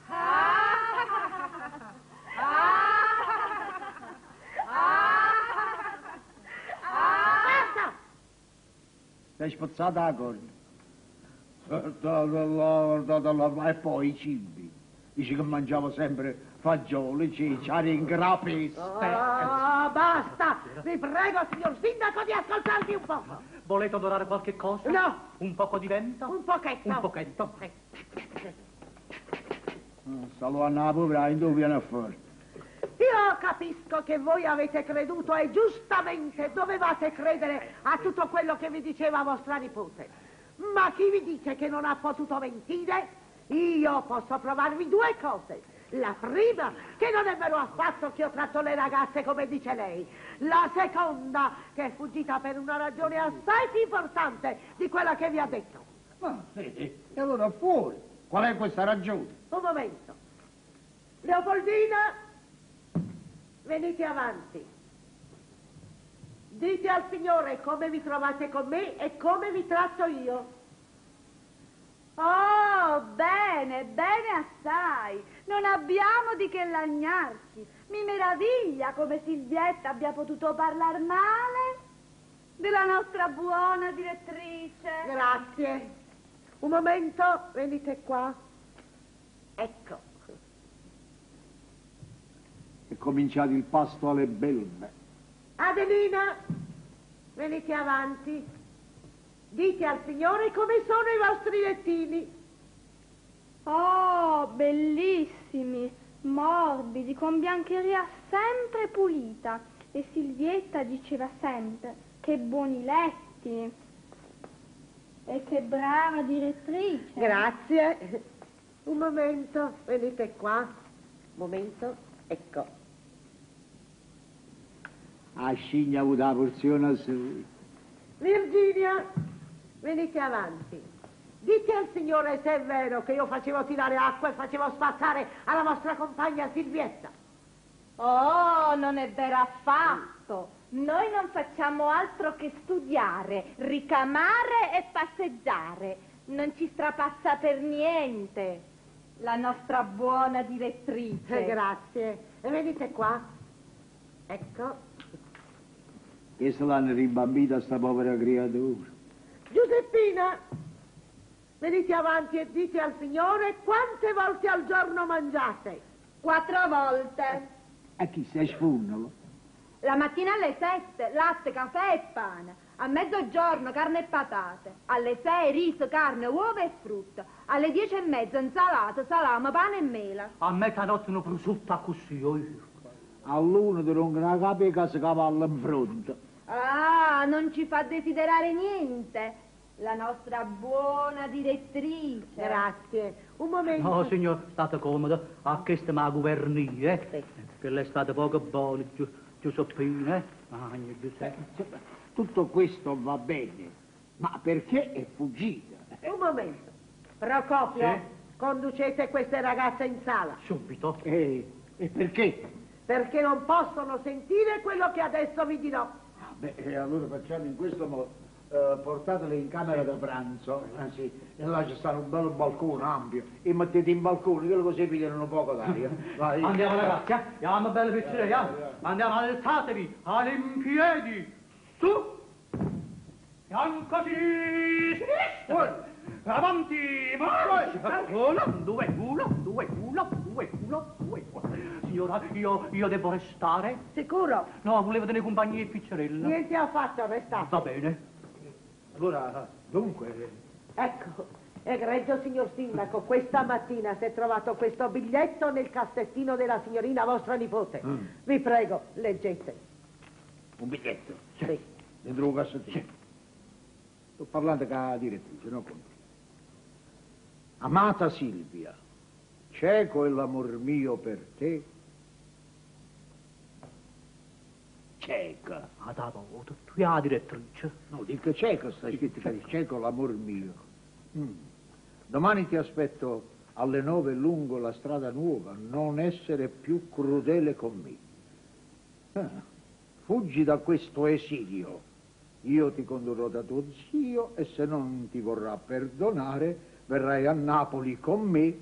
Basta! Sei spazzata la corda. Guardate là, e poi i cibi. Dice che mangiavo sempre fagioli, cicciari, ingrappi, basta! Vi prego, signor sindaco, di ascoltarmi un po'. Volete odorare qualche cosa? No. Un poco di vento? Un pochetto. Un pochetto. Stavo a Napoli, dove viene a fare? Io capisco che voi avete creduto e giustamente dovevate credere a tutto quello che vi diceva vostra nipote. Ma chi vi dice che non ha potuto mentire? Io posso provarvi due cose. La prima, che non è vero affatto che ho tratto le ragazze come dice lei. La seconda, che è fuggita per una ragione assai più importante di quella che vi ha detto. Ma e allora fuori. Qual è questa ragione? Un momento. Leopoldina, venite avanti. Dite al Signore come vi trovate con me e come vi tratto io. Oh, bene, bene assai. Non abbiamo di che lagnarci. Mi meraviglia come Silvietta abbia potuto parlare male della nostra buona direttrice. Grazie. Un momento, venite qua. Ecco. È cominciato il pasto alle belve. Adelina, venite avanti. Dite al Signore come sono i vostri lettini. Oh, bellissimi, morbidi, con biancheria sempre pulita. E Silvietta diceva sempre, che buoni letti. E che brava direttrice. Grazie. Un momento, venite qua. Un momento, ecco. A scigna ha avuto la porzione a sé. Virginia, venite avanti. Dite al Signore se è vero che io facevo tirare acqua e facevo spazzare alla vostra compagna Silvietta. Oh, non è vero affatto. Noi non facciamo altro che studiare, ricamare e passeggiare. Non ci strapazza per niente la nostra buona direttrice. Grazie. E venite qua. Ecco. Che se l'hanno rimbambita sta povera creatura. Giuseppina, venite avanti e dite al Signore quante volte al giorno mangiate. 4 volte. E chi si sfurnalo? La mattina alle 7, latte, caffè e pane. A mezzogiorno carne e patate. Alle 6 riso, carne, uova e frutta. Alle 10:30 insalata, salame, pane e mela. A mezzanotte una prosciutta così. All'uno ti rompono la capo e casa cavallo in fronte. Ah, non ci fa desiderare niente. la nostra buona direttrice. Grazie. Un momento. No, signor, state comodo. Ha chiesto ma governia, che lei è stata poco buona, Giuseppina, Giuseppe. Tutto questo va bene, ma perché è fuggita? Un momento. Procopio, Sì? conducete queste ragazze in sala. Subito. E perché? Perché non possono sentire quello che adesso vi dirò. Beh, allora facciamo in questo modo. Portatele in camera da pranzo, anzi, e là c'è stato un bel balcone ampio, e mettete in balcone, quello così pigliano un poco d'aria. Vai. Andiamo ragazzi, andiamo belle piccine, andiamo, alzatevi, all'impiedi, su, fianco sinistra, avanti, marcia, uno. Signora, io devo restare? Sicuro? No, volevo tenere compagnia di Piccerella. Niente affatto, restate. Va bene. Allora, dunque... Ecco, egregio signor Sindaco, questa mattina si è trovato questo biglietto nel cassettino della signorina vostra nipote. Vi prego, leggete. Un biglietto? Sì. Dentro un cassettino? Sì. Sto parlando con la direttrice, non con te. Amata Silvia, cieco è l'amor mio per te. Cieca. Ah, da voto, tu è la direttrice. No, dico cieco, sta scritto che cieco l'amor mio. Domani ti aspetto alle 9 lungo la strada nuova, non essere più crudele con me. Fuggi da questo esilio. Io ti condurrò da tuo zio e se non ti vorrà perdonare, verrai a Napoli con me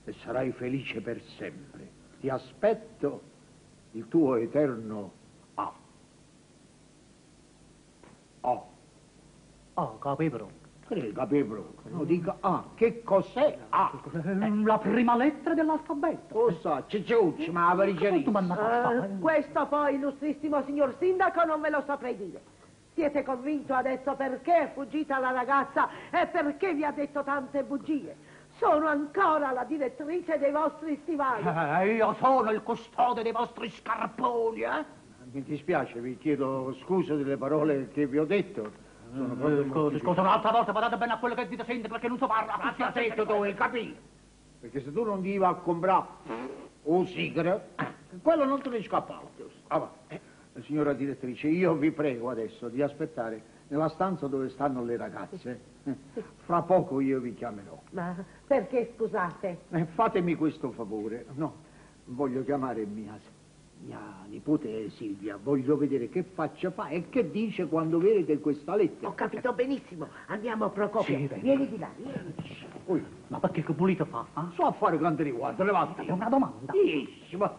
e sarai felice per sempre. Ti aspetto, il tuo eterno A. A. Ah, capivo. Capivo. No, dica A. Che cos'è A? La prima lettera dell'alfabeto. Lo so, cicciucci, ma la variceria. Questo poi, illustrissimo signor Sindaco, non ve lo saprei dire. Siete convinto adesso perché è fuggita la ragazza e perché vi ha detto tante bugie? Sono ancora la direttrice dei vostri stivali. Io sono il custode dei vostri scarponi, Mi dispiace, vi chiedo scusa delle parole che vi ho detto. Sono proprio Scusa, un'altra volta badate bene a quello che dite, sindaco, perché non so parla. Sta zitto tu, hai capito? Perché se tu non ti vai a comprare un sigaro, quello non te ne scappa. Signora direttrice, io vi prego adesso di aspettare nella stanza dove stanno le ragazze. Fra poco io vi chiamerò. Ma perché, scusate? Fatemi questo favore. No, voglio chiamare mia nipote Silvia. Voglio vedere che faccia fa e che dice quando vede questa lettera. Ho capito benissimo. Andiamo, Procopio. Sì, vieni di là, vieni. Poi, ma perché che pulito fa? So a fare quanto riguarda, levati. È una domanda. Sì, ma...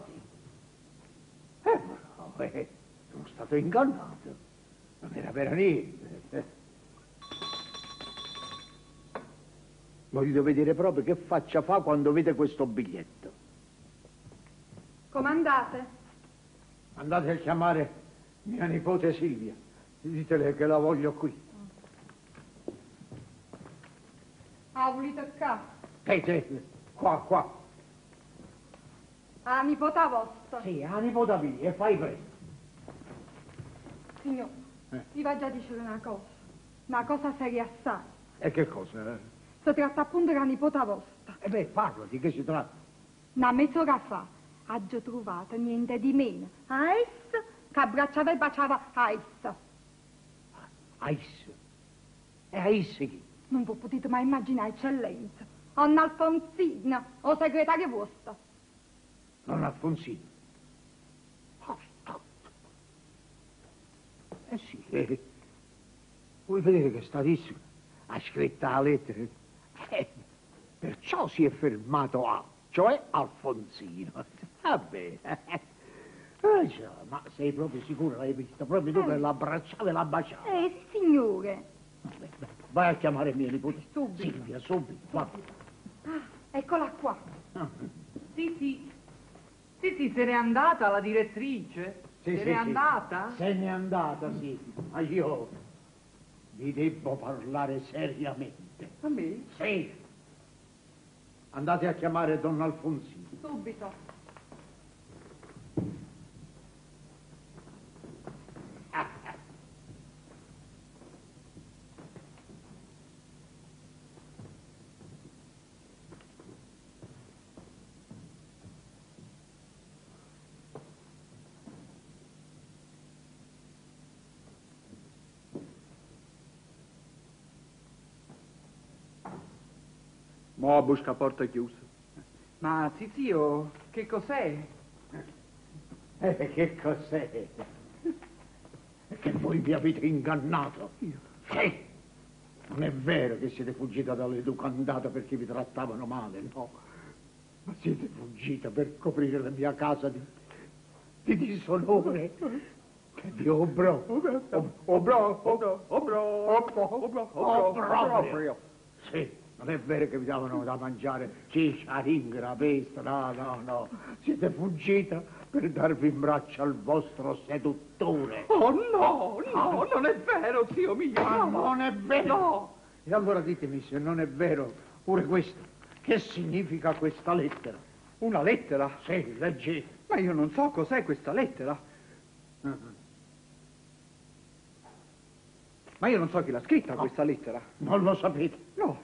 sono stato ingannato. Non era per niente. Voglio vedere proprio che faccia fa quando vede questo biglietto. Comandate. Andate a chiamare mia nipote Silvia. Ditele che la voglio qui. Ah, volete qua? Qua. Ah, nipota vostra. Sì, la nipote mia, e fai presto. Signor, vi va già a dire una cosa seria assai. E che cosa? Si tratta appunto della nipota vostra. Parla, di che si tratta? Una mezz'ora fa ha già trovato niente di meno a essa che abbracciava e baciava a essa. A essa? E a essa chi? Non vi potete mai immaginare, eccellenza. Anna Alfonsina, o segretaria vostra. Nonna Alfonsina? Sì, vuoi vedere che statissimo? Ha scritto la lettera. Perciò si è fermato a, cioè Alfonsino. Vabbè. Ma sei proprio sicura? L'hai vista proprio tu che l'abbracciava e la baciava? Signore. Vabbè, vai a chiamare mia nipote. Subito. Silvia, subito. Va. Ah, eccola qua. Sì, se n'è andata la direttrice. Se n'è andata? Se n'è andata, sì. Ma io vi devo parlare seriamente. A me? Sì. Andate a chiamare donna Alfonsina. Subito. Mo' a busca a porta chiusa. Ma zio, che cos'è? Che cos'è? Che voi mi avete ingannato. Sì. Non è vero che siete fuggita dall'educandata perché vi trattavano male, no. Ma siete fuggita per coprire la mia casa di disonore. Che di obbrobrio. Sì, non è vero che vi davano da mangiare ciccia, ringra, pesta, no. Siete fuggita per darvi in braccio al vostro seduttore. Oh no, non è vero, zio mio. Ah, non è vero? No. E allora ditemi se non è vero pure questo. Che significa questa lettera? Una lettera? Sì, leggete. Ma io non so cos'è questa lettera. Ma io non so chi l'ha scritta questa lettera. Non lo sapete? No.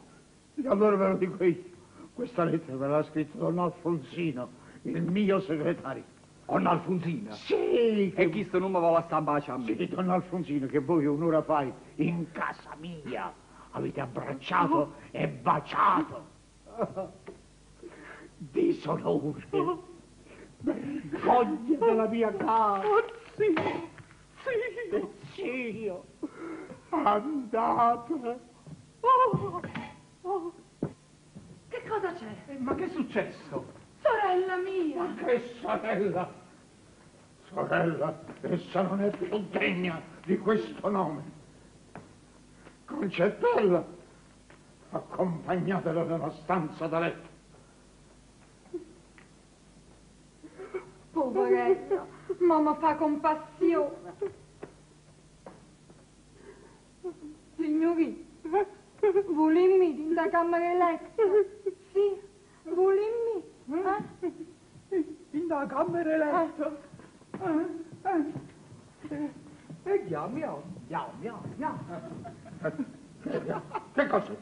E allora ve lo dico io. Questa lettera ve l'ha scritta Don Alfonsino, il mio segretario. Don Alfonsino? Sì. E chi sto non mi vuole stampace a me? Sì, Don Alfonsino, che voi un'ora fa in casa mia avete abbracciato e baciato. Disonore. Vergogna della mia casa. Sì. Zio. Andate. Che cosa c'è? Ma che è successo? Sorella mia! Ma che sorella? Sorella, essa non è più degna di questo nome. Concetella, accompagnatela nella stanza da letto. Poveretta, mamma fa compassione. Signorina, volimmi in da camera letto? Sì, volimmi? In da camera letto? E chiamiamo. Che cosa?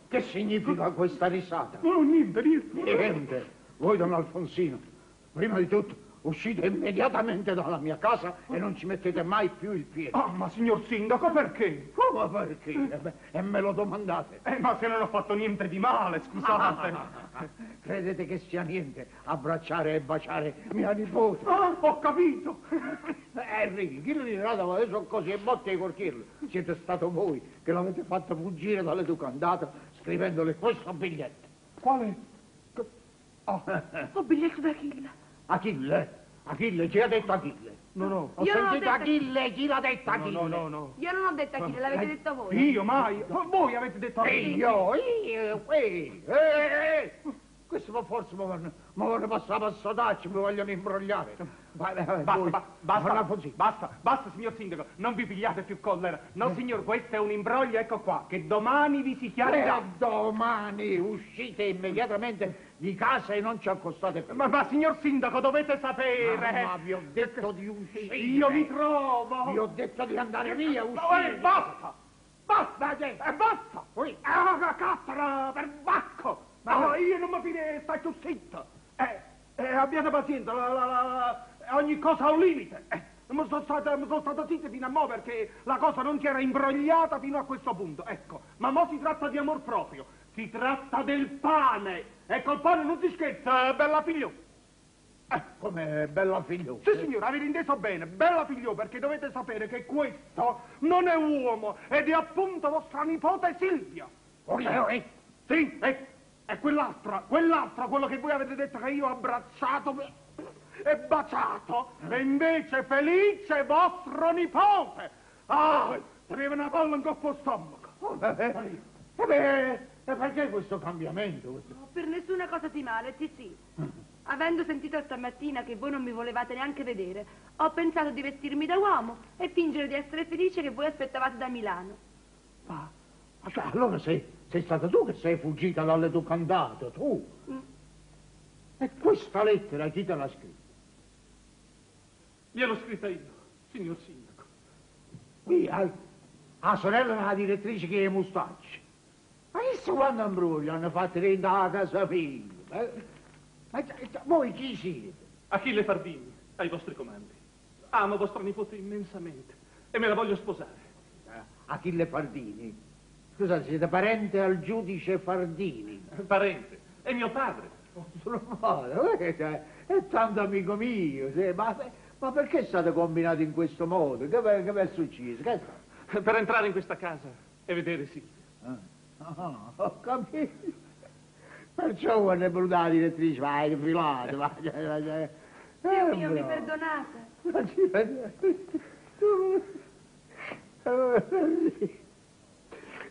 Che significa questa risata? No, niente. Niente. Voi, Don Alfonsino, prima di tutto uscite immediatamente dalla mia casa e non ci mettete mai più il piede. Ah, ma signor sindaco, perché? Come perché? E me lo domandate. Ma se non ho fatto niente di male, scusate. Credete che sia niente abbracciare e baciare mia nipote? Ah, ho capito. Enrico, chi le dirà da voi? Sono così e botte ai corchielli. Siete stato voi che l'avete fatta fuggire dall'educandata scrivendole questo biglietto. Quale? Ho biglietto d'Achille. Achille, chi ha detto Achille? No. Ho sentito Achille, chi l'ha detto Achille? No. Io non ho detto Achille, l'avete detto voi. Io mai? Voi avete detto Achille. Io, questo forse mi vogliono passare a sodacci, mi vogliono imbrogliare. Basta, signor sindaco, non vi pigliate più collera. No, signor, questo è un imbroglio, ecco qua, che domani vi si chiarirà. Domani uscite immediatamente di casa e non ci accostate più. Ma signor sindaco, dovete sapere. Ma vi ho detto di uscire. Io mi trovo. Vi ho detto di andare via, uscire. Basta. Basta. Cattara, per bacco. Ma io non mi fide, stai tu zitto. Abbiate pazienza, ogni cosa ha un limite. Mi sono stato zitto fino a mo' perché la cosa non si era imbrogliata fino a questo punto, ecco. Ma mo' si tratta di amor proprio, si tratta del pane. E col pane non si scherza, bella figlio. Come bella figlio? Sì, signore, avete inteso bene, bella figlio, perché dovete sapere che questo non è uomo ed è appunto vostra nipote Silvia. Sì, e quell'altra, quello che voi avete detto che io ho abbracciato e baciato, e invece felice vostro nipote. Aveva una palla in coppa al stomaco. E perché questo cambiamento? Per nessuna cosa di male, sì. Avendo sentito stamattina che voi non mi volevate neanche vedere, ho pensato di vestirmi da uomo e fingere di essere felice che voi aspettavate da Milano. Ma cioè, allora sei stata tu che sei fuggita dall'educandato, tu? E questa lettera chi te l'ha scritta? Gliel'ho scritta io, signor sindaco. Qui la sorella della direttrice che è mustacci. Ma chissà quando imbroglio hanno fatto dentro la casa mia? Ma voi chi siete? Achille Fardini, ai vostri comandi. Amo vostra nipote immensamente e me la voglio sposare. Achille Fardini? Scusate, siete parente al giudice Fardini? Parente, è mio padre. Suo padre, è tanto amico mio, sì, ma perché state combinati in questo modo? Che è successo? Che è? Per entrare in questa casa e vedere Silvia. Ho capito. Perciò quando è venuta la direttrice, vai, rifilate, vai. Dio mio, mi perdonate? Ma ci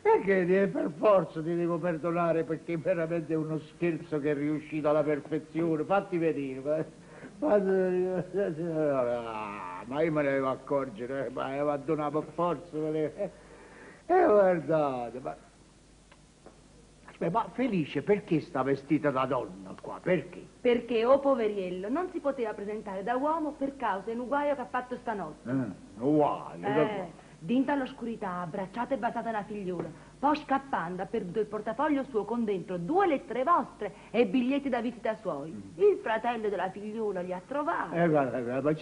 è che per forza ti devo perdonare perché veramente è uno scherzo che è riuscito alla perfezione. Fatti vedere. Ma io me ne devo accorgere, ma avevo donato per forza. Guardate, ma Felice, perché sta vestita da donna qua? Perché? Perché, oh poveriello, non si poteva presentare da uomo per causa di un guaio che ha fatto stanotte. Uguale. Dinta all'oscurità, abbracciata e baciata una figliuola. Poi scappando ha perduto il portafoglio suo con dentro 2 lettere vostre e biglietti da visita suoi. Il fratello della figliuola li ha trovati. Guarda, ma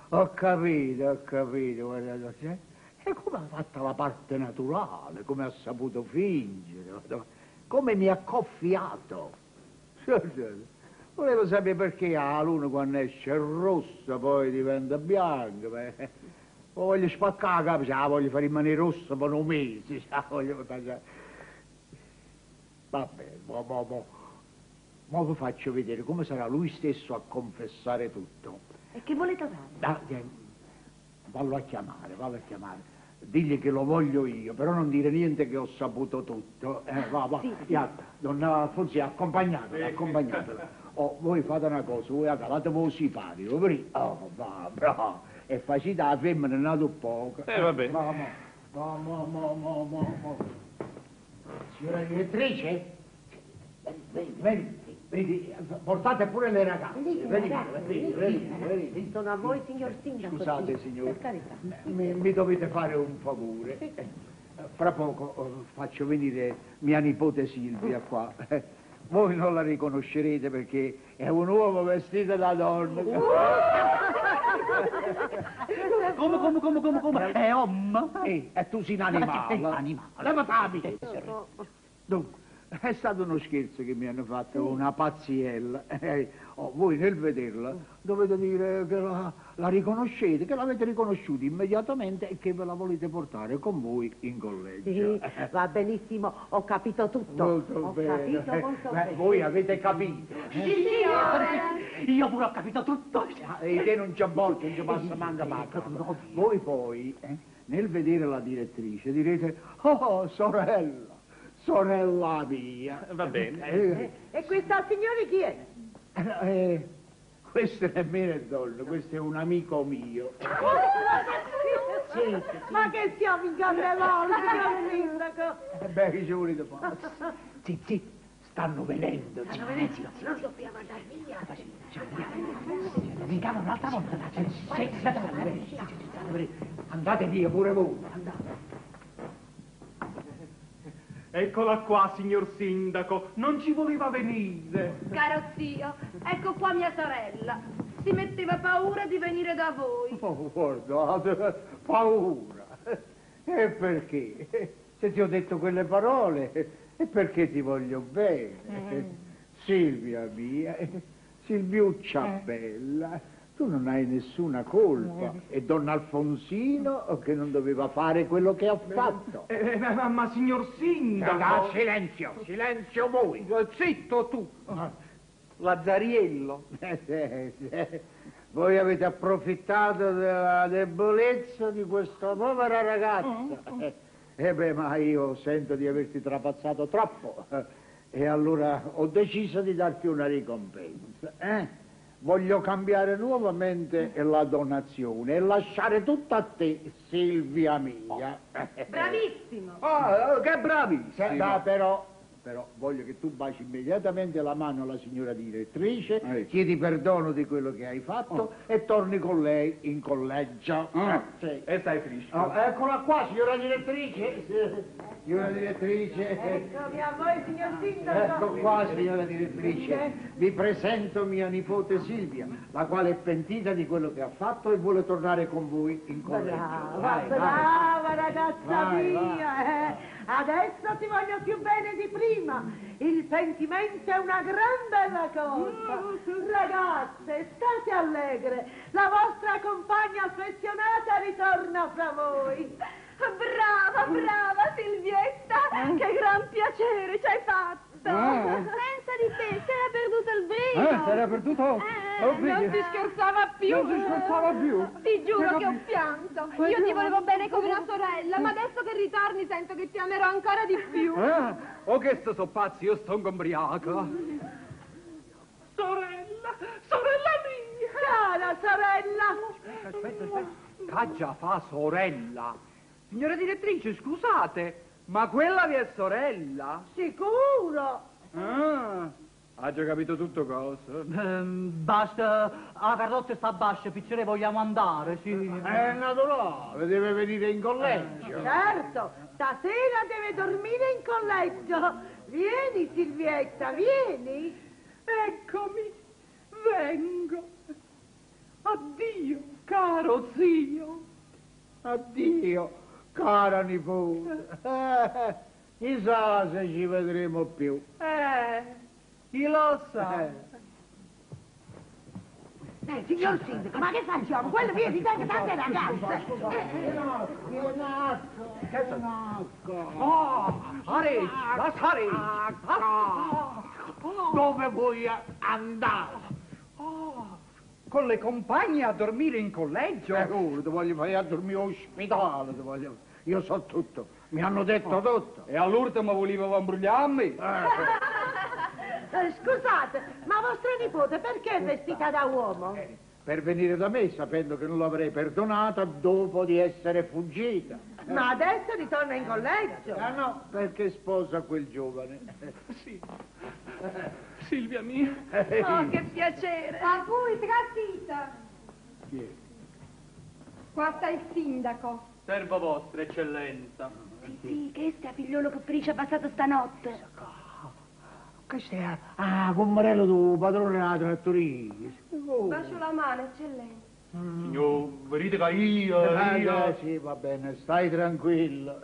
ho capito, guardate. E come ha fatto la parte naturale, come ha saputo fingere, come mi ha coffiato. Volevo sapere perché la luna quando esce è rossa, poi diventa bianca. Voglio spaccare la capo, la voglio fare rimanere rossa per un mese. Vabbè, mo vi faccio vedere come sarà lui stesso a confessare tutto. E che volete fare? Vallo a chiamare. Digli che lo voglio io, però non dire niente che ho saputo tutto. Va. Sì. Donna Fonzi, accompagnatela. Voi fate una cosa, voi cavatevi il sipario, va, bravo. E facite la femmina, è nato poco. Vabbè. Signora direttrice? Vedi, portate pure le ragazze. Venite. Sono a voi, signor Sindaco. Scusate, signore. Per carità. Mi dovete fare un favore. Fra poco faccio venire mia nipote Silvia qua. Voi non la riconoscerete perché è un uomo vestito da donna. Come? È uomo? E tu sei un animale. Levati! Dunque, è stato uno scherzo che mi hanno fatto, una pazziella. Voi nel vederla dovete dire che la riconoscete, che l'avete riconosciuta immediatamente e che ve la volete portare con voi in collegio. Sì, va benissimo, ho capito tutto. Molto bene. Molto bene. Voi avete capito? Sì, signore. Io pure ho capito tutto. E te non c'è volta, non ci passa manca pacca. Voi poi, nel vedere la direttrice, direte, oh, sorella mia. Va bene. E questa signore chi è? Questo nemmeno è donna, questo è un amico mio. Sì. Ma che siamo in carnevale, signor Sindaco? Che ci volete fare? Sì, stanno venendo. Non dobbiamo andare via. Veniamo un'altra volta. Andate via pure voi. Andate. Eccola qua, signor Sindaco, non ci voleva venire. Caro zio, ecco qua mia sorella. Si metteva paura di venire da voi. Guardate, paura. E perché? Se ti ho detto quelle parole, è perché ti voglio bene. Silvia mia, Silviuccia bella. Tu non hai nessuna colpa. E Don Alfonsino che non doveva fare quello che ha fatto. Ma signor Sindaco... Silenzio voi. Zitto tu, Lazzariello. Voi avete approfittato della debolezza di questa povera ragazza. Ma io sento di averti trapazzato troppo. E allora ho deciso di darti una ricompensa. Voglio cambiare nuovamente la donazione e lasciare tutto a te, Silvia mia. Bravissimo. Che bravissimo. Però voglio che tu baci immediatamente la mano alla signora direttrice, chiedi perdono di quello che hai fatto e torni con lei in collegio. Sì. E stai felice. Eccola qua, signora direttrice. Signora direttrice. Eccomi a voi, signor Sindaco. Ecco qua, signora direttrice. Vi presento mia nipote Silvia, la quale è pentita di quello che ha fatto e vuole tornare con voi in collegio. Brava ragazza mia. Adesso ti voglio più bene di prima. Il pentimento è una gran bella cosa. Ragazze, state allegre. La vostra compagna affezionata ritorna fra voi. Brava, brava Silvietta, che gran piacere ci hai fatto. Pensa di te, si era perduto il brigo. Si era perduto? Non si scherzava più. Non si scherzava più. Ti giuro che ho pianto. Io ti volevo bene come una sorella, ma adesso che ritorni sento che ti amerò ancora di più. Oh, che sto pazzi, io sto ubriaco. Sorella mia. Cara sorella. Aspetta. Caggia fa sorella. Signora direttrice, scusate, ma quella vi è sorella? Sicuro. Ha già capito tutto cosa? Basta, a Carrozze sta bascia, piccere vogliamo andare, sì. È naturale, deve venire in collegio. Certo, stasera deve dormire in collegio. Vieni Silvietta, vieni. Eccomi, vengo. Addio, caro zio. Addio, cara nipote. Chissà se ci vedremo più. Chi lo sa? Signor Sindaco, ma che facciamo? Quello viene di tante ragazze. Dove vuoi andare? Con le compagne a dormire in collegio? Ti voglio fare a dormire all'ospedale, io so tutto, mi hanno detto tutto. E all'ultimo volevo imbrugliarmi? Scusate, ma vostra nipote perché è vestita da uomo? Per venire da me sapendo che non l'avrei perdonata dopo di essere fuggita. Ma adesso ritorna in collegio. Ah no, perché sposa quel giovane. Sì. Silvia mia. Oh, che piacere. A voi, trattita. Chi è? Qua sta il sindaco. Servo vostra, eccellenza. Sì, che sta figliolo che Felice ha passato stanotte. Questo è commarello tuo padrone della trattoria. Bacio la mano, eccellenza. Signor, vedete che io... Sì, va bene, stai tranquillo.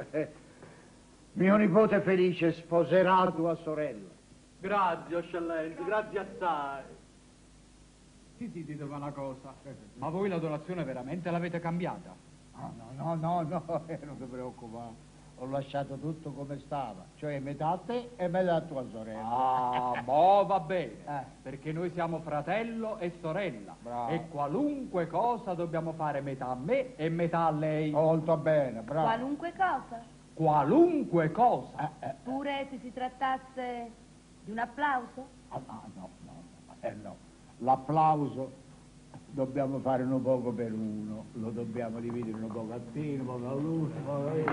Mio nipote Felice sposerà tua sorella. Grazie, eccellenza, grazie assai. Sì, ditemi una cosa. Ma voi la donazione veramente l'avete cambiata? No, non ti preoccupare. Ho lasciato tutto come stava, cioè metà a te e metà a tua sorella. Boh, va bene, perché noi siamo fratello e sorella. Bravo. E qualunque cosa dobbiamo fare metà a me e metà a lei. Molto bene, bravo. Qualunque cosa. Qualunque cosa. Pure se si trattasse di un applauso? No. L'applauso dobbiamo fare uno poco per uno, lo dobbiamo dividere uno poco a te, un poco a lui, un poco a lui.